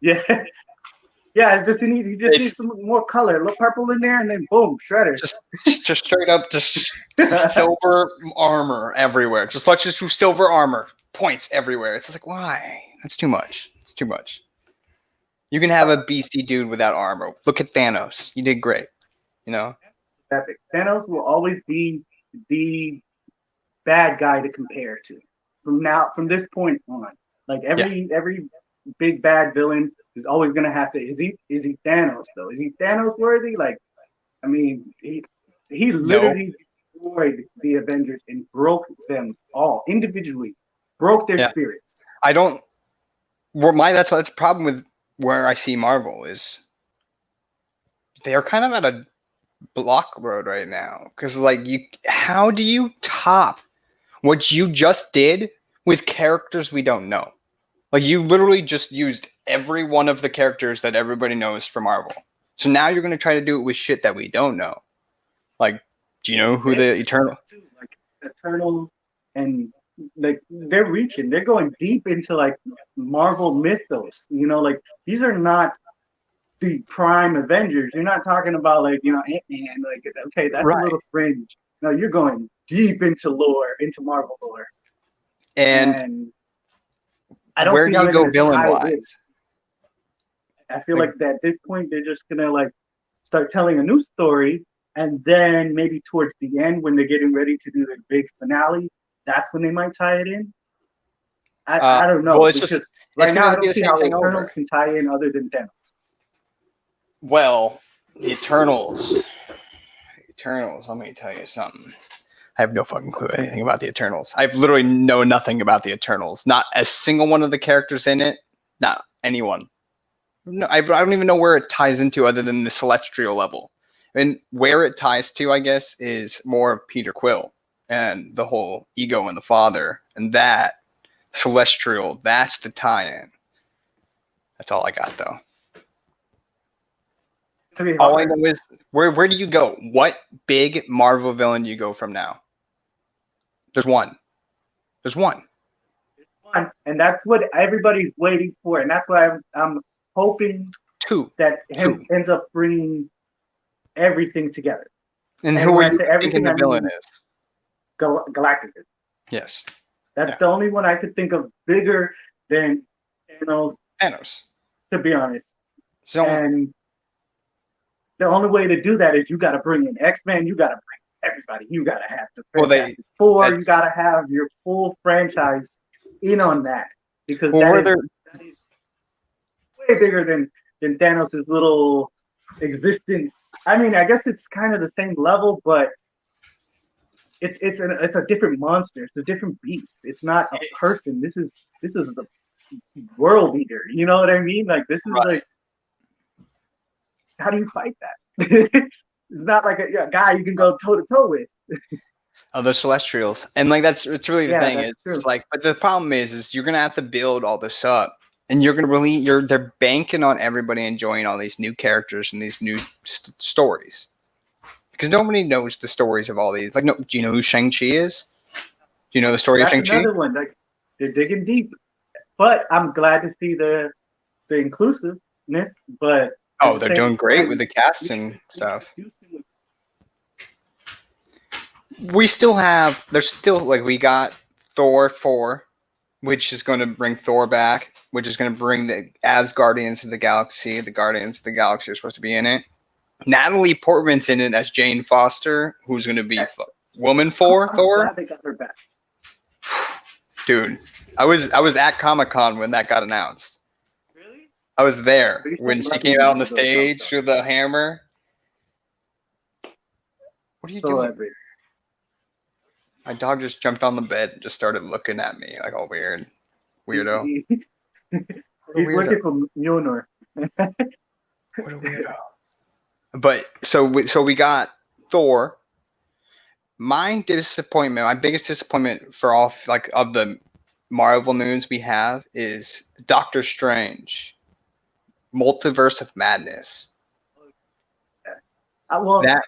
Yeah. Yeah, he needs some more color, a little purple in there, and then boom, Shredder.
Just straight up, just silver armor everywhere. Let's just do silver armor points everywhere. It's just like, why? That's too much. It's too much. You can have a beastie dude without armor. Look at Thanos. You did great. You know?
Epic. Thanos will always be the bad guy to compare to. From this point on. Like every big bad villain is always gonna have to is he Thanos though? Is he Thanos worthy? Like, I mean, he literally destroyed the Avengers and broke them all individually, broke their spirits.
That's the problem with where I see Marvel is they are kind of at a block road right now. Because how do you top what you just did with characters we don't know? Like, you literally just used every one of the characters that everybody knows from Marvel. So now you're going to try to do it with shit that we don't know. Like, Do you know who the Eternal?
Like Eternal, and like they're reaching. They're going deep into like Marvel mythos. You know, like these are not the prime Avengers. You're not talking about like Ant-Man. Like okay, that's a
Right.
little fringe. No, you're going deep into lore, into Marvel lore.
And
I don't
where
see
do
how
you
they're
go
gonna
villain
tie it
wise?
in. I feel like at this point they're just gonna like start telling a new story, and then maybe towards the end when they're getting ready to do the big finale, that's when they might tie it in. I don't know,
well, it's
because
just
right now I
be the
don't see
same
how
thing
Eternal
over.
can tie in other than Thanos.
Well, the Eternals. Let me tell you something. I have no fucking clue anything about the Eternals. I literally know nothing about the Eternals. Not a single one of the characters in it. Not anyone. No, I don't even know where it ties into other than the celestial level. And where it ties to, I guess, is more of Peter Quill and the whole ego and the father. And that celestial, that's the tie-in. That's all I got, though. All I know is, where do you go? What big Marvel villain do you go from now? There's one.
And that's what everybody's waiting for, and that's why I'm hoping that ends up bringing everything together.
And who are you thinking the villain is?
Galactus.
Yes.
That's the only one I could think of bigger than Thanos. To be honest. And the only way to do that is you got to bring in X-Men. You got to bring everybody. You got to have the Fantastic Four. You got to have your full franchise in on that, because that is way bigger than Thanos' little existence. I mean, I guess it's kind of the same level, but it's a different monster. It's a different beast. It's not a person. This is the world eater. You know what I mean? Like this is like, how do you fight that? It's not like a guy you can go toe to toe with.
Oh, the Celestials, and like it's really the thing. It's like, but the problem is you're gonna have to build all this up, and you're gonna they're banking on everybody enjoying all these new characters and these new stories, because nobody knows the stories of all these. Like, no, do you know who Shang-Chi is? Do you know the story of Shang-Chi?
That's another one. Like they're digging deep, but I'm glad to see the inclusiveness. But
they're doing great with the cast and stuff. We still have, there's still, like, we got Thor 4, which is going to bring Thor back, which is going to bring the Asgardians of the Galaxy. The Guardians of the Galaxy are supposed to be in it. Natalie Portman's in it as Jane Foster, who's going to be woman for Thor.
Glad they got her back.
Dude, I was at Comic-Con when that got announced.
Really?
I was there when she came out on the stage with the hammer. What are you doing? My dog just jumped on the bed and just started looking at me like all weird. Weirdo.
He's looking for Mjolnir.
What a weirdo. But so we got Thor. My biggest disappointment for all of the Marvel news we have is Doctor Strange, Multiverse of Madness.
Why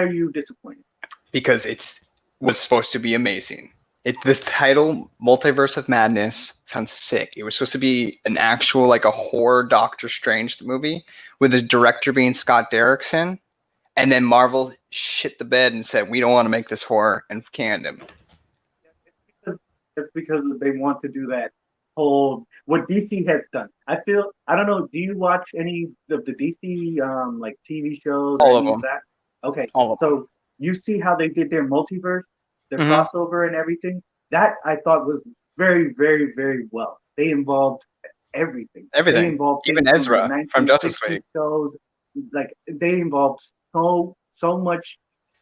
are you disappointed?
Because it was supposed to be amazing. The title Multiverse of Madness sounds sick. It was supposed to be an actual, like, a horror Doctor Strange movie with the director being Scott Derrickson, and then Marvel shit the bed and said, we don't want to make this horror, and canned him.
It's because they want to do that whole, what DC has done. I don't know, do you watch any of the DC like TV shows?
All of them.
That? Okay,
all of them.
You see how they did their multiverse, their crossover and everything? That I thought was very, very, very well. They involved everything. They involved
even Ezra from Justice League.
Shows. Like, they involved so much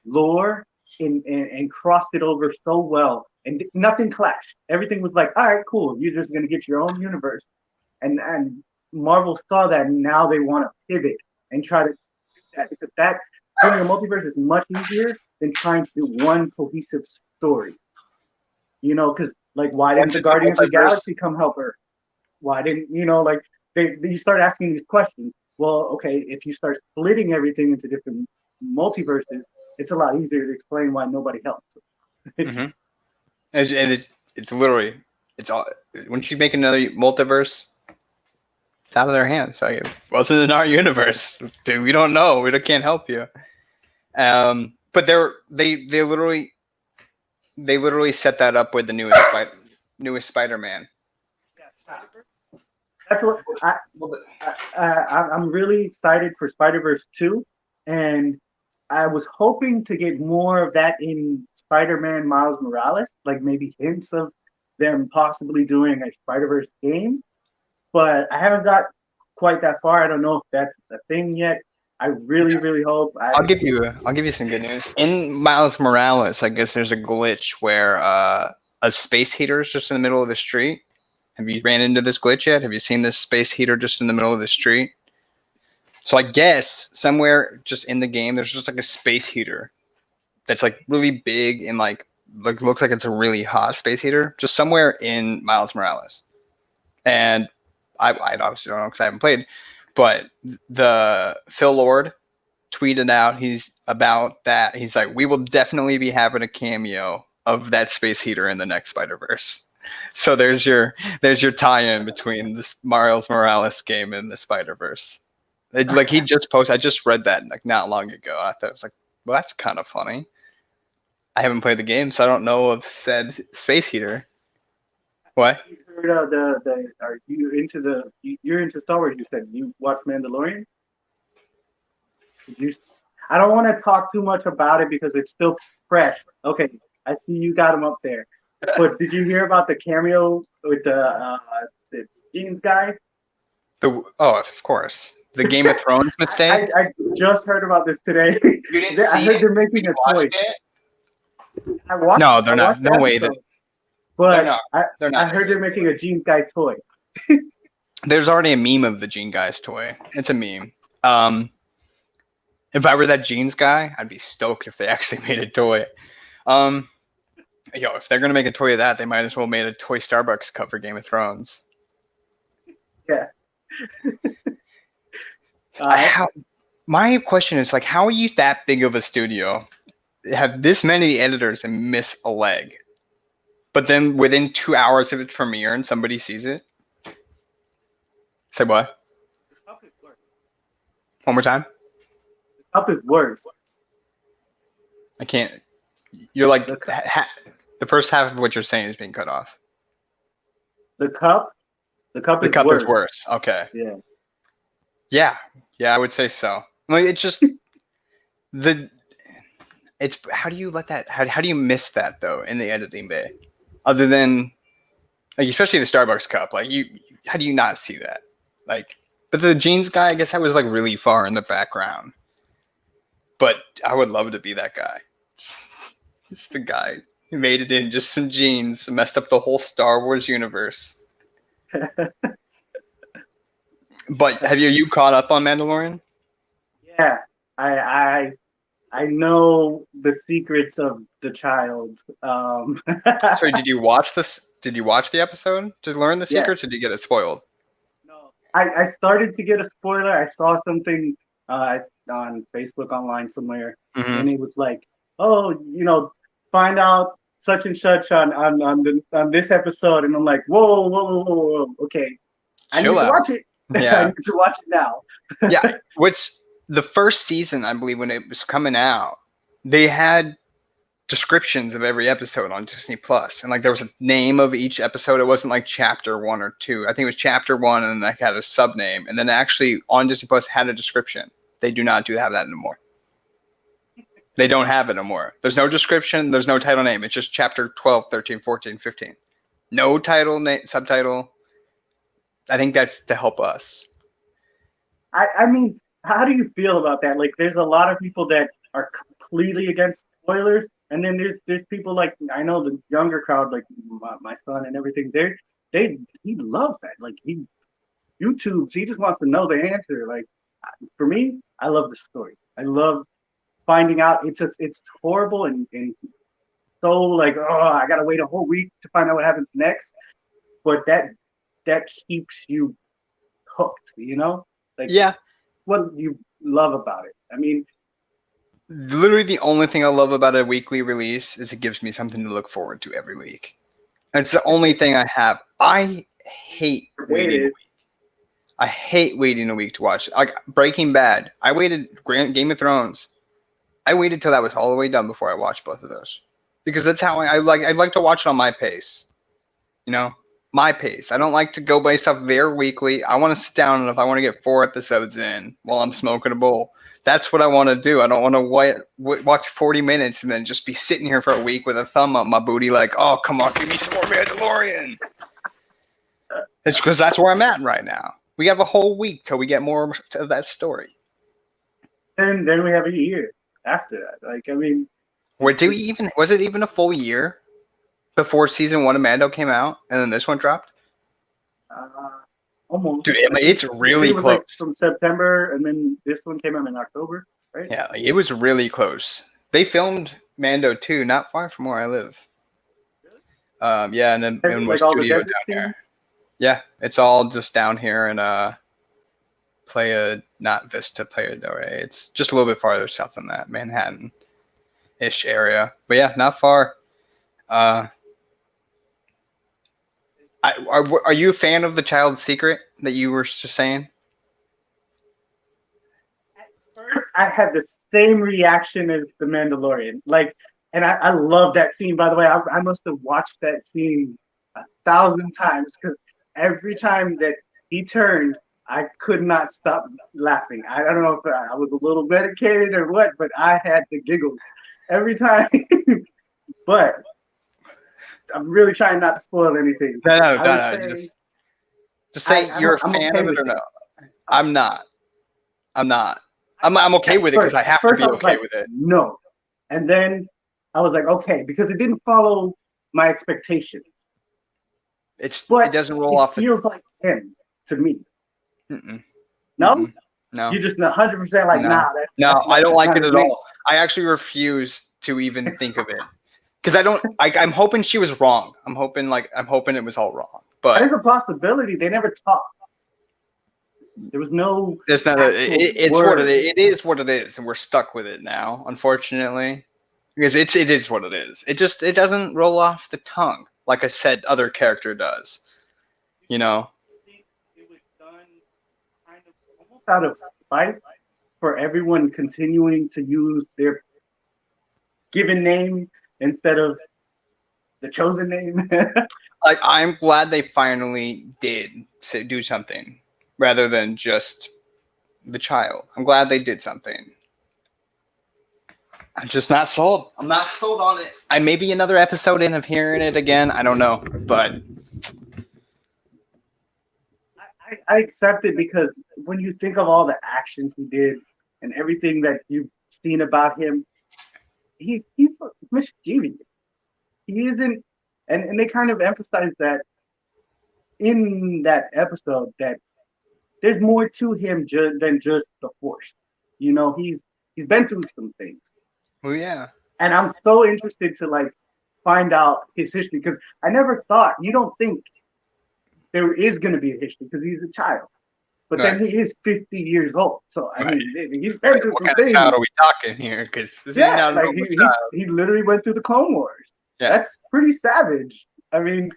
lore and crossed it over so well. And nothing clashed. Everything was like, all right, cool. You're just going to get your own universe. And Marvel saw that, and now they want to pivot and try to do that. Because doing a multiverse is much easier than trying to do one cohesive story. You know, because, like, why didn't the Guardians of the Galaxy come help Earth? Why didn't, you start asking these questions. Well, okay, if you start splitting everything into different multiverses, it's a lot easier to explain why nobody helps.
Mm-hmm. And it's literally it's all when you make another multiverse, it's out of their hands. Like, it wasn't in our universe, dude. We don't know. We can't help you. But they literally set that up with the newest Spider-Man.
That's what I'm really excited for Spider-Verse 2, and I was hoping to get more of that in Spider-Man Miles Morales, like maybe hints of them possibly doing a Spider-Verse game, but I haven't got quite that far. I don't know if that's a thing yet. I really, really hope.
I'll give you some good news. In Miles Morales, I guess there's a glitch where a space heater is just in the middle of the street. Have you ran into this glitch yet? Have you seen this space heater just in the middle of the street? So I guess somewhere just in the game, there's just like a space heater that's like really big and like looks like it's a really hot space heater just somewhere in Miles Morales. And I obviously don't know because I haven't played, but the Phil Lord tweeted out about that. He's like, we will definitely be having a cameo of that space heater in the next Spider-Verse. So there's your tie-in between this Miles Morales game and the Spider-Verse. Like he just posted, I just read that like not long ago. I thought it was like, well, that's kind of funny. I haven't played the game, so I don't know of said space heater. What?
You heard of are you into you're into Star Wars? You said you watch Mandalorian. I don't want to talk too much about it because it's still fresh. Okay, I see you got him up there. But did you hear about the cameo with the jeans guy?
Of course. The Game of Thrones mistake?
I just heard about this today.
You didn't see
I heard
it?
they're making a toy.
No, they're not. No way.
But
they're not.
I heard they're making a jeans guy toy.
There's already a meme of the Jean Guy's toy. It's a meme. If I were that jeans guy, I'd be stoked if they actually made a toy. If they're gonna make a toy of that, they might as well made a toy Starbucks cup for Game of Thrones.
Yeah.
My question is like, how are you that big of a studio, have this many editors and miss a leg, but then within 2 hours of its premiere and somebody sees it? Say what? One more time.
The cup is worse.
I can't. You're like the first half of what you're saying is being cut off.
The cup
is worse. Okay.
Yeah.
Yeah, I would say so. Like, it's just how do you let that? How do you miss that though in the editing bay? Other than like, especially the Starbucks cup, like how do you not see that? Like, but the jeans guy, I guess that was like really far in the background. But I would love to be that guy. Just the guy who made it in just some jeans, messed up the whole Star Wars universe. But have you caught up on Mandalorian?
Yeah, I know the secrets of the child.
Sorry, did you watch this? Did you watch the episode to learn the secrets, or did you get it spoiled?
No, I started to get a spoiler. I saw something on Facebook online somewhere, and it was like, oh, find out such and such on this episode, and I'm like, whoa, okay, I need to watch it.
Yeah,
I need to watch it now.
Yeah, what's the first season? I believe when it was coming out, they had descriptions of every episode on Disney Plus, and like there was a name of each episode. It wasn't like chapter 1 or 2. I think it was chapter 1, and then they had a sub name, and then actually on Disney Plus had a description. They do not have that anymore. They don't have it anymore. There's no description. There's no title name. It's just chapter 12, 13, 14, 15. No title, subtitle. I think that's to help us.
I mean, how do you feel about that? Like, there's a lot of people that are completely against spoilers, and then there's people like, I know the younger crowd, like my son and everything. He loves that. Like, he just wants to know the answer. Like, for me, I love the story. I love finding out. It's horrible and so like, oh, I gotta wait a whole week to find out what happens next. But that keeps you hooked, Like,
yeah.
What you love about it. I mean,
literally the only thing I love about a weekly release is it gives me something to look forward to every week. And it's the only thing I have. I hate waiting a week. I hate waiting a week to watch. Like Breaking Bad. I waited. Game of Thrones. I waited till that was all the way done before I watched both of those. Because that's how I like. I'd like to watch it on my pace. You know, my pace. I don't like to go based off their weekly. I want to sit down and if I want to get 4 episodes in while I'm smoking a bowl, that's what I want to do. I don't want to watch 40 minutes and then just be sitting here for a week with a thumb up my booty like, oh, come on, give me some more Mandalorian. It's because that's where I'm at right now. We have a whole week till we get more of that story.
And then we have a year after that. Like, I mean,
was it even a full year before season 1 of Mando came out and then this one dropped?
Almost.
Dude, it's really close.
Like from September, and then this one came out in October, right?
Yeah, it was really close. They filmed Mando 2 not far from where I live. Yeah, and then in my studio down there. Yeah, it's all just down here in not Vista, Playa del Rey. It's just a little bit farther south than that, Manhattan-ish area. But yeah, not far. Are you a fan of The Child's Secret that you were just saying?
At first, I had the same reaction as The Mandalorian. Like, and I love that scene, by the way. I must have watched that scene 1,000 times because every time that he turned, I could not stop laughing. I don't know if I was a little medicated or what, but I had the giggles every time. But I'm really trying not to spoil anything.
No. Just say you're a fan of it or no. I'm not. I'm okay with it because I have to be okay with it.
No. And then I was like, okay, because it didn't follow my expectations.
It doesn't roll off.
It feels like him to me.
Mm-mm.
No?
Mm-mm. No.
You're just 100% like,
no.
nah.
No, I don't like it at all. I actually refuse to even think of it. Because I'm hoping she was wrong. I'm hoping it was all wrong. But
there's a possibility. They never talked. There was no.
There's not. It's what it is. What it is, and we're stuck with it now, unfortunately, because it is what it is. It doesn't roll off the tongue like I said other character does. You know.
It was done kind of almost out of spite for everyone continuing to use their given name instead of the chosen name.
Like, I'm glad they finally did do something rather than just the child. I'm glad they did something. I'm just not sold. I'm not sold on it. I may be another episode in of hearing it again. I don't know, but
I accept it because when you think of all the actions he did and everything that you've seen about him, he's mischievous. He isn't, and they kind of emphasize that in that episode that there's more to him than just the Force. You know, he's been through some things.
Well, yeah.
And I'm so interested to like find out his history because I never thought, you don't think there is going to be a history because he's a child. But then he is 50 years old. So, I mean, he's been through some things. What kind of child
are we talking here? Because
he literally went through the Clone Wars. Yeah. That's pretty savage. I mean,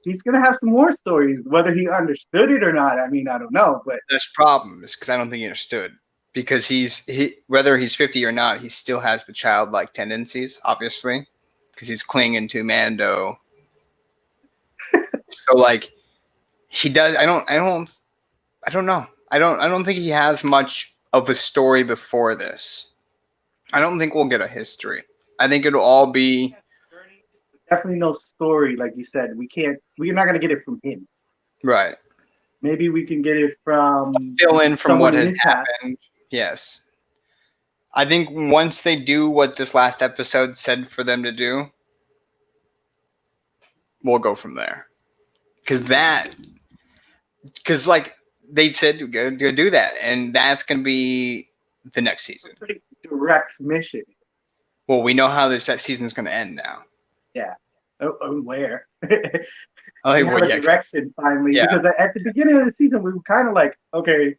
he's going to have some more stories. Whether he understood it or not, I mean, I don't know. But
that's the problem is because I don't think he understood. Because whether he's 50 or not, he still has the childlike tendencies, obviously. Because he's clinging to Mando. So, like, he does. I don't know. I don't think he has much of a story before this. I don't think we'll get a history. I think it'll all be
definitely no story, like you said. We're not gonna get it from him.
Right.
Maybe we can get it from
fill in from what has happened. Yes. I think once they do what this last episode said for them to do, we'll go from there. Because like they said to go do that, and that's going to be the next season.
Pretty direct mission.
Well, we know how that season's going to end now.
Yeah. Where?
Direction
finally. Yeah. Because at the beginning of the season, we were kind of like, okay.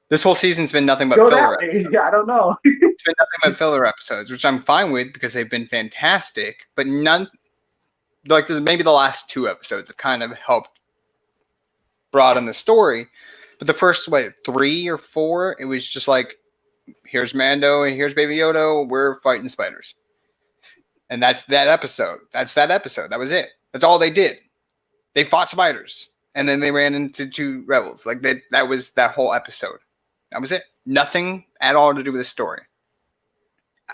This whole season's been nothing but filler.
Yeah, I don't know.
It's been nothing but filler episodes, which I'm fine with because they've been fantastic. But none, like maybe the last 2 episodes have kind of helped broaden the story. But the first 3 or 4, it was just like, here's Mando and here's Baby Yoda. We're fighting spiders, and that's that episode. That was it. That's all they did. They fought spiders, and then they ran into 2 rebels. Like that was that whole episode. That was it. Nothing at all to do with the story.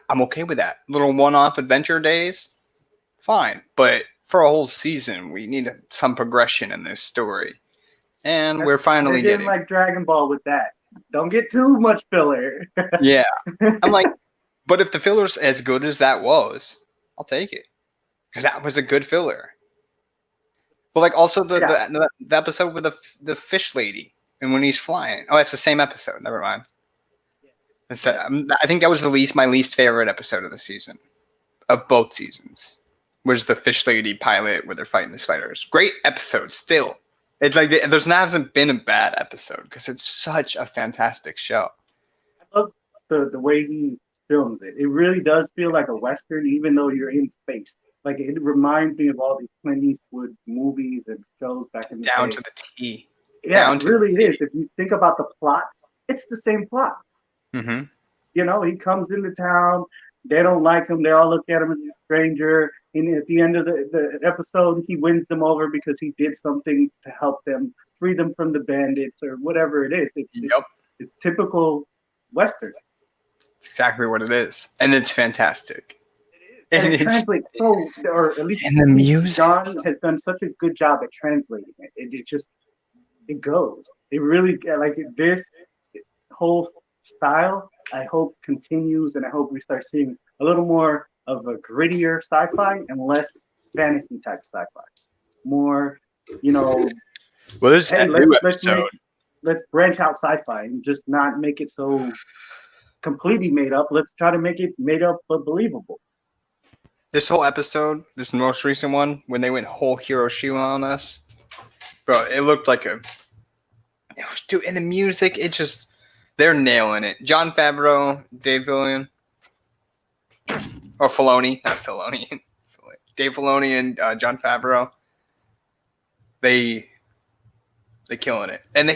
I'm okay with that. Little one-off adventure days, fine. But for a whole season, we need some progression in this story, and we're finally getting
like Dragon Ball with that. Don't get too much filler.
Yeah, I'm like, but if the filler's as good as that was, I'll take it because that was a good filler. But like also the episode with the fish lady and when he's flying. Oh, it's the same episode. Never mind. I think that was my least favorite episode of the season, of both seasons. Was the fish lady pilot where they're fighting the spiders. Great episode still. It's like hasn't been a bad episode because it's such a fantastic show.
I love the way he films it. It really does feel like a Western, even though you're in space. Like it reminds me of all these Clint Eastwood movies and shows back in the day.
Down to the T.
Yeah, it really is. If you think about the plot, it's the same plot.
Mm-hmm.
You know, he comes into town. They don't like him. They all look at him as a stranger. And at the end of the episode, he wins them over because he did something to help them, free them from the bandits or whatever it is. It's typical Western.
It's exactly what it is. And it's fantastic.
And it translates or at least
and the music.
John has done such a good job at translating it. It goes. It really, like this whole style, I hope continues, and I hope we start seeing a little more of a grittier sci-fi and less fantasy type sci-fi. More, well,
there's a new episode.
Let's branch out sci-fi and just not make it so completely made up. Let's try to make it made up but believable.
This whole episode, this most recent one, when they went whole Hiroshima on us, bro, it looked like and the music, they're nailing it. Jon Favreau, Dave Filoni, or Filoni, not Filoni, Dave Filoni and Jon Favreau, they killing it. And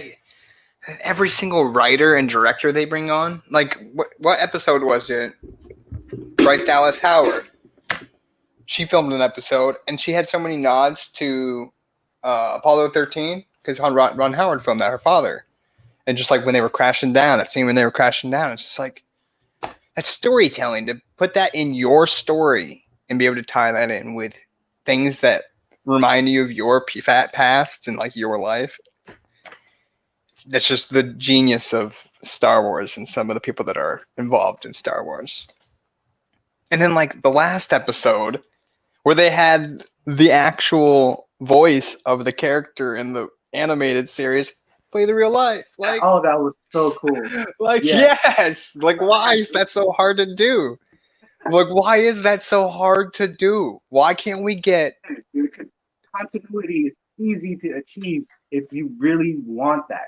every single writer and director they bring on, like what episode was it? Bryce Dallas Howard. She filmed an episode, and she had so many nods to Apollo 13 because Ron Howard filmed that, her father. And just like when they were crashing down, that scene when they were crashing down, it's just like, that's storytelling. To put that in your story and be able to tie that in with things that remind you of your past and like your life. That's just the genius of Star Wars and some of the people that are involved in Star Wars. And then like the last episode where they had the actual voice of the character in the animated series play the real life. Like,
oh, that was so cool.
Like, yes. Like, why is that so hard to do? Like, why is that so hard to do? Why can't we get
continuity is easy to achieve if you really want that.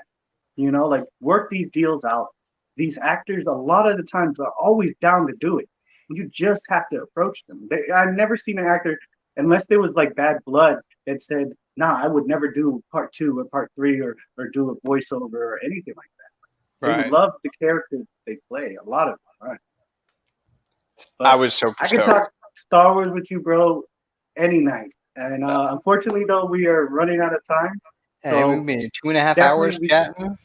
Like work these deals out. These actors, a lot of the times, are always down to do it. You just have to approach them. I've never seen an actor, unless there was like bad blood, that said, nah, I would never do part 2 or part 3 or do a voiceover or anything like that. Right. They love the characters they play, a lot of them, right? But
I was so
I can talk Star Wars with you, bro, any night. And unfortunately, though, we are running out of time.
So we've been 2.5 hours chatting.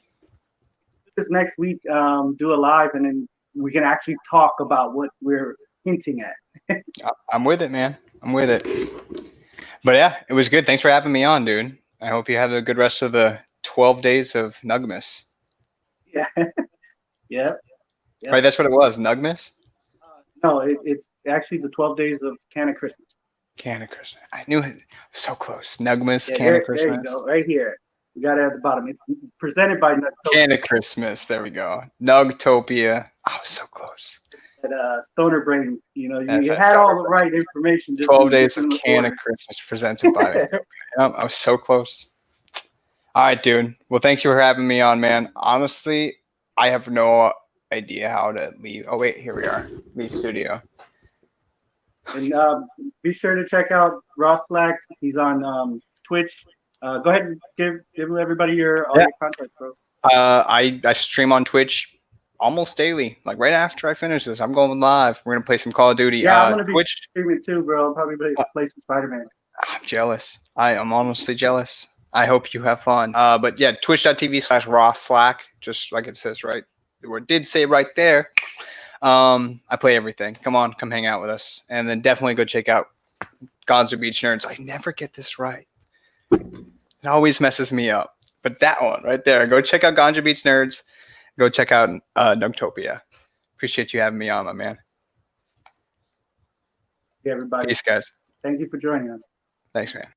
This next week, do a live, and then we can actually talk about what we're hinting at.
I'm with it, man. I'm with it. But yeah, it was good. Thanks for having me on, dude. I hope you have a good rest of the 12 days of Nugmas.
Yeah. Yep.
Right, that's what it was, Nugmas?
No, it's actually the 12 days of Canna Christmas.
Canna Christmas. I knew it. So close. Nugmas, Canna Christmas.
There you go, right here. We got it at the bottom. It's presented by Nugtopia.
Canna Christmas. There we go. Nugtopia. I was so close.
At Stoner Brain, you had all the right information.
12 days of Canna Christmas presented by Nugtopia. I was so close. All right, dude. Well, thank you for having me on, man. Honestly, I have no idea how to leave. Oh wait, here we are. Leave studio.
And be sure to check out Rawslack. He's on Twitch. Go ahead and give everybody your contacts, bro.
I stream on Twitch almost daily. Like right after I finish this, I'm going live. We're gonna play some Call of Duty.
Yeah, I'm gonna be
Twitch.
streaming too, bro. I'll probably play some Spider-Man.
I'm jealous. I'm honestly jealous. I hope you have fun. But yeah, twitch.tv/Rawslack, just like it says right. The word did say right there. I play everything. Come on, come hang out with us. And then definitely go check out Ganja Beach Nerds. I never get this right. It always messes me up. But that one right there, go check out Ganja Beach Nerds. Go check out Nugtopia. Appreciate you having me on, my man.
Hey, everybody.
Peace, guys.
Thank you for joining us.
Thanks, man.